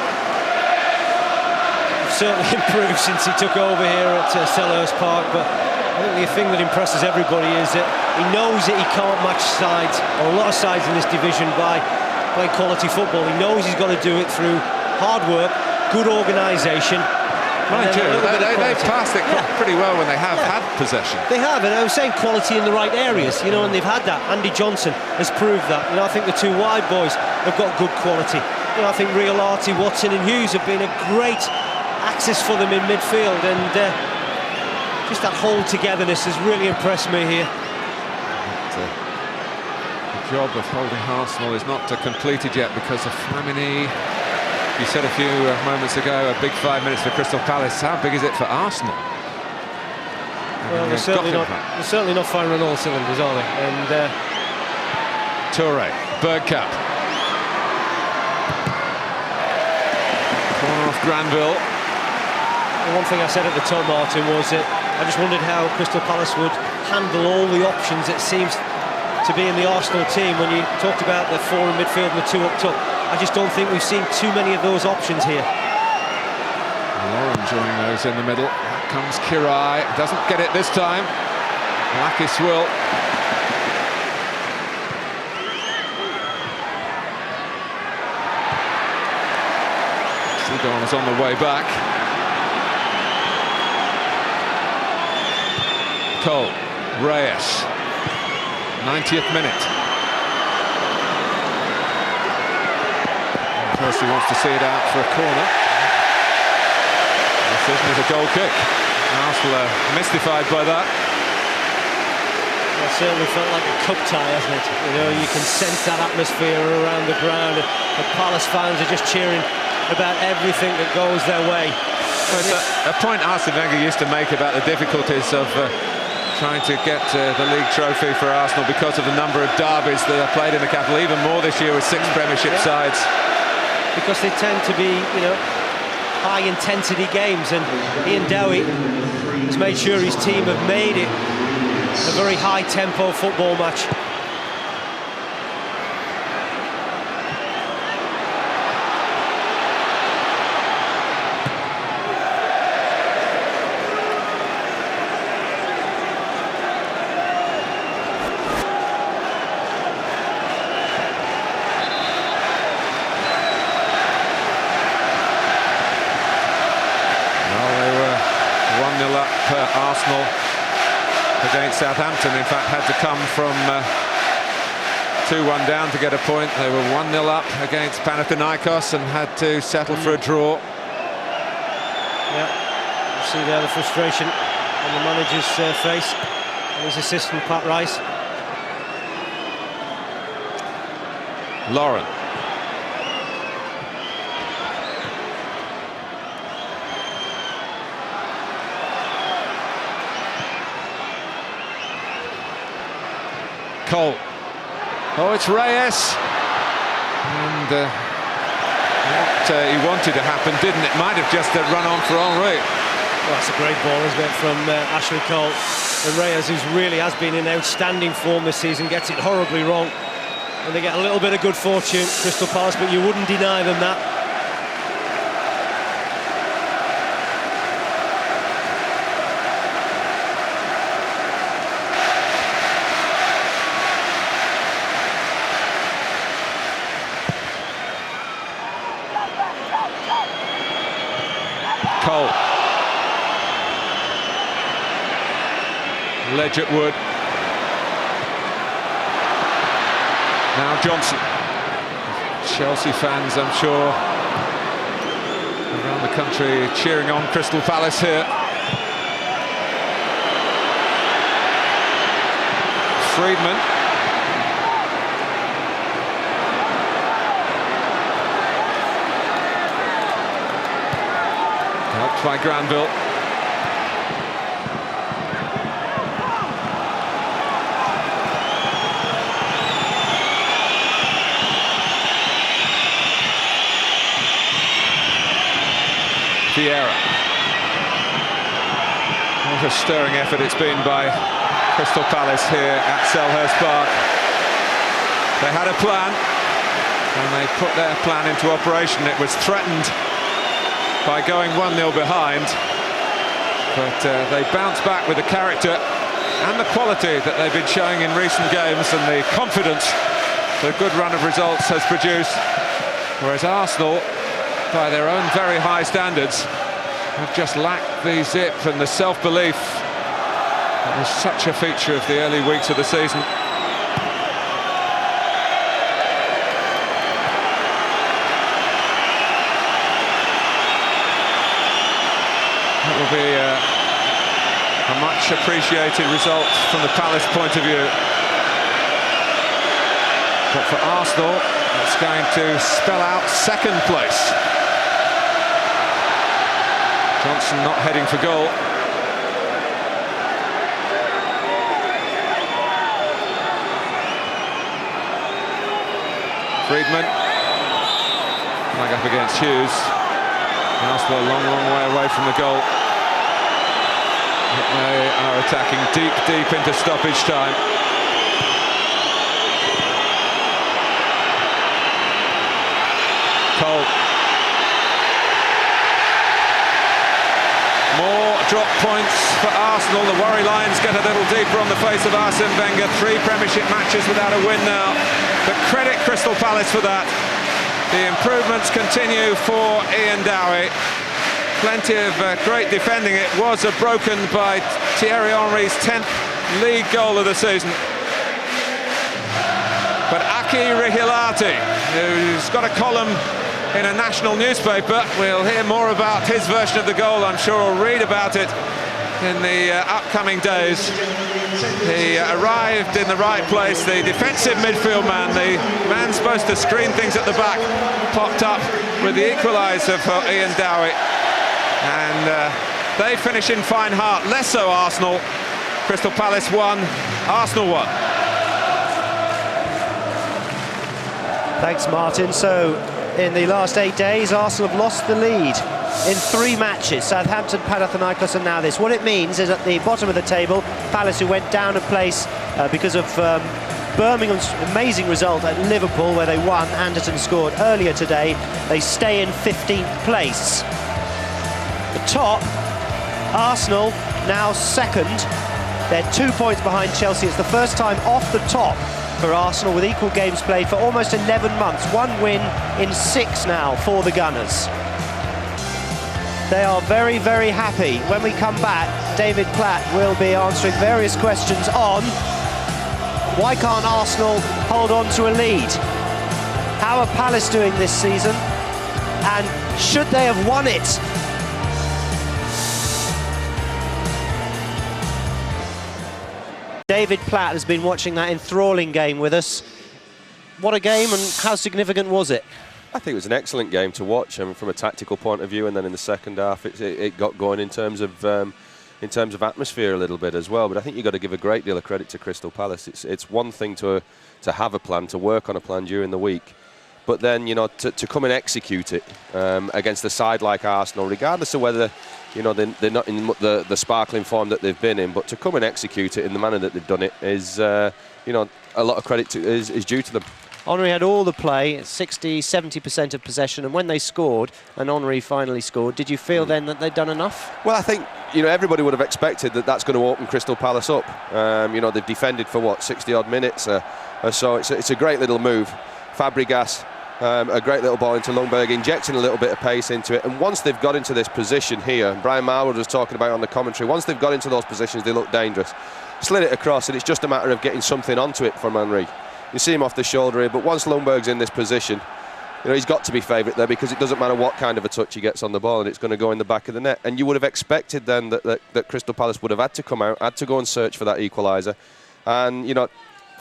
Speaker 8: certainly improved since he took over here at Selhurst Park, but I think the thing that impresses everybody is that he knows that he can't match sides, or a lot of sides in this division, by playing quality football. He knows he's got to do it through hard work, good organisation.
Speaker 7: Mind you, they've passed it pretty well when they have had possession.
Speaker 8: They have, and I was saying quality in the right areas, you know, and they've had that. Andy Johnson has proved that. You know, I think the two wide boys have got good quality. You know, I think Rihilati, Watson and Hughes have been a great axis for them in midfield, and just that whole togetherness has really impressed me here.
Speaker 7: The job of holding Arsenal is not completed yet because of Flamini. You said a few moments ago, a big 5 minutes for Crystal Palace. How big is it for Arsenal?
Speaker 8: Well, they're certainly not firing on all cylinders, are they? And
Speaker 7: Toure, Bergkamp. Corner off Granville.
Speaker 8: The one thing I said at the top, Martin, was that I just wondered how Crystal Palace would handle all the options it seems to be in the Arsenal team. When you talked about the four in midfield and the two up top, I just don't think we've seen too many of those options here.
Speaker 7: Lauren joining those in the middle. Here comes Kirai. Doesn't get it this time. Lakis will. Seagon is on the way back. Cole, Reyes, 90th minute. Percy wants to see it out for a corner. The decision is a goal kick. Arsenal are mystified by that.
Speaker 8: It certainly felt like a cup tie, hasn't it? You know, you can sense that atmosphere around the ground. The Palace fans are just cheering about everything that goes their way.
Speaker 7: Well, it's a point Arsene Wenger used to make about the difficulties of trying to get the league trophy for Arsenal because of the number of derbies that are played in the capital, even more this year with 6 Premiership sides.
Speaker 8: Because they tend to be, you know, high-intensity games, and Ian Dowie has made sure his team have made it a very high-tempo football match.
Speaker 7: Arsenal against Southampton, in fact, had to come from 2-1 down to get a point. They were 1-0 up against Panathinaikos and had to settle for a draw.
Speaker 8: Yeah, you see there the frustration on the manager's face and his assistant Pat Rice.
Speaker 7: Lauren. Cole. Oh, it's Reyes. And what he wanted to happen, didn't it? Might have just run on for Henry.
Speaker 8: Well, that's a great ball, isn't it, from Ashley Cole. And Reyes, who's really has been in outstanding form this season, gets it horribly wrong. And they get a little bit of good fortune, Crystal Palace, but you wouldn't deny them that.
Speaker 7: Cole. Ledgett Wood. Now Johnson. Chelsea fans, I'm sure, around the country cheering on Crystal Palace here. Friedman. Helped by Granville. Vieira. What a stirring effort it's been by Crystal Palace here at Selhurst Park. They had a plan and they put their plan into operation. It was threatened by going 1-0 behind, but they bounced back with the character and the quality that they've been showing in recent games and the confidence the good run of results has produced, whereas Arsenal, by their own very high standards, have just lacked the zip and the self-belief that was such a feature of the early weeks of the season. That will be a much appreciated result from the Palace point of view. But for Arsenal, it's going to spell out second place. Johnson not heading for goal. Friedman. Flag up against Hughes. Arsenal a long, long way away from the goal. But they are attacking deep, deep into stoppage time. Cole. More drop points for Arsenal. The Worry Lions get a little deeper on the face of Arsene Wenger. 3 Premiership matches without a win now. But credit Crystal Palace for that. The improvements continue for Ian Dowie. Plenty of great defending. It was broken by Thierry Henry's 10th league goal of the season. But Aki Rihilati, who's got a column in a national newspaper, we'll hear more about his version of the goal, I'm sure, or read about it in the upcoming days. He arrived in the right place. The defensive midfield man, the man supposed to screen things at the back, popped up with the equaliser for Ian Dowie. And they finish in fine heart. Less so Arsenal. Crystal Palace 1, Arsenal 1.
Speaker 1: Thanks, Martin. So, in the last 8 days, Arsenal have lost the lead in 3 matches. Southampton, Panathinaikos and now this. What it means is at the bottom of the table, Palace, who went down a place because of Birmingham's amazing result at Liverpool, where they won, Anderton scored earlier today, they stay in 15th place. The top, Arsenal, now second. They're 2 points behind Chelsea. It's the first time off the top for Arsenal, with equal games played for almost 11 months. 1 win in 6 now for the Gunners. They are very, very happy. When we come back, David Platt will be answering various questions on why can't Arsenal hold on to a lead? How are Palace doing this season? And should they have won it? David Platt has been watching that enthralling game with us. What a game, and how significant was it?
Speaker 2: I think it was an excellent game to watch. I mean, from a tactical point of view, and then in the second half it got going in terms of in terms of atmosphere a little bit as well. But I think you've got to give a great deal of credit to Crystal Palace. It's one thing to have a plan, to work on a plan during the week, but then, you know, to come and execute it against a side like Arsenal, regardless of whether, you know, they're not in the sparkling form that they've been in, but to come and execute it in the manner that they've done it is, you know, a lot of credit is due to them.
Speaker 1: Henry had all the play, 60-70% of possession, and when they scored, and Henry finally scored, did you feel then that they'd done enough?
Speaker 2: Well, I think, you know, everybody would have expected that that's going to open Crystal Palace up. You know, they've defended for, what, 60-odd minutes or so. It's a great little move. Fabregas, a great little ball into Lundberg, injecting a little bit of pace into it. And once they've got into this position here, Brian Marwood was talking about on the commentary, once they've got into those positions, they look dangerous. Slid it across, and it's just a matter of getting something onto it from Henry. You see him off the shoulder here, but once Lundberg's in this position, you know, he's got to be favourite there, because it doesn't matter what kind of a touch he gets on the ball, and it's going to go in the back of the net. And you would have expected then that Crystal Palace would have had to come out, had to go and search for that equaliser. And, you know,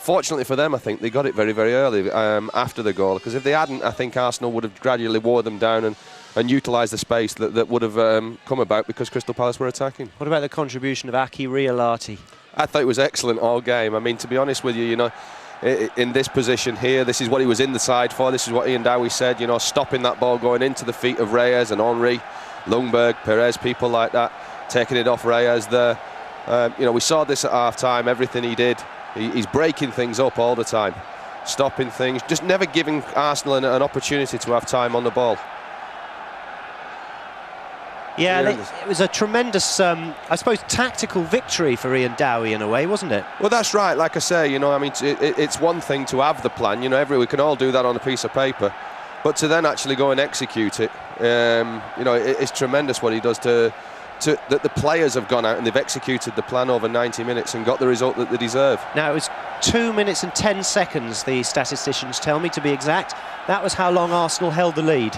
Speaker 2: fortunately for them, I think they got it very, very early after the goal, because if they hadn't, I think Arsenal would have gradually wore them down and utilised the space that would have come about because Crystal Palace were attacking.
Speaker 1: What about the contribution of Aki Riolati?
Speaker 2: I thought it was excellent all game. I mean, to be honest with you, you know, in this position here, this is what he was in the side for. This is what Ian Dowie said, you know, stopping that ball going into the feet of Reyes and Henry, Lundberg, Perez, people like that, taking it off Reyes there. You know, we saw this at half-time, everything he did. He's breaking things up all the time, stopping things, just never giving Arsenal an opportunity to have time on the ball.
Speaker 1: Yeah, it was a tremendous, I suppose, tactical victory for Ian Dowie in a way, wasn't it?
Speaker 2: Well, that's right. Like I say, you know, I mean, it's one thing to have the plan. You know, we can all do that on a piece of paper, but to then actually go and execute it, you know, it's tremendous what he does that the players have gone out and they've executed the plan over 90 minutes and got the result that they deserve.
Speaker 1: Now, it was 2 minutes and 10 seconds, the statisticians tell me, to be exact. That was how long Arsenal held the lead.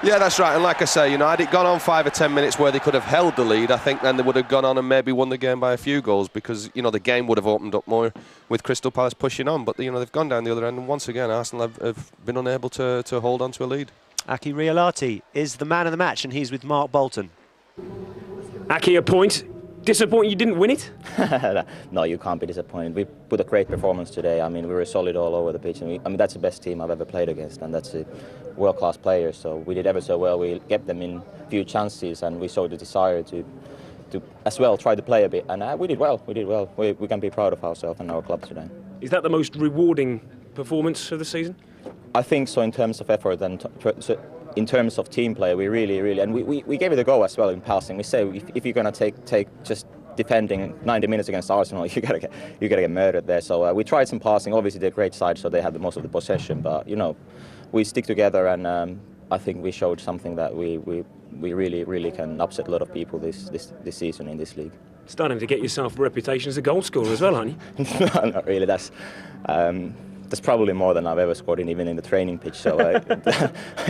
Speaker 2: Yeah, that's right. And like I say, you know, had it gone on 5 or 10 minutes where they could have held the lead, I think then they would have gone on and maybe won the game by a few goals, because, you know, the game would have opened up more with Crystal Palace pushing on. But, you know, they've gone down the other end, and once again, Arsenal have been unable to hold on to a lead.
Speaker 1: Aki Riolati is the man of the match, and he's with Mark Bolton.
Speaker 3: Aki, a point. Disappointed you didn't win it?
Speaker 9: No, you can't be disappointed. We put a great performance today. I mean, we were solid all over the pitch. And I mean, that's the best team I've ever played against, and that's a world-class players. So we did ever so well. We kept them in few chances, and we showed the desire to as well try to play a bit. And we did well. We did well. We can be proud of ourselves and our club today.
Speaker 3: Is that the most rewarding performance of the season?
Speaker 9: I think so, in terms of effort and in terms of team play. We really, and we gave it a go as well in passing. We say if you're going to take just defending 90 minutes against Arsenal, you gotta get murdered there. So we tried some passing. Obviously, they're a great side, so they had the most of the possession. But you know, we stick together, and I think we showed something that we really can upset a lot of people this season in this league. Starting
Speaker 3: to get yourself a reputation as a goal scorer as well, aren't you?
Speaker 9: No, not really. That's probably more than I've ever scored even in the training pitch, so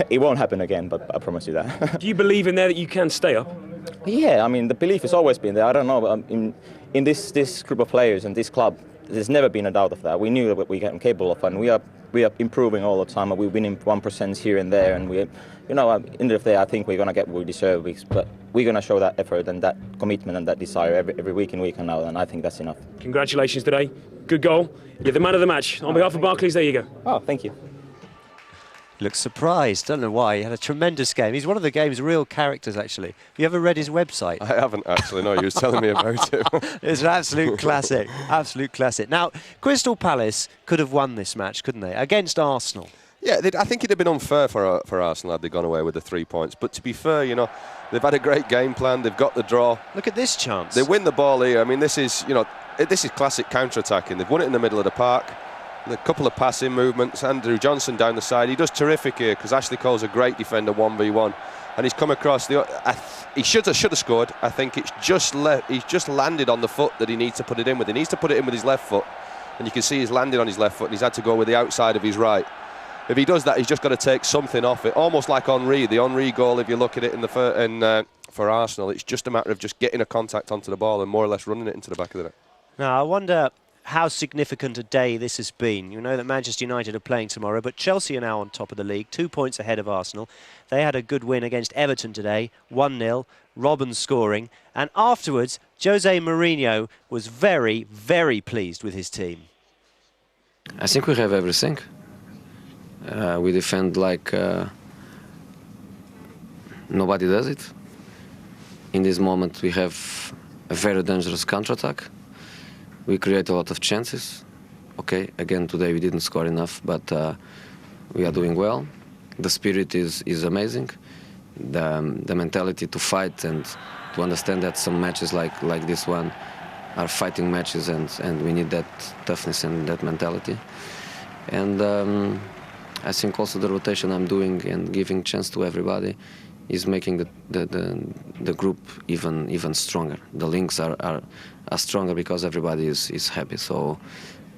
Speaker 9: it won't happen again, but I promise you that.
Speaker 3: Do you believe in there that you can stay up?
Speaker 9: Yeah, I mean, the belief has always been there. I don't know, in this group of players and this club, there's never been a doubt of that. We knew what we are capable of, and we are improving all the time. We're winning 1% here and there, and you know, at the end of the day, I think we're going to get what we deserve. But we're going to show that effort and that commitment and that desire every week in, week out, and I think that's enough.
Speaker 3: Congratulations today. Good goal. You're the man of the match. On behalf of Barclays, there you go.
Speaker 9: Oh, thank you.
Speaker 1: Looks surprised. Don't know why. He had a tremendous game. He's one of the game's real characters, actually. Have you ever read his website?
Speaker 2: I haven't, actually. No, you was telling me about it.
Speaker 1: It's an absolute classic. Absolute classic. Now, Crystal Palace could have won this match, couldn't they? Against Arsenal.
Speaker 2: Yeah, I think it'd have been unfair for Arsenal had they gone away with the 3 points. But to be fair, you know, they've had a great game plan. They've got the draw.
Speaker 1: Look at this chance.
Speaker 2: They win the ball here. I mean, this is classic counter-attacking. They've won it in the middle of the park. A couple of passing movements. Andrew Johnson down the side. He does terrific here because Ashley Cole's a great defender 1v1, and he's come across he should have scored. I think it's just he's just landed on the foot that he needs to put it in with. He needs to put it in with his left foot, and you can see he's landed on his left foot, and he's had to go with the outside of his right. If he does that, he's just got to take something off it, almost like Henry. The Henry goal, if you look at it for Arsenal, it's just a matter of just getting a contact onto the ball and more or less running it into the back of the net.
Speaker 1: Now, I wonder how significant a day this has been. You know that Manchester United are playing tomorrow, but Chelsea are now on top of the league, 2 points ahead of Arsenal. They had a good win against Everton today, 1-0, Robben scoring, and afterwards Jose Mourinho was very, very pleased with his team.
Speaker 10: I think we have everything. We defend like nobody does it. In this moment we have a very dangerous counter-attack. We create a lot of chances. Okay, again today we didn't score enough, but we are doing well. The spirit is amazing. The mentality to fight and to understand that some matches like this one are fighting matches, and we need that toughness and that mentality. And I think also the rotation I'm doing and giving chance to everybody is making the group even stronger. The links are stronger because everybody is happy. So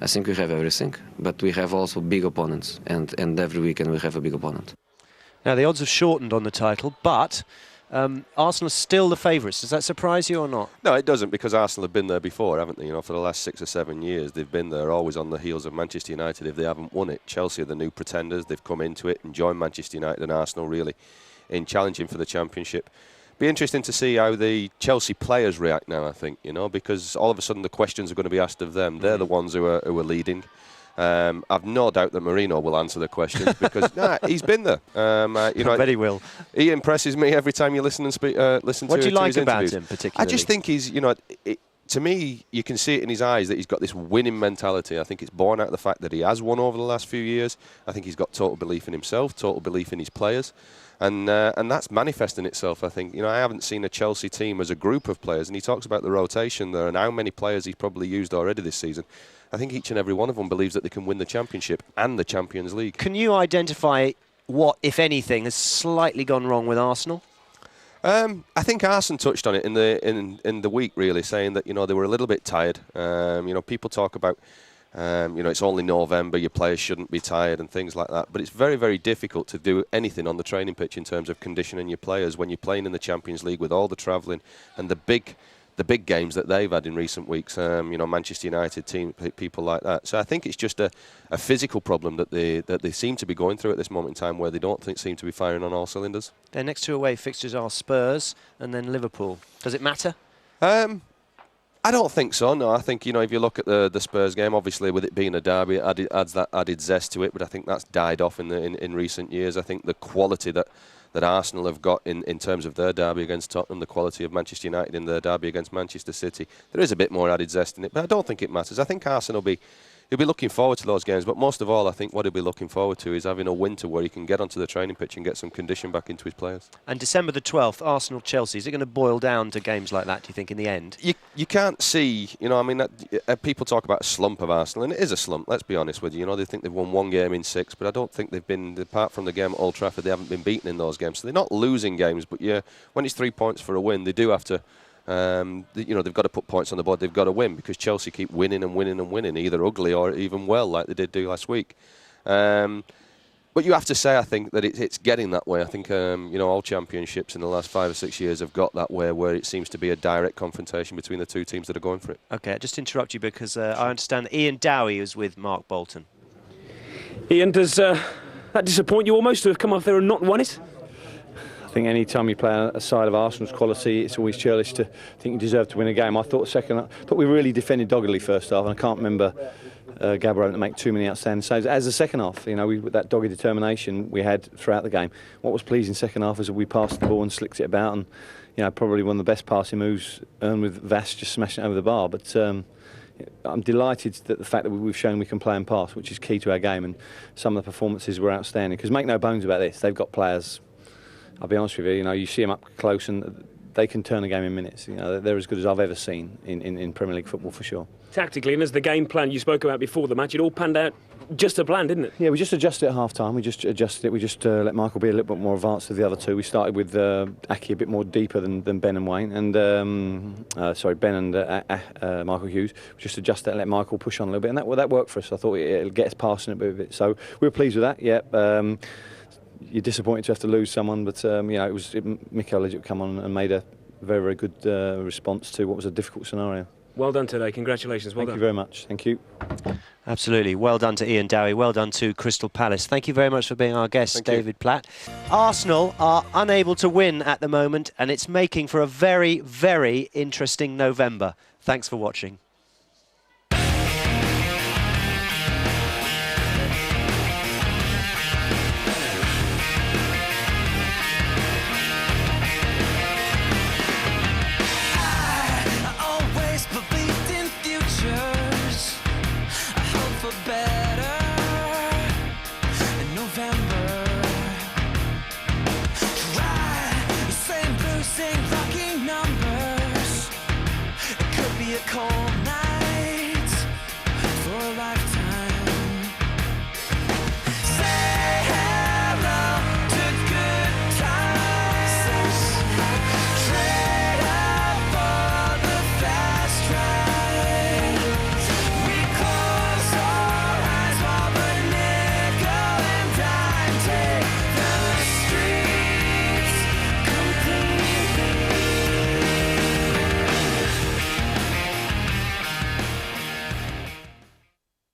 Speaker 10: I think we have everything, but we have also big opponents, and every weekend we have a big opponent.
Speaker 1: Now the odds have shortened on the title, but Arsenal are still the favourites. Does that surprise you or not?
Speaker 2: No, it doesn't, because Arsenal have been there before, haven't they? You know, for the last 6 or 7 years, they've been there, always on the heels of Manchester United if they haven't won it. Chelsea are the new pretenders. They've come into it and joined Manchester United and Arsenal really in challenging for the championship. Be interesting to see how the Chelsea players react now, I think, you know, because all of a sudden the questions are going to be asked of them. They're the ones who are leading. I've no doubt that Mourinho will answer the questions because he's been there. You know,
Speaker 1: I bet he will.
Speaker 2: He impresses me every time you listen and listen to.
Speaker 1: What do you like
Speaker 2: his
Speaker 1: about
Speaker 2: interviews.
Speaker 1: him particularly?
Speaker 2: I just think he's, you know, to me, you can see it in his eyes that he's got this winning mentality. I think it's born out of the fact that he has won over the last few years. I think he's got total belief in himself, total belief in his players. And that's manifesting itself, I think. You know, I haven't seen a Chelsea team as a group of players, and he talks about the rotation there and how many players he's probably used already this season. I think each and every one of them believes that they can win the Championship and the Champions League.
Speaker 1: Can you identify what, if anything, has slightly gone wrong with Arsenal?
Speaker 2: I think Arsene touched on it in the week, really, saying that, you know, they were a little bit tired. You know, people talk about, you know, it's only November, your players shouldn't be tired and things like that. But it's very, very difficult to do anything on the training pitch in terms of conditioning your players when you're playing in the Champions League with all the travelling and the big games that they've had in recent weeks. You know, Manchester United team, people like that. So I think it's just a physical problem that they seem to be going through at this moment in time, where they don't seem to be firing on all cylinders.
Speaker 1: Their next 2 away fixtures are Spurs and then Liverpool. Does it matter?
Speaker 2: I don't think so, no. I think, you know, if you look at the Spurs game, obviously with it being a derby, it adds that added zest to it, but I think that's died off in recent years. I think the quality that Arsenal have got in terms of their derby against Tottenham, the quality of Manchester United in their derby against Manchester City, there is a bit more added zest in it, but I don't think it matters. I think Arsenal he'll be looking forward to those games, but most of all, I think what he'll be looking forward to is having a winter where he can get onto the training pitch and get some condition back into his players.
Speaker 1: And December the 12th, Arsenal-Chelsea, is it going to boil down to games like that, do you think, in the end? You can't see, you know, I mean, people talk about a slump of Arsenal, and it is a slump, let's be honest with you. You know, they think they've won 1 game in 6, but I don't think they've been, apart from the game at Old Trafford, they haven't been beaten in those games. So they're not losing games, but yeah, when it's 3 points for a win, they do have to, you know, they've got to put points on the board. They've got to win, because Chelsea keep winning and winning and winning, either ugly or even well, like they did do last week. But you have to say, I think, that it's getting that way. I think, you know, all championships in the last 5 or 6 years have got that way, where it seems to be a direct confrontation between the two teams that are going for it. OK, I'll just interrupt you because I understand that Ian Dowie is with Mark Bolton.
Speaker 3: Ian, does that disappoint you almost to have come up there and not won it?
Speaker 4: I think any time you play a side of Arsenal's quality, it's always churlish to think you deserve to win a game. I thought we really defended doggedly first half, and I can't remember Gabriel to make too many outstanding saves. As the second half, you know, with that dogged determination we had throughout the game. What was pleasing second half is that we passed the ball and slicked it about, and you know, probably one of the best passing moves earned with Vass just smashing it over the bar. But I'm delighted that the fact that we've shown we can play and pass, which is key to our game, and some of the performances were outstanding. Because make no bones about this, they've got players. I'll be honest with you, you know, you see them up close and they can turn a game in minutes. You know, they're as good as I've ever seen in Premier League football, for sure.
Speaker 3: Tactically, and as the game plan you spoke about before the match, it all panned out just a plan, didn't it?
Speaker 4: Yeah, we just adjusted at half-time. We just adjusted it. We just let Michael be a little bit more advanced than the other two. We started with Aki a bit more deeper than Ben and Wayne, and Ben and Michael Hughes. We just adjusted and let Michael push on a little bit, and that worked for us. I thought it'll get us passing a bit of it. So we were pleased with that. Yeah. You're disappointed to have to lose someone, but you know, Mikel Legit come on and made a very, very good response to what was a difficult scenario.
Speaker 3: Well done today. Congratulations. Well
Speaker 4: Thank
Speaker 3: done.
Speaker 4: you very much. Thank you.
Speaker 1: Absolutely. Well done to Ian Dowie. Well done to Crystal Palace. Thank you very much for being our guest, David Platt. Arsenal are unable to win at the moment, and it's making for a very, very interesting November. Thanks for watching.
Speaker 11: Better